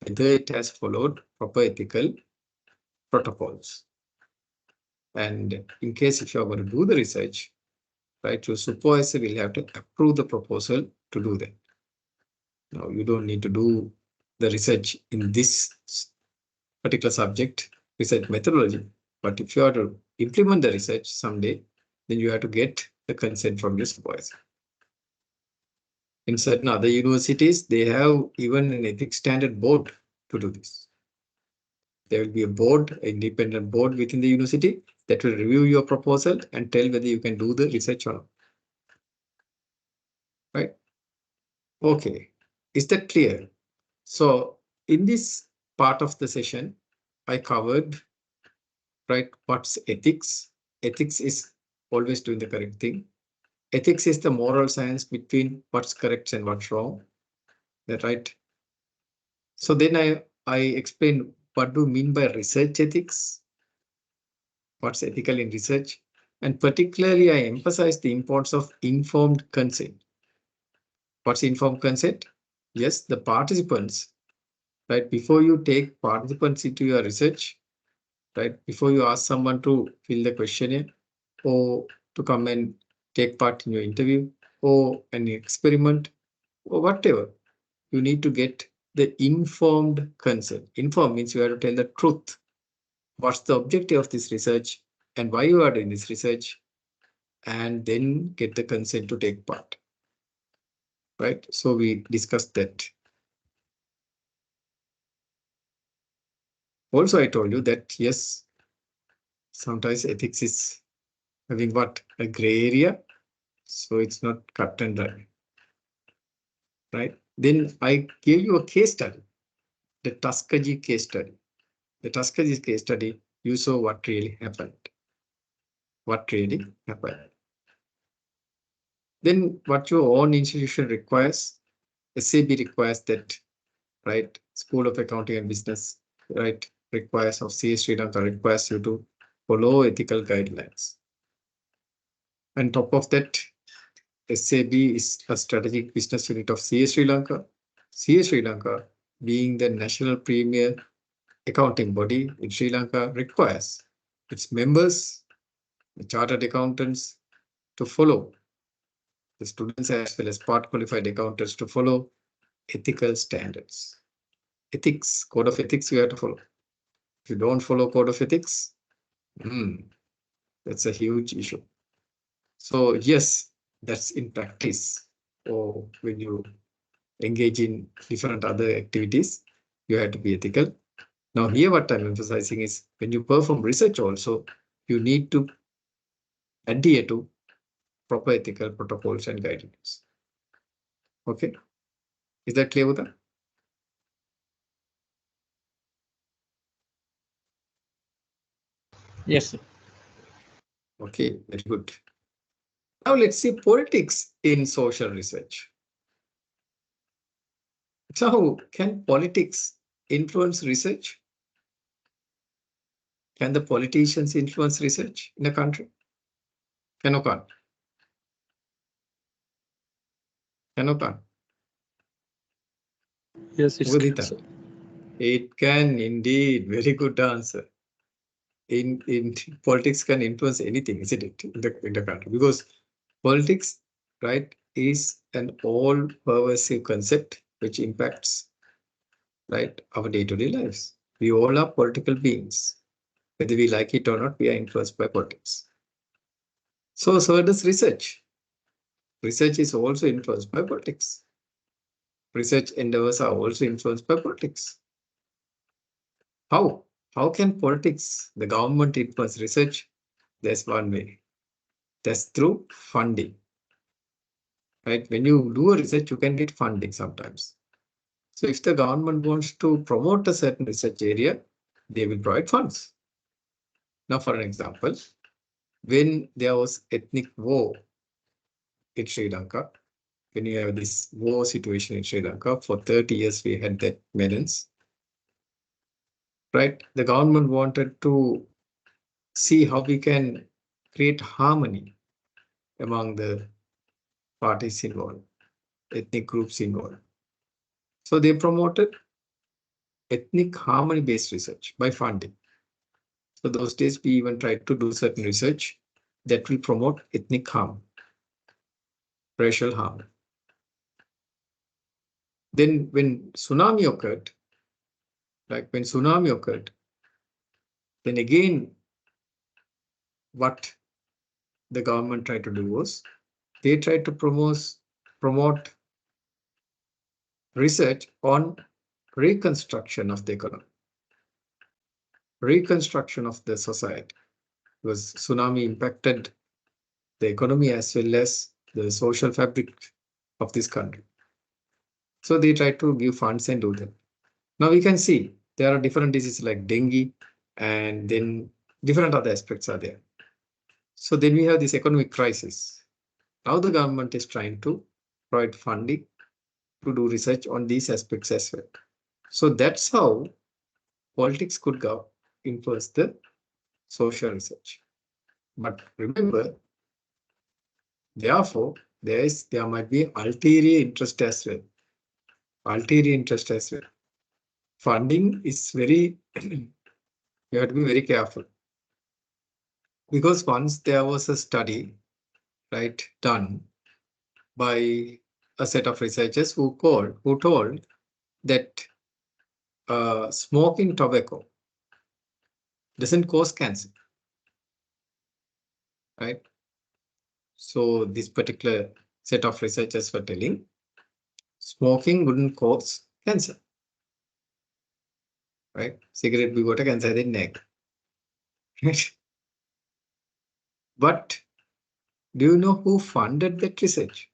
whether it has followed proper ethical protocols. And in case if you're going to do the research, right, your supervisor will have to approve the proposal to do that. Now, you don't need to do the research in this particular subject, research methodology. But if you are to implement the research someday, then you have to get the consent from your supervisor. In certain other universities, they have even an ethics standard board to do this. There will be a board, an independent board within the university that will review your proposal and tell whether you can do the research or not. Right? Okay. Is that clear? So in this part of the session, I covered, right, what's ethics. Ethics is always doing the correct thing. Ethics is the moral science between what's correct and what's wrong. That right? So then I explained what do you mean by research ethics? What's ethical in research? And particularly, I emphasize the importance of informed consent. What's informed consent? Yes, the participants, right? Before you take participants into your research, right? Before you ask someone to fill the questionnaire or to come and take part in your interview or an experiment or whatever, you need to get the informed consent. Informed means you have to tell the truth. What's the objective of this research and why you are doing this research? and then get the consent to take part. Right? So we discussed that. Also, I told you that yes, sometimes ethics is having what? A gray area. So it's not cut and dry. Right? Then I gave you a case study, the Tuskegee case study. The Tuskegee case study, you saw what really happened. What really happened. Then what your own institution requires, SAB requires that, right? School of Accounting and Business, right? Requires of CS Srilanka requires you to follow ethical guidelines. On top of that, SAB is a strategic business unit of CS Sri Lanka. CS Sri Lanka, being the national premier accounting body in Sri Lanka, requires its members, the chartered accountants, to follow, the students as well as part qualified accountants to follow ethical standards. Ethics, code of ethics you have to follow. If you don't follow code of ethics, that's a huge issue. So yes, that's in practice, or when you engage in different other activities, you have to be ethical. Now here what I'm emphasizing is when you perform research also, you need to adhere to proper ethical protocols and guidelines. Okay, is that clear with that? Yes, sir. Okay, very good. Now let's see politics in social research. So can politics influence research? Can the politicians influence research in a country? Can or can't? Can or can't? Yes, it's can, sir. It can indeed. Very good answer. In politics can influence anything, isn't it, in the country? Because politics, right, is an all-pervasive concept which impacts, right, our day-to-day lives. We all are political beings. Whether we like it or not, we are influenced by politics. So does research. Research is also influenced by politics. Research endeavors are also influenced by politics. How? How can politics, the government, influence research? There's one way. That's through funding. Right? When you do a research, you can get funding sometimes. So if the government wants to promote a certain research area, they will provide funds. Now, for an example, when there was ethnic war in Sri Lanka, when you have this war situation in Sri Lanka, for 30 years we had that menace, right? The government wanted to see how we can create harmony among the parties involved, ethnic groups involved. So they promoted ethnic harmony-based research by funding. So those days we even tried to do certain research that will promote ethnic harmony, racial harmony. Then when tsunami occurred, then again, what the government tried to do was, they tried to promote research on reconstruction of the economy, reconstruction of the society, because tsunami impacted the economy as well as the social fabric of this country. So they try to give funds and do that. Now we can see there are different diseases like dengue, and then different other aspects are there. So then we have this economic crisis. Now the government is trying to provide funding to do research on these aspects as well. So that's how politics could influence the social research. But remember, therefore, there might be ulterior interest as well. Ulterior interest as well. Funding is very, you have to be very careful. Because once there was a study, right, done by a set of researchers who told that smoking tobacco doesn't cause cancer, right? So this particular set of researchers were telling smoking wouldn't cause cancer. Right? Cigarette we got a cancer in neck. But do you know who funded that research?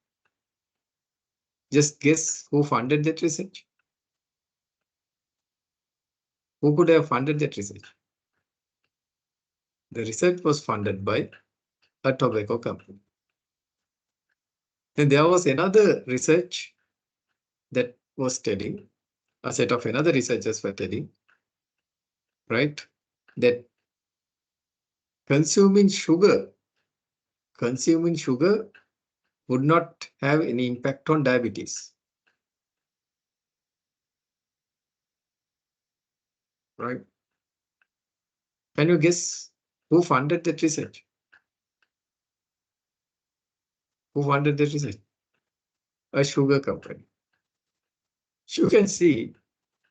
Just guess who funded that research? Who could have funded that research? The research was funded by a tobacco company. Then there was another research that was telling, a set of another researchers were telling, right, that consuming sugar would not have any impact on diabetes. Right? Can you guess who funded that research? Who funded that research? A sugar company. You can see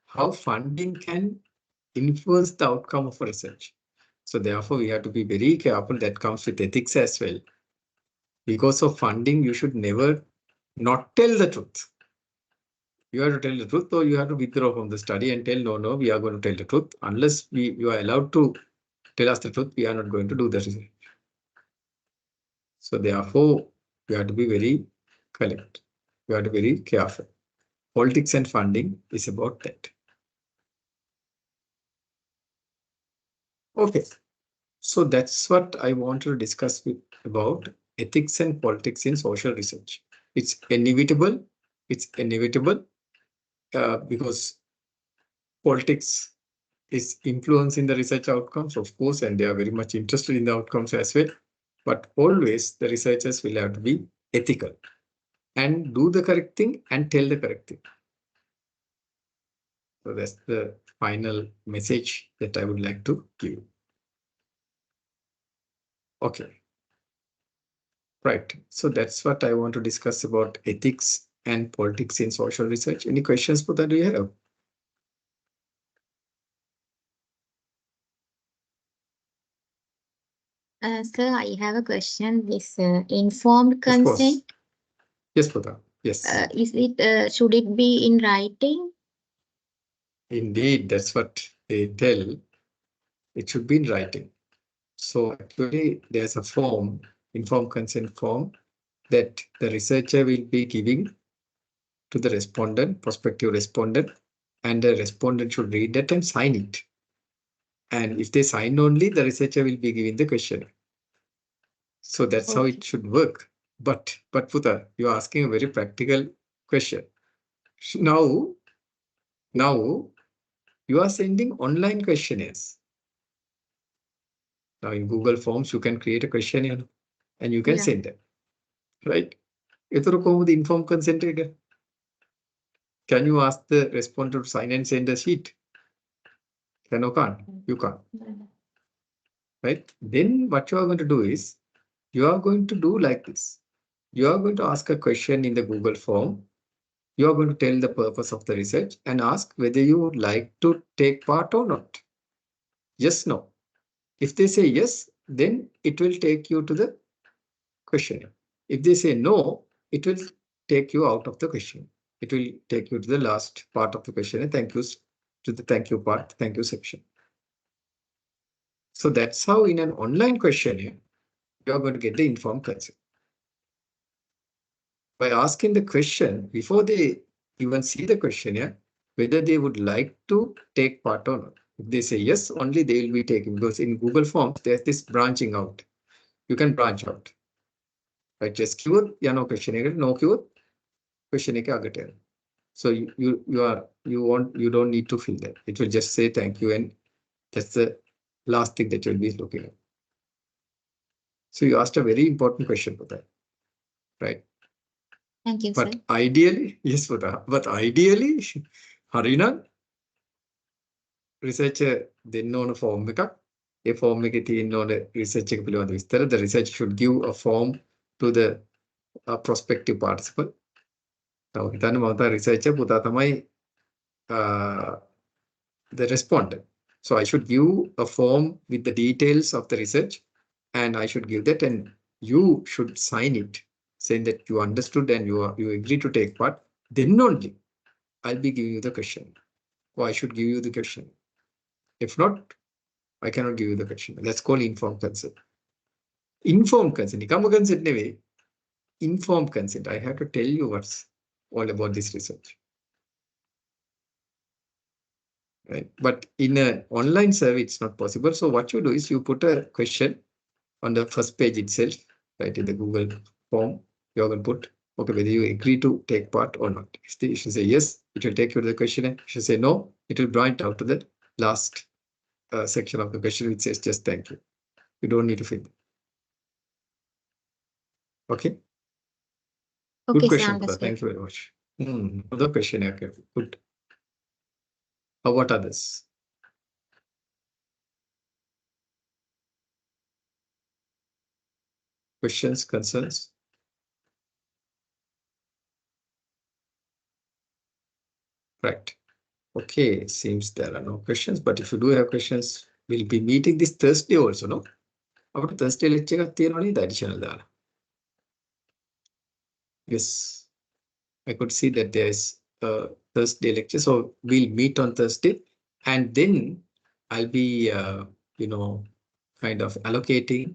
how funding can influence the outcome of research. So therefore, we have to be very careful. That comes with ethics as well. Because of funding, you should never not tell the truth. You have to tell the truth, or you have to withdraw from the study and tell, no, we are going to tell the truth. Unless you are allowed to tell us the truth, we are not going to do the research. So therefore, you have to be very correct. You have to be very careful. Politics and funding is about that. Okay. So that's what I want to discuss about ethics and politics in social research. It's inevitable. It's inevitable because politics is influencing the research outcomes, of course, and they are very much interested in the outcomes as well. But always the researchers will have to be ethical and do the correct thing and tell the correct thing. So that's the final message that I would like to give. Okay. Right. So that's what I want to discuss about ethics and politics in social research. Any questions for that do you have? Sir, I have a question. This informed Of course. consent, Yes, Pradha. Yes. should it be in writing? Indeed, that's what they tell. It should be in writing. So actually, there's a form, informed consent form, that the researcher will be giving to the respondent, prospective respondent, and the respondent should read that and sign it. And if they sign only, the researcher will be giving the question. So that's how it should work. But Putha, you're asking a very practical question. Now you are sending online questionnaires. Now in Google Forms, you can create a questionnaire and you can send them, right? The informed consent. Can you ask the respondent to sign and send a sheet? Can or can't? You can't. Right? Then what you are going to do is, you are going to do like this. You are going to ask a question in the Google form. You are going to tell the purpose of the research and ask whether you would like to take part or not. Yes, no. If they say yes, then it will take you to the questionnaire. If they say no, it will take you out of the question. It will take you to the last part of the questionnaire. Thank you to the thank you part, thank you section. So that's how in an online questionnaire, you are going to get the informed consent. By asking the question before they even see the questionnaire, whether they would like to take part or not. If they say yes, only they will be taking, because in Google Forms, there's this branching out. You can branch out. Right? Just keyword, no questionnaire, no keyword, questionnaire. So you don't need to fill that. It will just say thank you, and that's the last thing that you'll be looking at. So you asked a very important question for that, right? Thank you, but sir. Ideally, yes, but ideally, Harina, researcher දෙන්න ඕන form එකක්. ඒ form එකේ තියෙන්න ඕන research එක පිළිබඳ විස්තර. The research should give a form to the prospective participant. Now, හිතන්න මම තමයි researcher, පුතා තමයි the respondent. So I should give a form with the details of the research, and I should give that, and you should sign it saying that you understood and you agree to take part. Then only I'll be giving you the question, or I should give you the question. If not, I cannot give you the question. That's called informed consent. Informed consent. Nikama consent never. Informed consent. I have to tell you what's all about this research. Right? But in an online survey, it's not possible. So what you do is you put a question on the first page itself, right, in the Google form. You're going to put, okay, whether you agree to take part or not. If you say yes, it will take you to the questionnaire. If you say no, it will branch out to the last section of the question, which says just thank you. You don't need to fill it. Okay. Okay, Good question, sir, Thank you very much. Other question, okay, good. How about others? Questions, concerns? Right. Okay, it seems there are no questions, but if you do have questions, we'll be meeting this Thursday also, no? About Thursday lecture additional. Yes, I could see that there's a Thursday lecture, so we'll meet on Thursday, and then I'll be, kind of allocating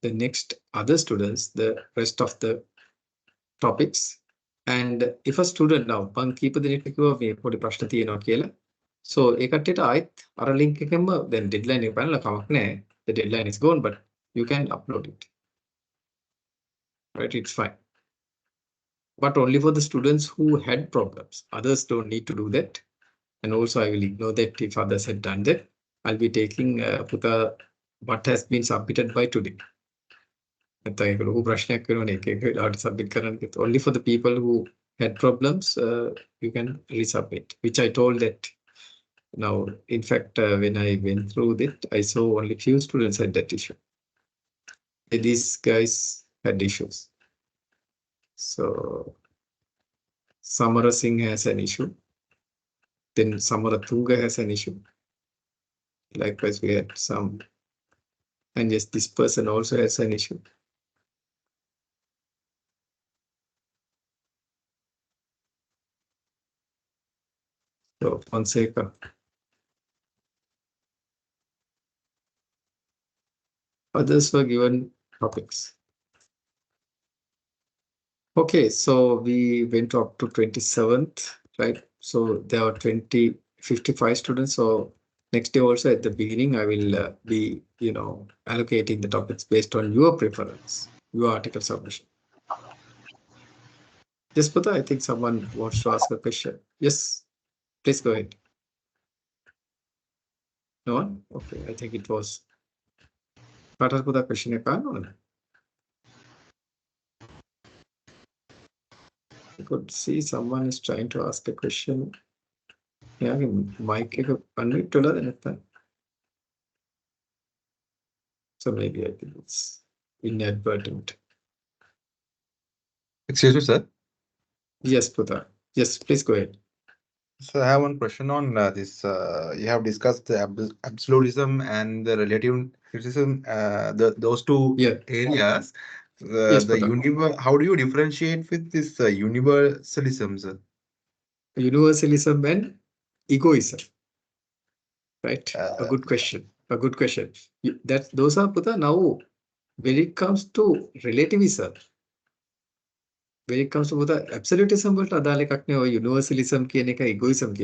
the next other students the rest of the topics. And if a student now, මං කීප දෙනෙක්ට කිව්වා මේ පොඩි ප්‍රශ්න තියෙනවා කියලා. So ඒ කට්ටියට ආයෙත් අර link එකෙන්ම දැන් deadline එක බලලා කමක් නැහැ. The deadline is gone, but you can upload it. Right, it's fine. But only for the students who had problems. Others don't need to do that. And also I will ignore that if others had done that. I'll be taking what has been submitted by today. Only for the people who had problems, you can resubmit, which I told that now, in fact, when I went through that, I saw only few students had that issue. These guys had issues. So Samara Singh has an issue. Then Samara Tunga has an issue. Likewise, we had some. And yes, this person also has an issue. So Fonseca. Others were given topics. Okay, so we went up to 27th, right? So there are 55 students. So next day also at the beginning, I will be, allocating the topics based on your preference, your article submission. Yes, Pata, I think someone wants to ask a question. Yes, please go ahead. No one? Okay, I think it was. Pata, Pata question I could see someone is trying to ask a question. Yeah, mic unmute to so maybe I think it's inadvertent. Excuse me, sir. Yes, Putta. Yes, please go ahead. So I have one question on this. You have discussed the absolutism and the relative criticism, those two areas. Yes, how do you differentiate with this universalism, sir? Universalism and egoism. Right. A good question. A good question. Those are Putta. Now, when it comes to relativism, when it comes to the absolutism, universalism, egoism.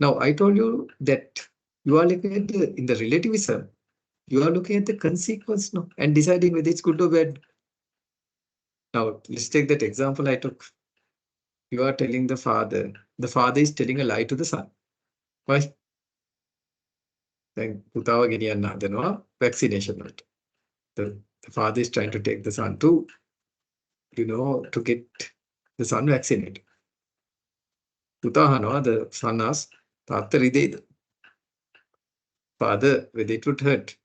Now, I told you that you are looking at in the relativism, you are looking at the consequence no, and deciding whether it's good or bad. Now, let's take that example I took. You are telling the father is telling a lie to the son. Why? Then vaccination. The father is trying to take the son to, to get the son vaccinated. The son asks, father, whether it would hurt.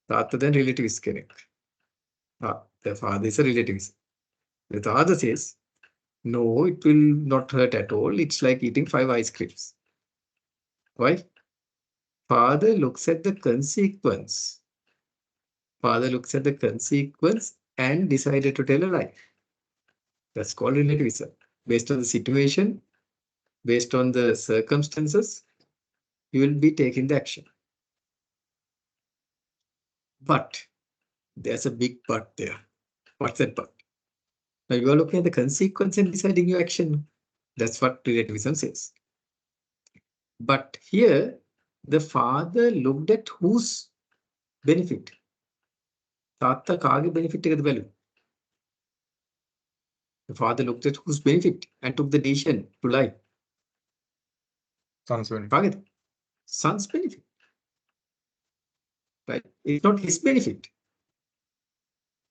Then relative is correct. The father is a relativist. The father says, no, it will not hurt at all. It's like eating 5 ice creams. Why? Father looks at the consequence. Father looks at the consequence and decided to tell a lie. That's called relativism. Based on the situation, based on the circumstances, you will be taking the action. But there's a big but there. What's that but? Now you are looking at the consequence and deciding your action. That's what relativism says. But here, the father looked at whose benefit? තාත්තා කාගේ benefit එකද බැලුවේ? The father looked at whose benefit and took the decision to lie. Son's benefit. කාගේද? Son's benefit. Right? It's not his benefit.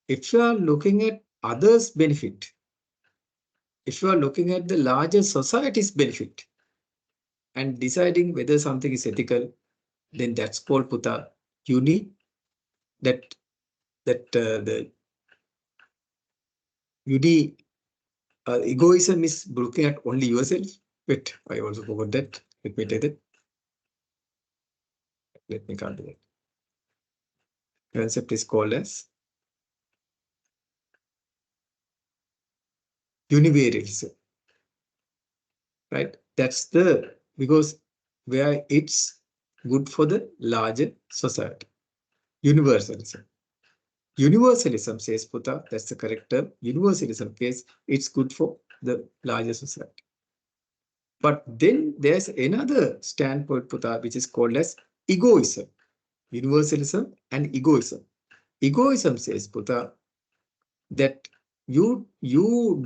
If you are looking at others' benefit, if you are looking at the larger society's benefit and deciding whether something is ethical, then that's called Puta uni. The uni egoism is looking at only yourself. Wait, I also forgot that. Let me take that. Let me call that. Concept is called as universalism. Right? That's the because where it's good for the larger society. Universalism. Universalism says Puta, that's the correct term. Universalism says it's good for the larger society. But then there's another standpoint, Puta, which is called as egoism. Universalism and egoism. Egoism says, Puta, that you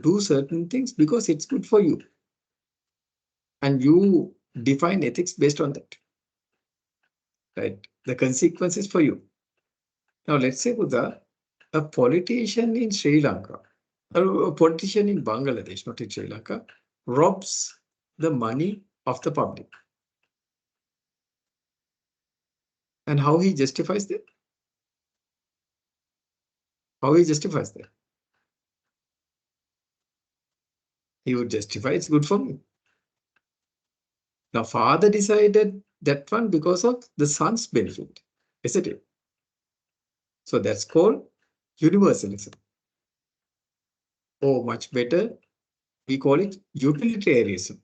do certain things because it's good for you. And you define ethics based on that. Right? The consequences for you. Now let's say, Puta, a politician in Sri Lanka, or a politician in Bangladesh, not in Sri Lanka, robs the money of the public. And how he justifies that? How he justifies that? He would justify it's good for me. Now, father decided that one because of the son's benefit, isn't it? So that's called universalism. Or much better, we call it utilitarianism.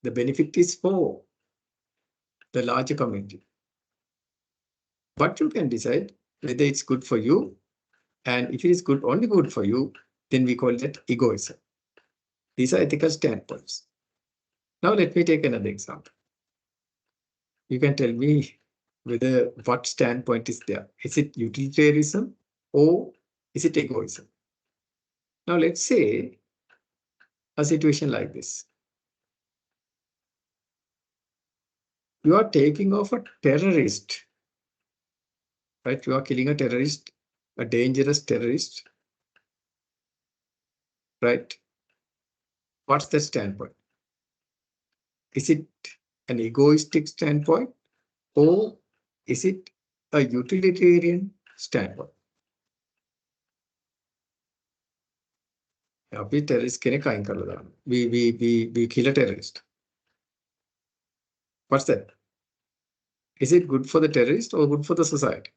The benefit is for the larger community. But you can decide whether it's good for you. And if it is good, only good for you, then we call that egoism. These are ethical standpoints. Now let me take another example. You can tell me whether what standpoint is there. Is it utilitarianism or is it egoism? Now let's say a situation like this. You are taking off a terrorist, right? You are killing a terrorist, a dangerous terrorist, right? What's the standpoint? Is it an egoistic standpoint or is it a utilitarian standpoint? We terrorist කෙනෙක් අයින් කරලා දානවා. We kill a terrorist. What's that? Is it good for the terrorist or good for the society?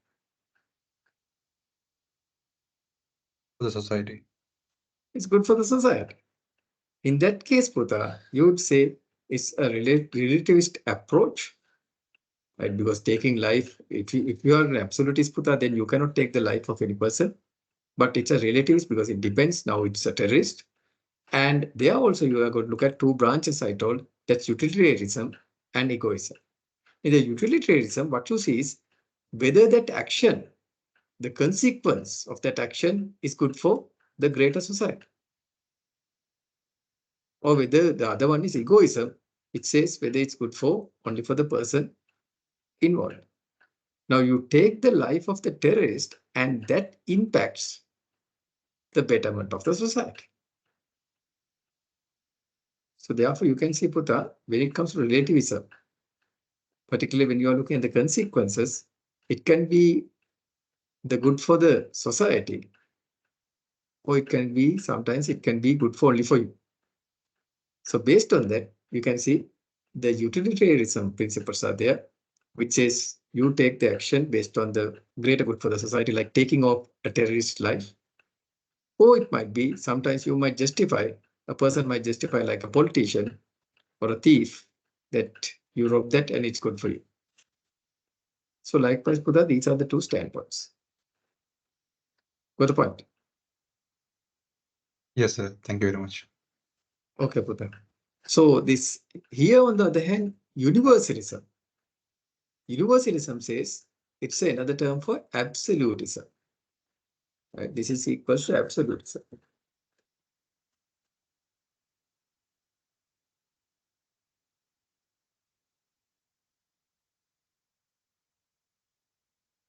For the society. It's good for the society. In that case, Puta, you would say it's a relativist approach, right? Because taking life, if you are an absolutist, Puta, then you cannot take the life of any person. But it's a relativist because it depends. Now it's a terrorist. And there also you are going to look at two branches I told, that's utilitarianism and egoism. In the utilitarianism, what you see is whether that action, the consequence of that action is good for the greater society. Or whether the other one is egoism, it says whether it's good for only for the person involved. Now you take the life of the terrorist and that impacts the betterment of the society. So therefore you can see, Puta, when it comes to relativism, particularly when you are looking at the consequences, it can be the good for the society, or it can be, sometimes it can be good for only for you. So based on that, you can see the utilitarianism principles are there, which says you take the action based on the greater good for the society, like taking off a terrorist's life. Or it might be, sometimes you might justify, a person might justify like a politician or a thief, that you rob that and it's good for you. So likewise, Buddha, these are the two standpoints. Got the point? Yes, sir. Thank you very much. Okay, Buddha. So this here on the other hand, universalism. Universalism says it's another term for absolutism. Right? This is equal to absolutism.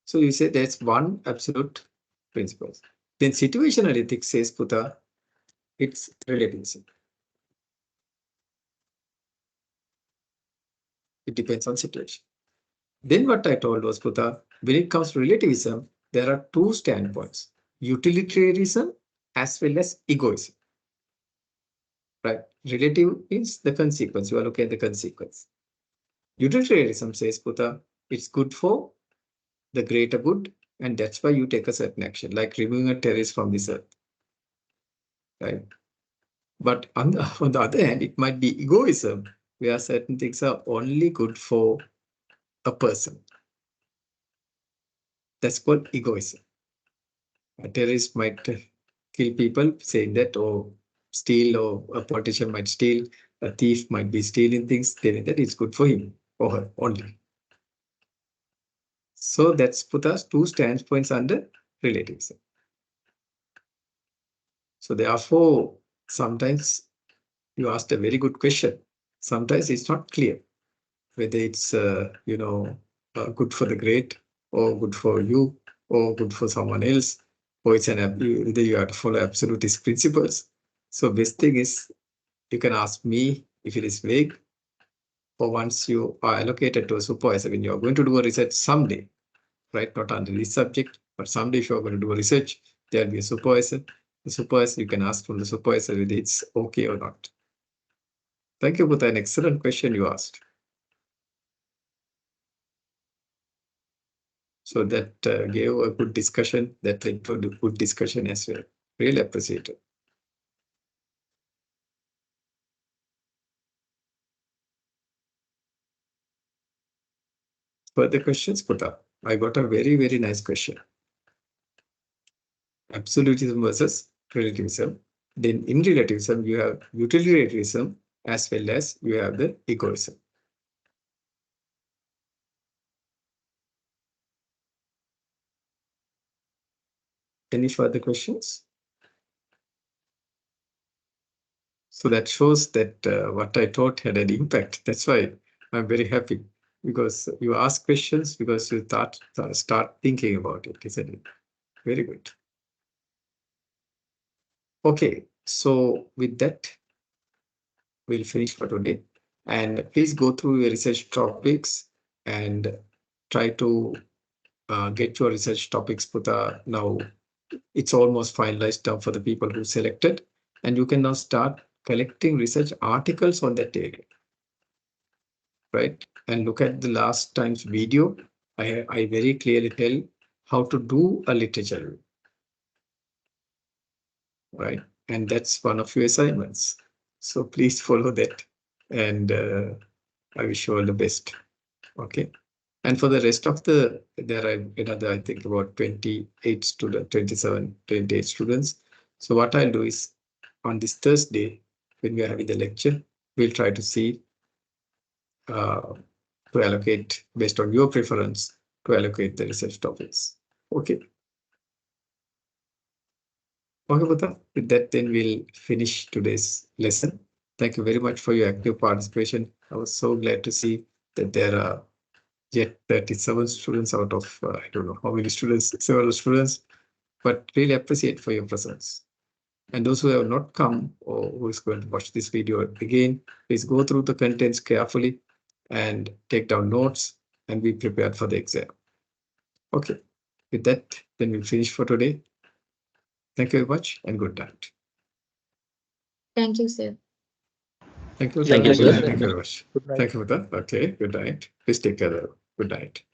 So you say that's one absolute principle. Then situational ethics says, Buddha, it's relativism. It depends on situation. Then what I told was, Buddha, when it comes to relativism, there are two standpoints, utilitarianism as well as egoism. Right? Relative is the consequence. You are looking at the consequence. Utilitarianism says, Buddha, it's good for the greater good, and that's why you take a certain action, like removing a terrorist from this earth. Right? But on the other hand, it might be egoism, where certain things are only good for a person. That's called egoism. A terrorist might kill people, saying that, or steal, or a politician might steal, a thief might be stealing things, saying that it's good for him or her only. So that's put us two standpoints under relativism. So therefore, sometimes you asked a very good question. Sometimes it's not clear whether it's good for the great, or good for you, or good for someone else, or it's whether you have to follow absolutist principles. So best thing is you can ask me if it is vague, or once you are allocated to a supervisor when you are going to do a research someday, right? Not under this subject, but someday if you are going to do a research, there will be a supervisor. The supervisor, you can ask from the supervisor whether it's okay or not. Thank you for an excellent question you asked. So that gave a good discussion, that led to a good discussion as well. Really appreciate it. Further questions put up. I got a very, very nice question. Absolutism versus relativism. Then in relativism, you have utilitarianism as well as you have the egoism. Any further questions? So that shows that what I taught had an impact. That's why I'm very happy, because you ask questions because you start thinking about it, isn't it? Very good. Okay, so with that, we'll finish for today. And please go through your research topics and try to get your research topics put now. It's almost finalized now for the people who selected, and you can now start collecting research articles on that area. Right? And look at the last time's video. I very clearly tell how to do a literature review. Right? And that's one of your assignments. So please follow that. And I wish you all the best. Okay. And for the rest of there are another, I think about 28 students, 27, 28 students. So what I'll do is on this Thursday, when we are having the lecture, we'll try to see to allocate based on your preference to allocate the research topics. Okay. Okay, Buddha. With that, then we'll finish today's lesson. Thank you very much for your active participation. I was so glad to see that there are yet 37 students out of, I don't know how many students, several students, but really appreciate for your presence. And those who have not come or who is going to watch this video again, please go through the contents carefully and take down notes and be prepared for the exam. Okay, with that, then we'll finish for today. Thank you very much and good night. Thank you, sir. Thank you. Thank you, sir. Thank you very much. Thank you for that. Okay, good night. Please take care. Good night.